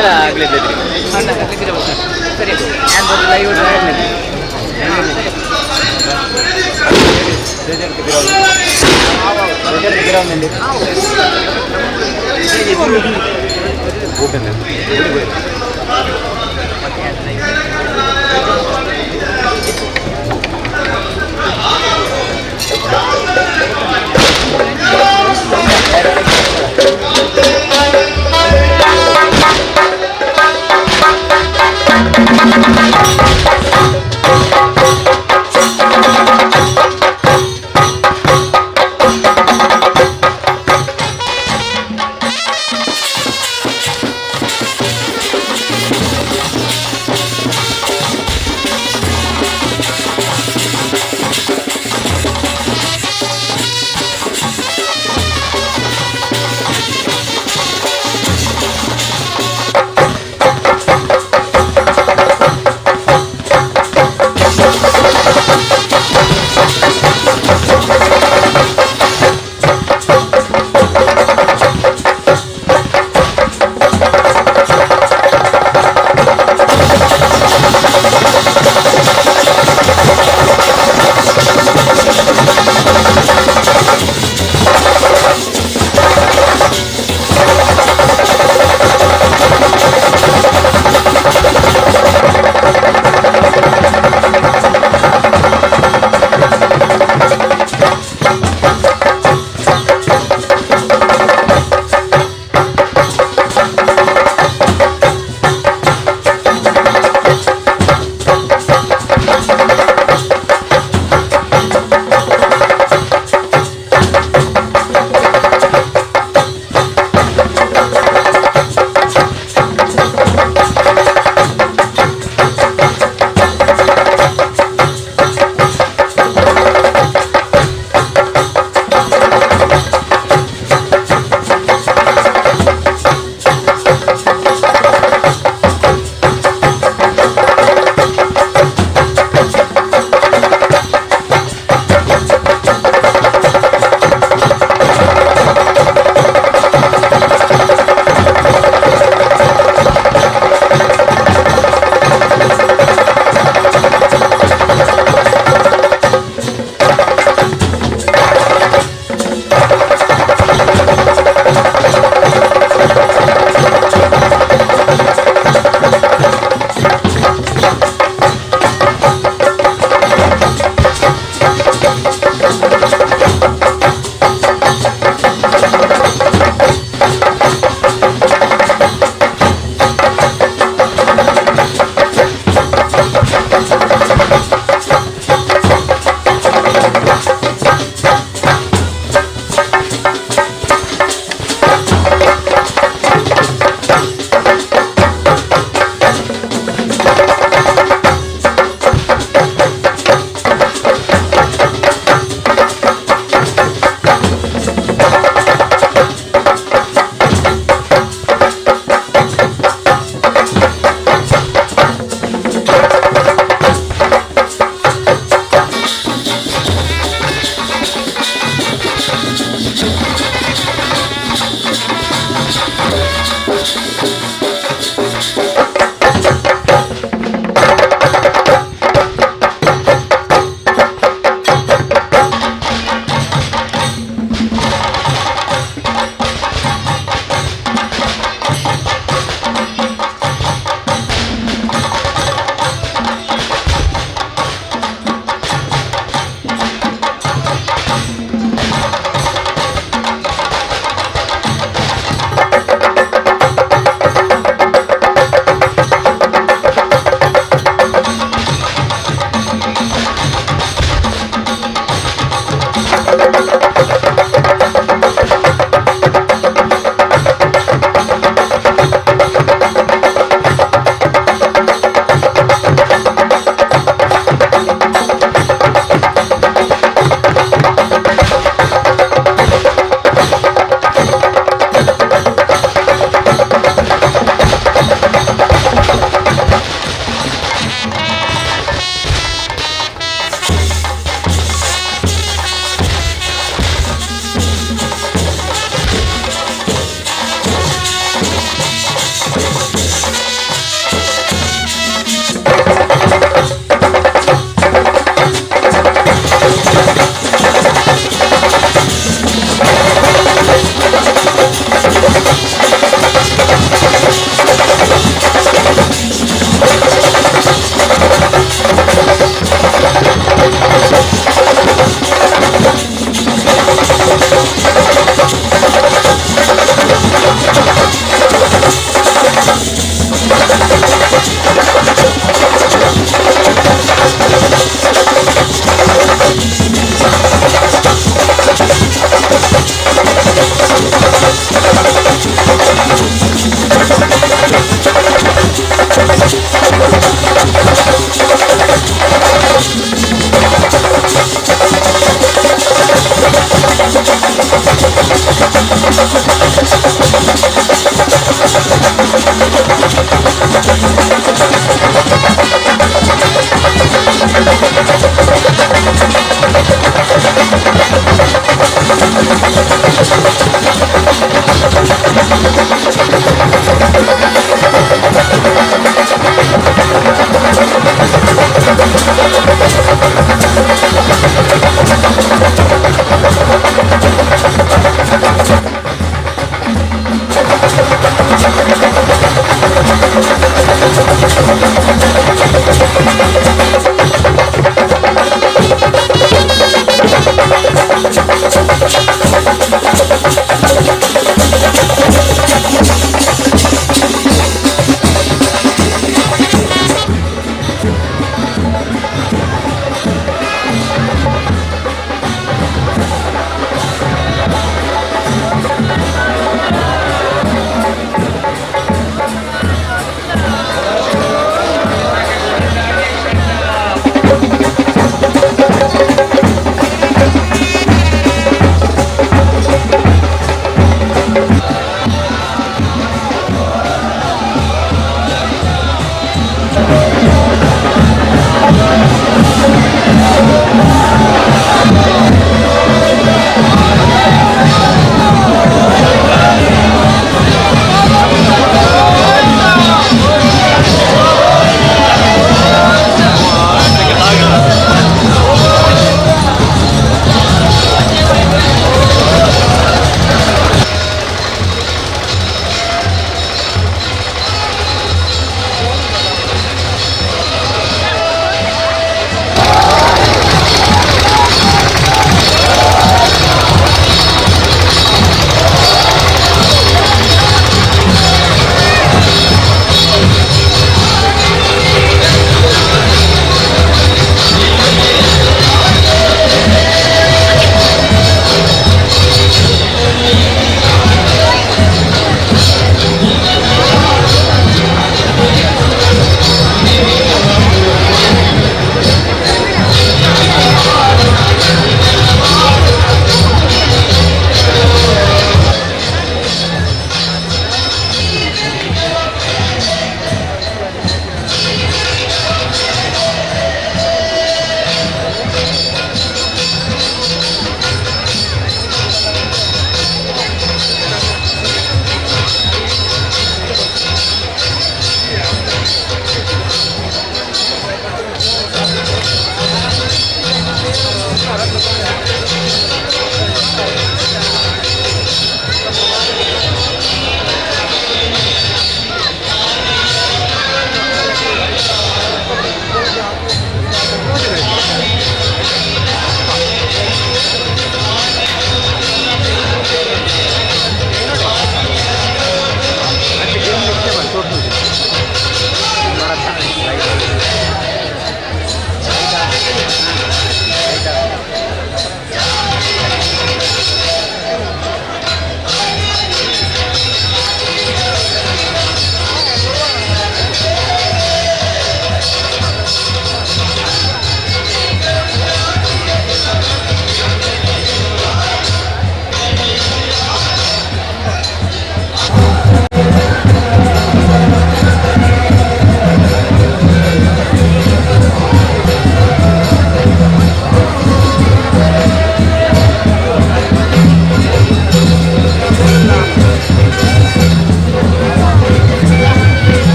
Uncle ಆಗ್ಲಿದ್ರಿ ಸರಿ ನಾನು ಬಂದು ಲೈವ್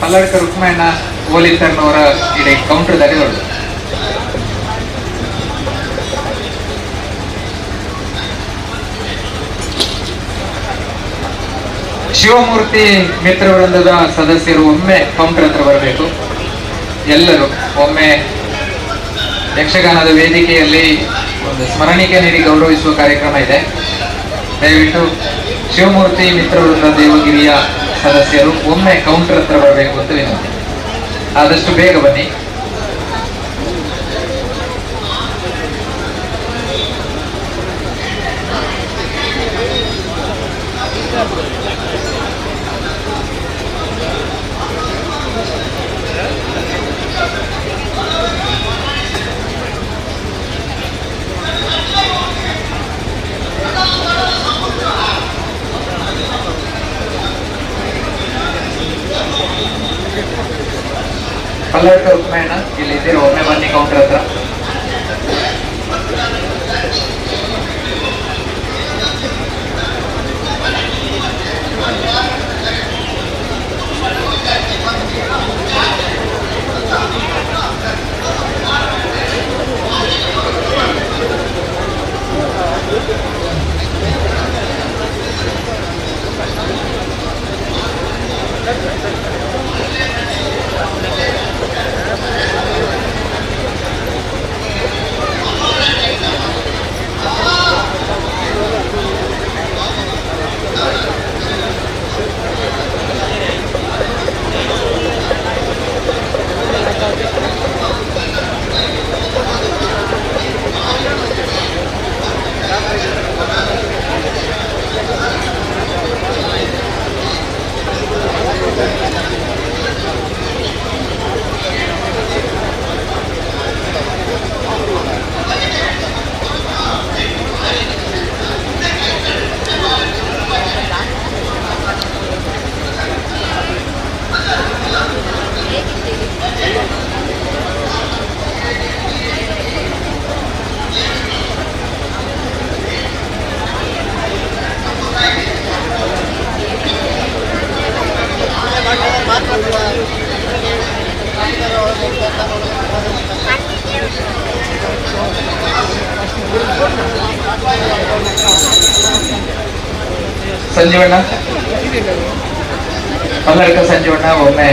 ಪಲ್ಲಡ್ಕ ರುಕ್ಮಣ್ಣ ಪೊಲೀಸರ್ನವರ ಇಡೀ ಕೌಂಟರ್ದಲ್ಲಿ ಹೊರಡು. ಶಿವಮೂರ್ತಿ ಮಿತ್ರ ವೃಂದದ ಸದಸ್ಯರು ಒಮ್ಮೆ ಕೌಂಟರ್ ಹತ್ರ ಬರಬೇಕು. ಎಲ್ಲರೂ ಒಮ್ಮೆ ಯಕ್ಷಗಾನದ ವೇದಿಕೆಯಲ್ಲಿ ಒಂದು ಸ್ಮರಣಿಕೆ ನೀಡಿ ಗೌರವಿಸುವ ಕಾರ್ಯಕ್ರಮ ಇದೆ. ದಯವಿಟ್ಟು ಶಿವಮೂರ್ತಿ ಮಿತ್ರ ವೃಂದ ದೇವಗಿರಿಯ ಸದಸ್ಯರು ಒಮ್ಮೆ ಕೌಂಟರ್ ಹತ್ರ ಬರಬೇಕು ಅಂತ ವಿನಂತಿ. ಆದಷ್ಟು ಬೇಗ ಬನ್ನಿ. ಪಲ್ಲಡ್ಕ ರುಕ್ಮಣ್ಣ ಇಲ್ಲಿ ಇದ್ದೀರಾ, ಒಮ್ಮೆ ಬನ್ನಿ ಕೌಂಟರ್ ಹತ್ರ. ಸಂಜೀವಣ್ಣ ಪಲ್ಲಡ್ಕ ಸಂಜೀವಣ್ಣ ಒಮ್ಮೆ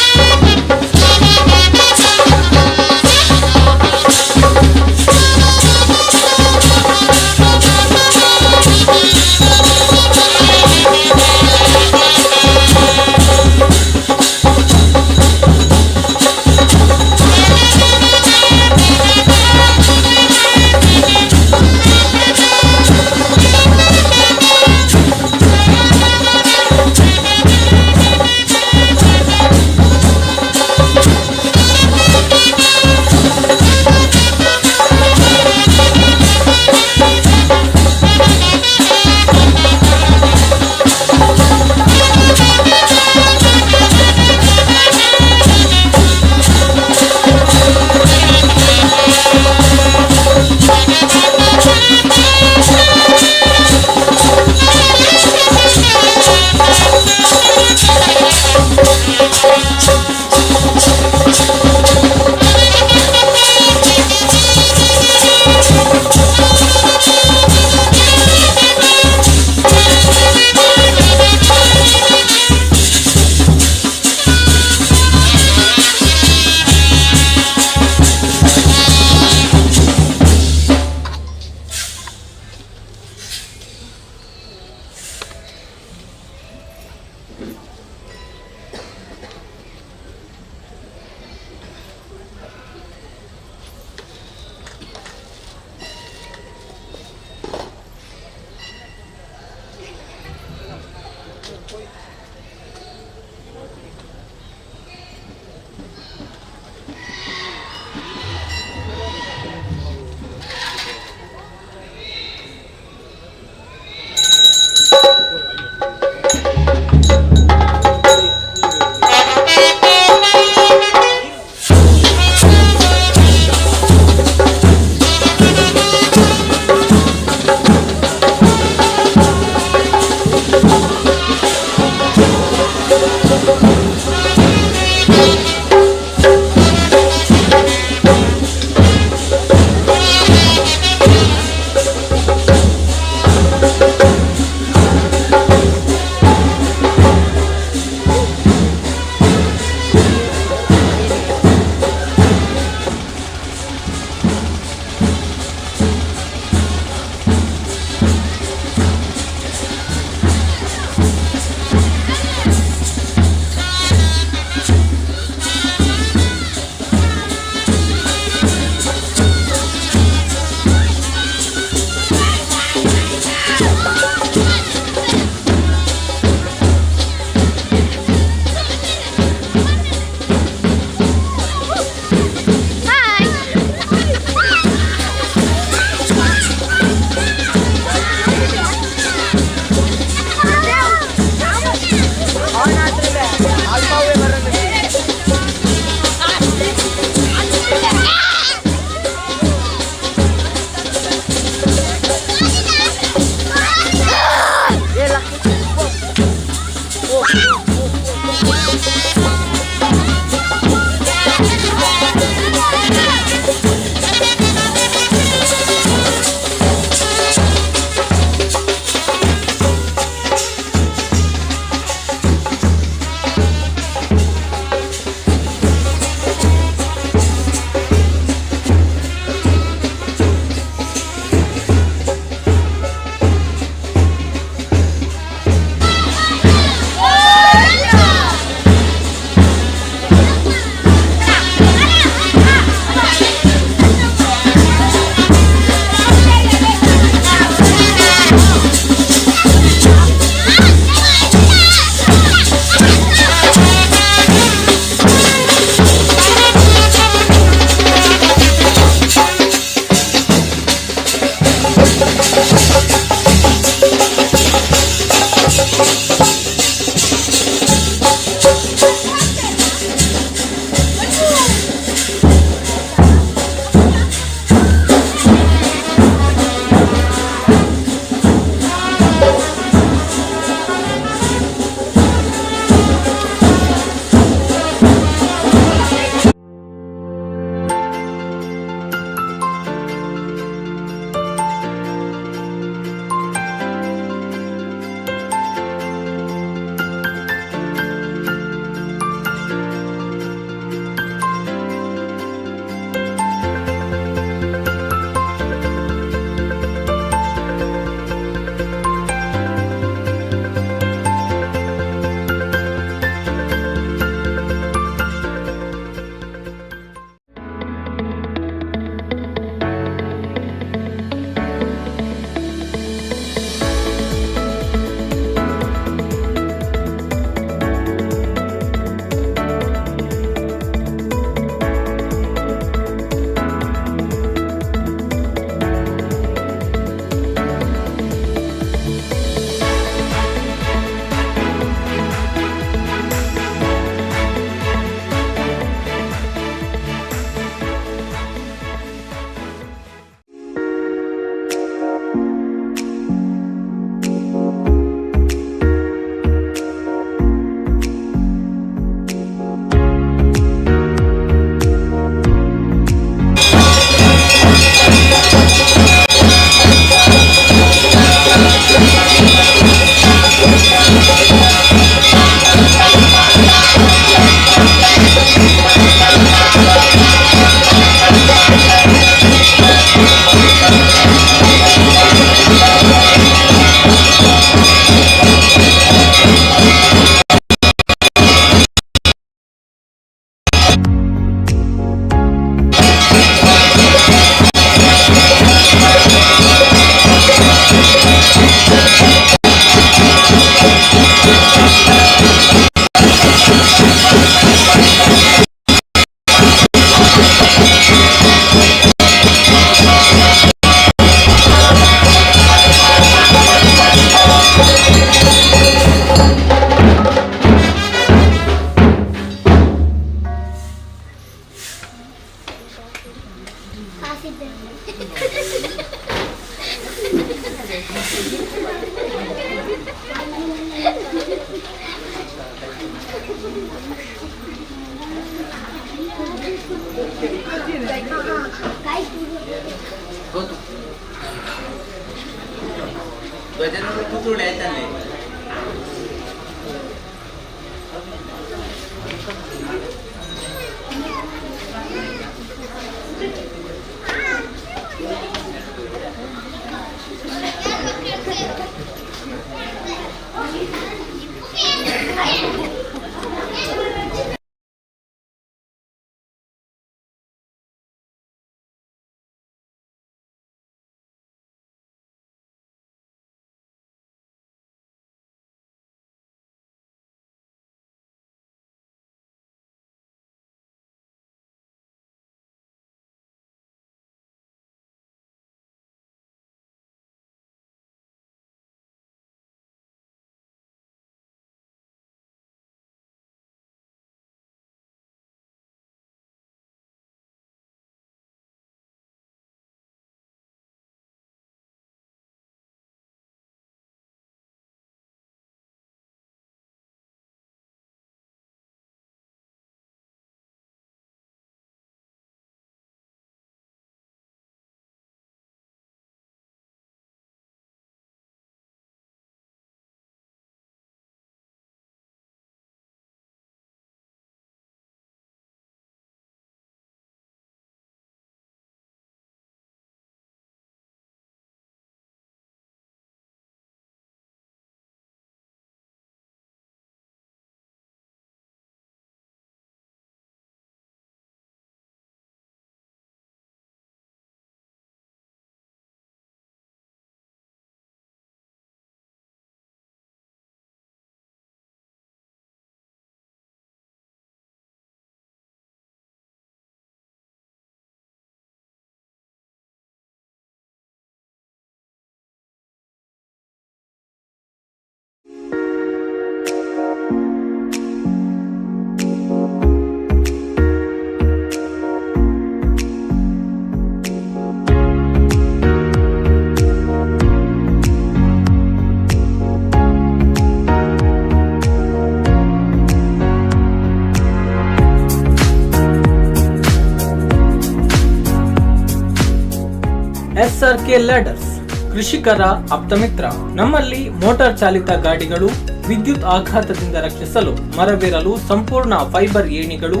SRK ಲ್ಯಾಡರ್ಸ್ ಕೃಷಿಕರ ಆಪ್ತಮಿತ್ರ. ನಮ್ಮಲ್ಲಿ ಮೋಟಾರ್ ಚಾಲಿತ ಗಾಡಿಗಳು, ವಿದ್ಯುತ್ ಆಘಾತದಿಂದ ರಕ್ಷಿಸಲು ಮರವೇರಲು ಸಂಪೂರ್ಣ ಫೈಬರ್ ಏಣಿಗಳು,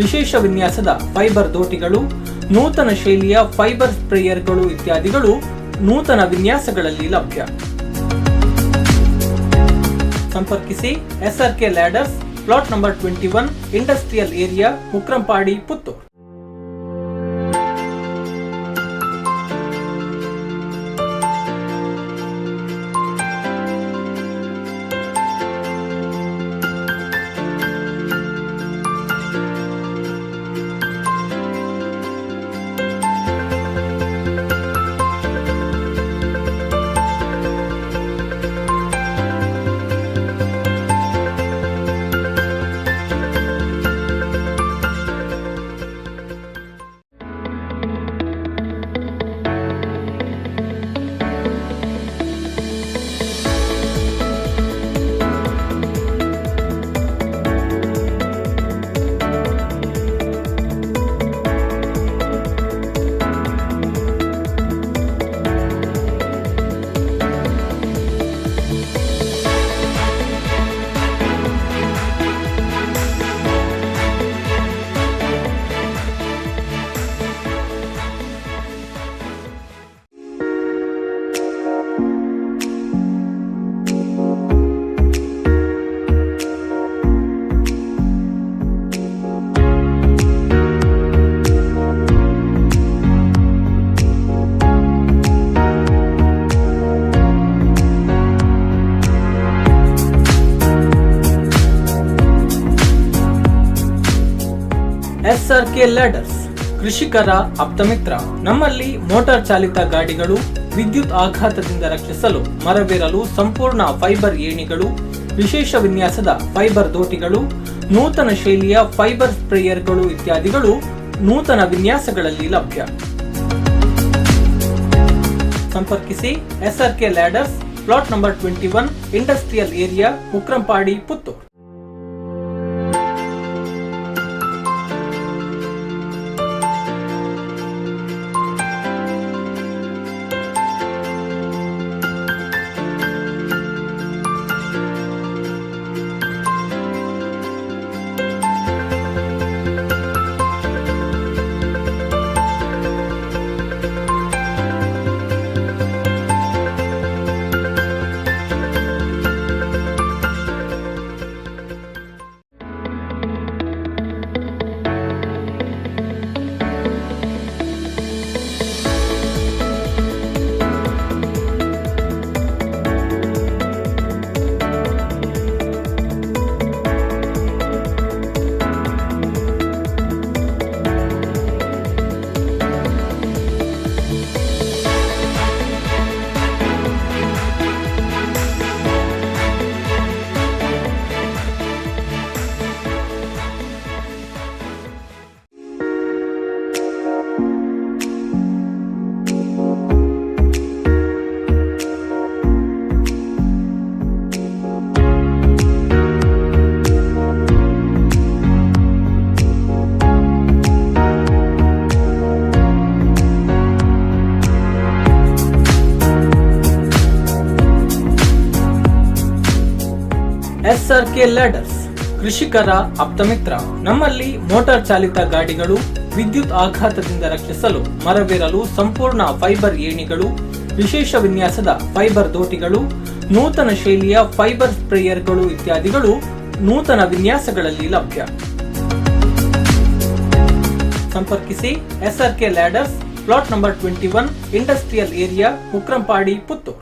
ವಿಶೇಷ ವಿನ್ಯಾಸದ ಫೈಬರ್ ದೋಟಿಗಳು, ನೂತನ ಶೈಲಿಯ ಫೈಬರ್ ಸ್ಪ್ರೇಯರ್ಗಳು ಇತ್ಯಾದಿಗಳು ನೂತನ ವಿನ್ಯಾಸಗಳಲ್ಲಿ ಲಭ್ಯ. ಸಂಪರ್ಕಿಸಿ SRK ladders, plot number 21, industrial area, Mukrampadi, Puttur. SRK ladders ಕೃಷಿಕರ ಆಪ್ತಮಿತ್ರ. ನಮ್ಮಲ್ಲಿ ಮೋಟಾರ್ ಚಾಲಿತ ಗಾಡಿಗಳು, ವಿದ್ಯುತ್ ಆಘಾತದಿಂದ ರಕ್ಷಿಸಲು ಮರವೇರಲು ಸಂಪೂರ್ಣ ಫೈಬರ್ ಏಣಿಗಳು, ವಿಶೇಷ ವಿನ್ಯಾಸದ ಫೈಬರ್ ದೋಟಿಗಳು, ನೂತನ ಶೈಲಿಯ ಫೈಬರ್ ಸ್ಪ್ರೇಯರ್ಗಳು ಇತ್ಯಾದಿಗಳು ನೂತನ ವಿನ್ಯಾಸಗಳಲ್ಲಿ ಲಭ್ಯ. ಸಂಪರ್ಕಿಸಿ SRK ladders, plot number 21, industrial area, Mukrampadi, Puttur. SRK ladders, ಕೃಷಿಕರ ಆಪ್ತಮಿತ್ರ. ನಮ್ಮಲ್ಲಿ ಮೋಟಾರ್ ಚಾಲಿತ ಗಾಡಿಗಳು, ವಿದ್ಯುತ್ ಆಘಾತದಿಂದ ರಕ್ಷಿಸಲು ಮರವೇರಲು ಸಂಪೂರ್ಣ ಫೈಬರ್ ಏಣಿಗಳು, ವಿಶೇಷ ವಿನ್ಯಾಸದ ಫೈಬರ್ ದೋಟಿಗಳು, ನೂತನ ಶೈಲಿಯ ಫೈಬರ್ ಸ್ಪ್ರೇಯರ್ಗಳು ಇತ್ಯಾದಿಗಳು ನೂತನ ವಿನ್ಯಾಸಗಳಲ್ಲಿ ಲಭ್ಯ. ಸಂಪರ್ಕಿಸಿ SRK ladders, plot number 21, industrial area, Mukrampadi, Puttur.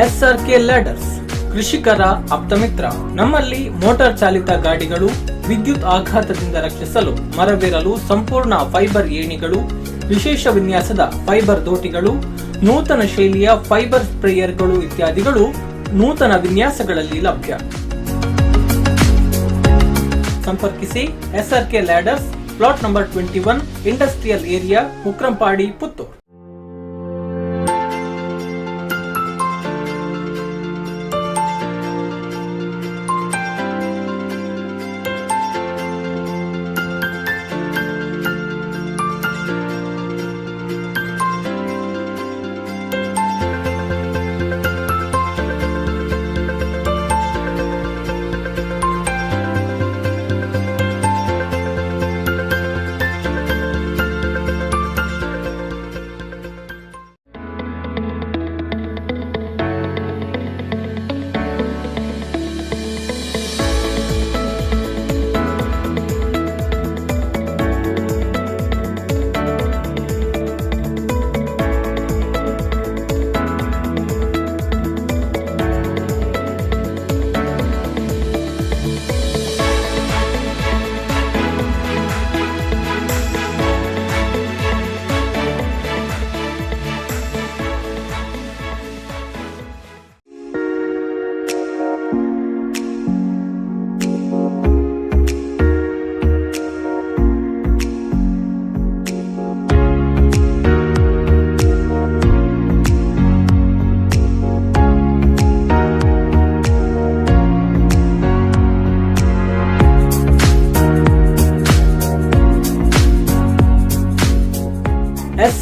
SRK ladders, ಕೃಷಿಕರ ಆಪ್ತಮಿತ್ರ. ನಮ್ಮಲ್ಲಿ ಮೋಟಾರ್ ಚಾಲಿತ ಗಾಡಿಗಳು, ವಿದ್ಯುತ್ ಆಘಾತದಿಂದ ರಕ್ಷಿಸಲು ಮರವೇರಲು ಸಂಪೂರ್ಣ ಫೈಬರ್ ಏಣಿಗಳು, ವಿಶೇಷ ವಿನ್ಯಾಸದ ಫೈಬರ್ ದೋಟಿಗಳು, ನೂತನ ಶೈಲಿಯ ಫೈಬರ್ ಸ್ಪ್ರೇಯರ್ಗಳು ಇತ್ಯಾದಿಗಳು ನೂತನ ವಿನ್ಯಾಸಗಳಲ್ಲಿ ಲಭ್ಯ. ಸಂಪರ್ಕಿಸಿ SRK ladders, plot number 21, industrial area, Mukrampadi, Puttur.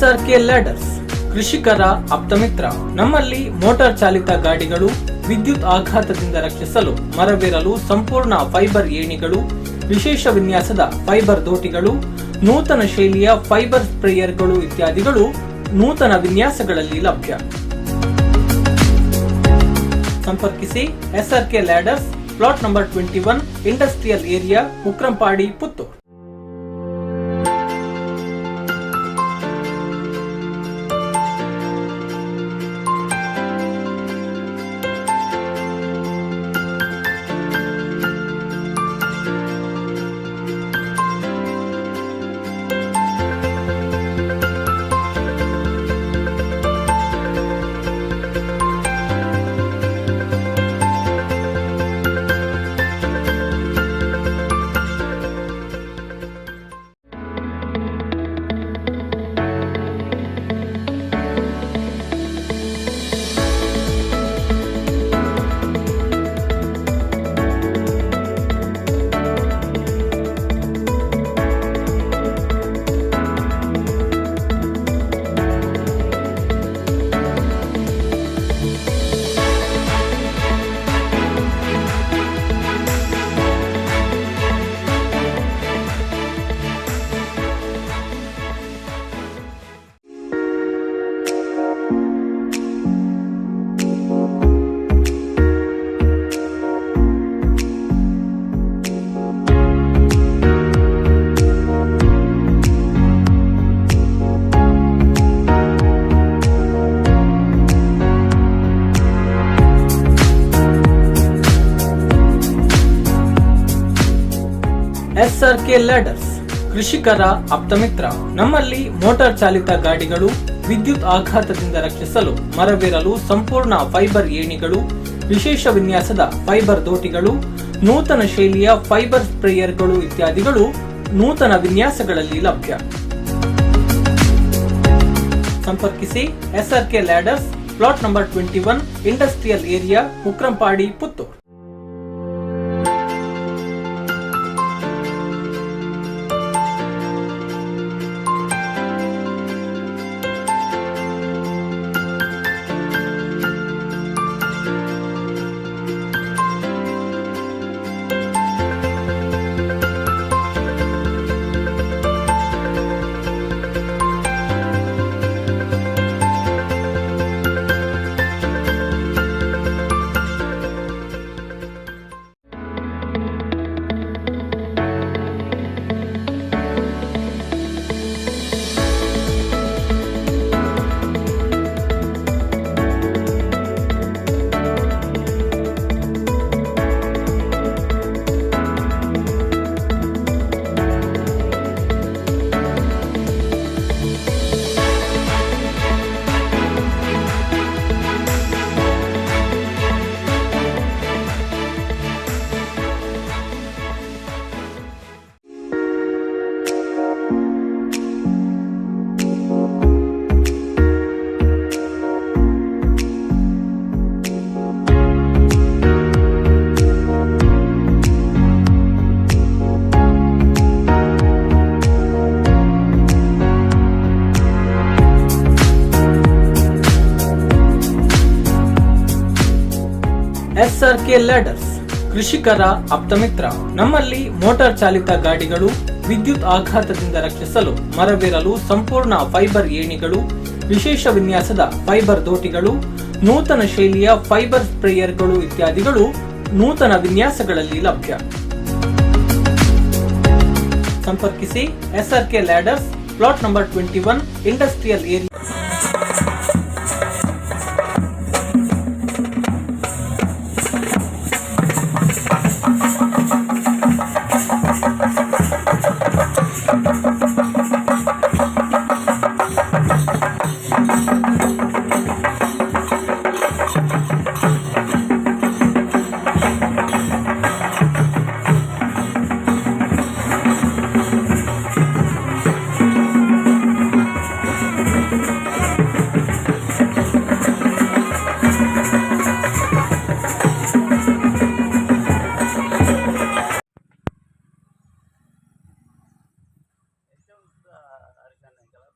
SRK ladders ಕೃಷಿಕರ ಆಪ್ತಮಿತ್ರ. ನಮ್ಮಲ್ಲಿ ಮೋಟಾರ್ ಚಾಲಿತ ಗಾಡಿಗಳು, ವಿದ್ಯುತ್ ಆಘಾತದಿಂದ ರಕ್ಷಿಸಲು ಮರವೇರಲು ಸಂಪೂರ್ಣ ಫೈಬರ್ ಏಣಿಗಳು, ವಿಶೇಷ ವಿನ್ಯಾಸದ ಫೈಬರ್ ದೋಟಿಗಳು, ನೂತನ ಶೈಲಿಯ ಫೈಬರ್ ಸ್ಪ್ರೇಯರ್ಗಳು ಇತ್ಯಾದಿಗಳು ನೂತನ ವಿನ್ಯಾಸಗಳಲ್ಲಿ ಲಭ್ಯ. ಸಂಪರ್ಕಿಸಿ SRK ladders, plot number 21, industrial area, Mukrampadi, Puttur. SRK ladders ಕೃಷಿಕರ ಆಪ್ತಮಿತ್ರ. ನಮ್ಮಲ್ಲಿ ಮೋಟಾರ್ ಚಾಲಿತ ಗಾಡಿಗಳು, ವಿದ್ಯುತ್ ಆಘಾತದಿಂದ ರಕ್ಷಿಸಲು ಮರವೇರಲು ಸಂಪೂರ್ಣ ಫೈಬರ್ ಏಣಿಗಳು, ವಿಶೇಷ ವಿನ್ಯಾಸದ ಫೈಬರ್ ದೋಟಿಗಳು, ನೂತನ ಶೈಲಿಯ ಫೈಬರ್ ಸ್ಪ್ರೇಯರ್ಗಳು ಇತ್ಯಾದಿಗಳು ನೂತನ ವಿನ್ಯಾಸಗಳಲ್ಲಿ ಲಭ್ಯ. ಸಂಪರ್ಕಿಸಿ SRK ladders, plot number 21, industrial area, Mukrampadi, Puttur. SRK ladders ಕೃಷಿಕರ ಆಪ್ತಮಿತ್ರ. ನಮ್ಮಲ್ಲಿ ಮೋಟಾರ್ ಚಾಲಿತ ಗಾಡಿಗಳು, ವಿದ್ಯುತ್ ಆಘಾತದಿಂದ ರಕ್ಷಿಸಲು ಮರವೇರಲು ಸಂಪೂರ್ಣ ಫೈಬರ್ ಏಣಿಗಳು, ವಿಶೇಷ ವಿನ್ಯಾಸದ ಫೈಬರ್ ದೋಟಿಗಳು, ನೂತನ ಶೈಲಿಯ ಫೈಬರ್ ಸ್ಪ್ರೇಯರ್ಗಳು ಇತ್ಯಾದಿಗಳು ನೂತನ ವಿನ್ಯಾಸಗಳಲ್ಲಿ ಲಭ್ಯ. ಸಂಪರ್ಕಿಸಿ SRK ladders, plot number 21, industrial area.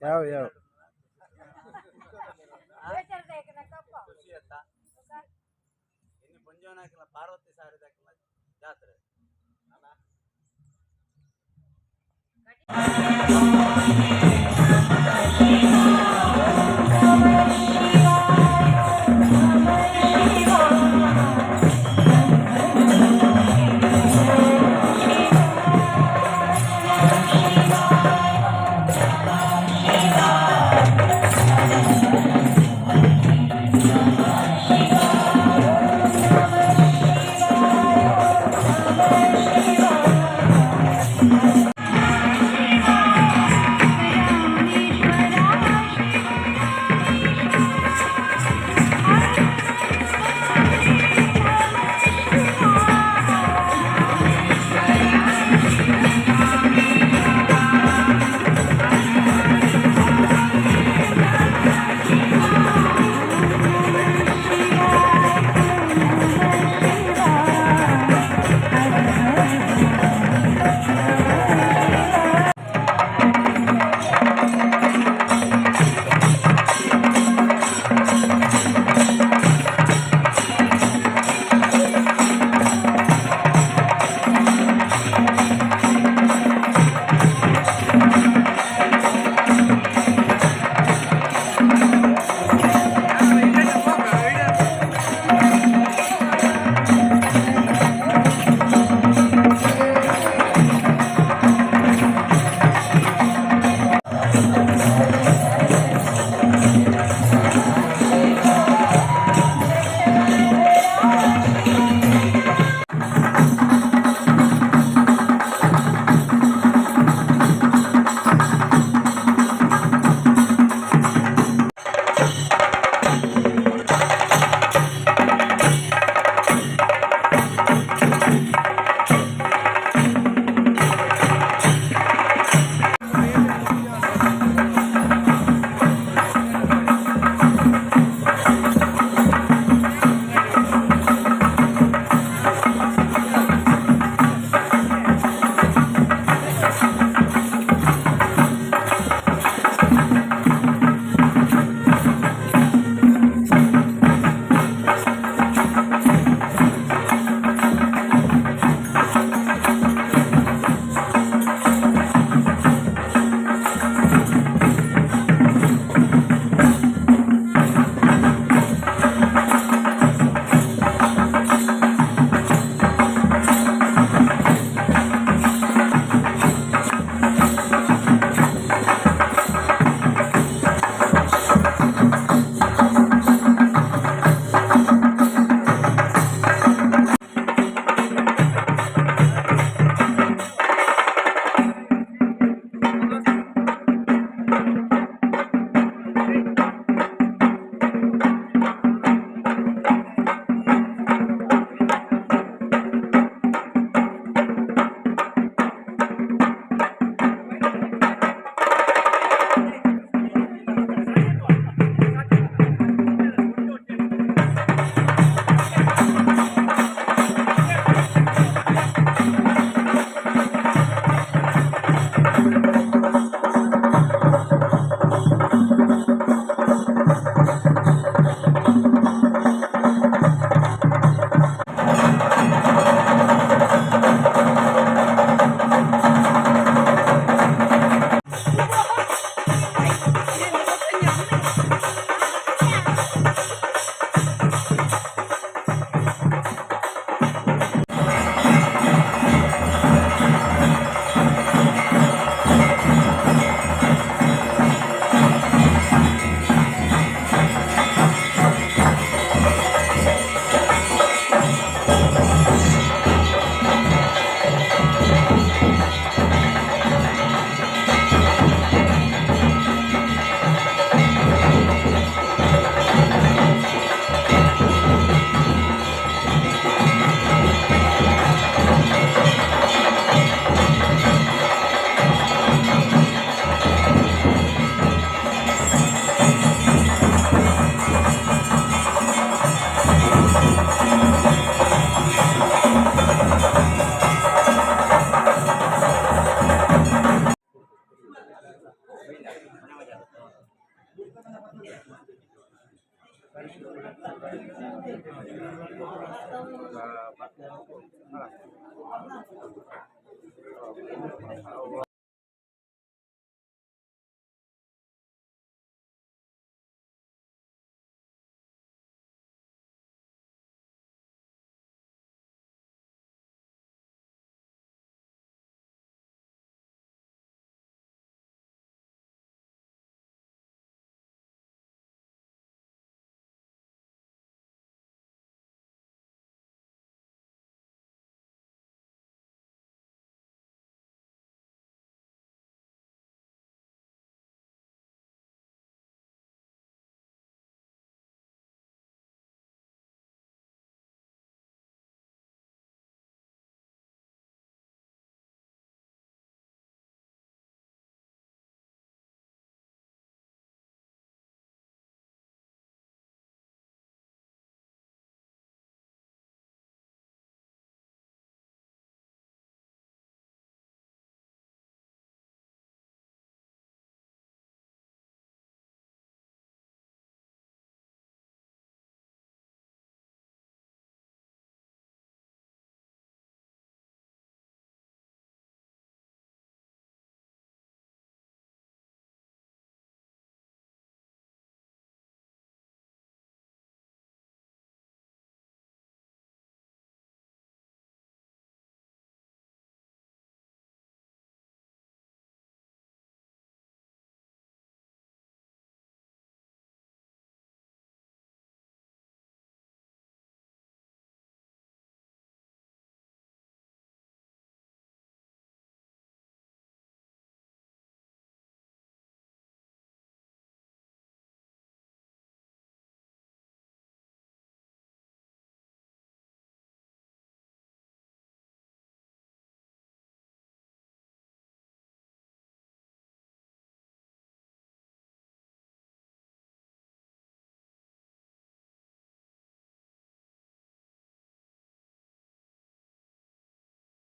ಯಾವ ಮಂಜುವನಕ್ಕೆಲ್ಲ ಪಾರ್ವತಿ ಸಾರಿದಕ್ಕೆಲ್ಲ ಜಾತ್ರೆ ಅಲ್ಲ.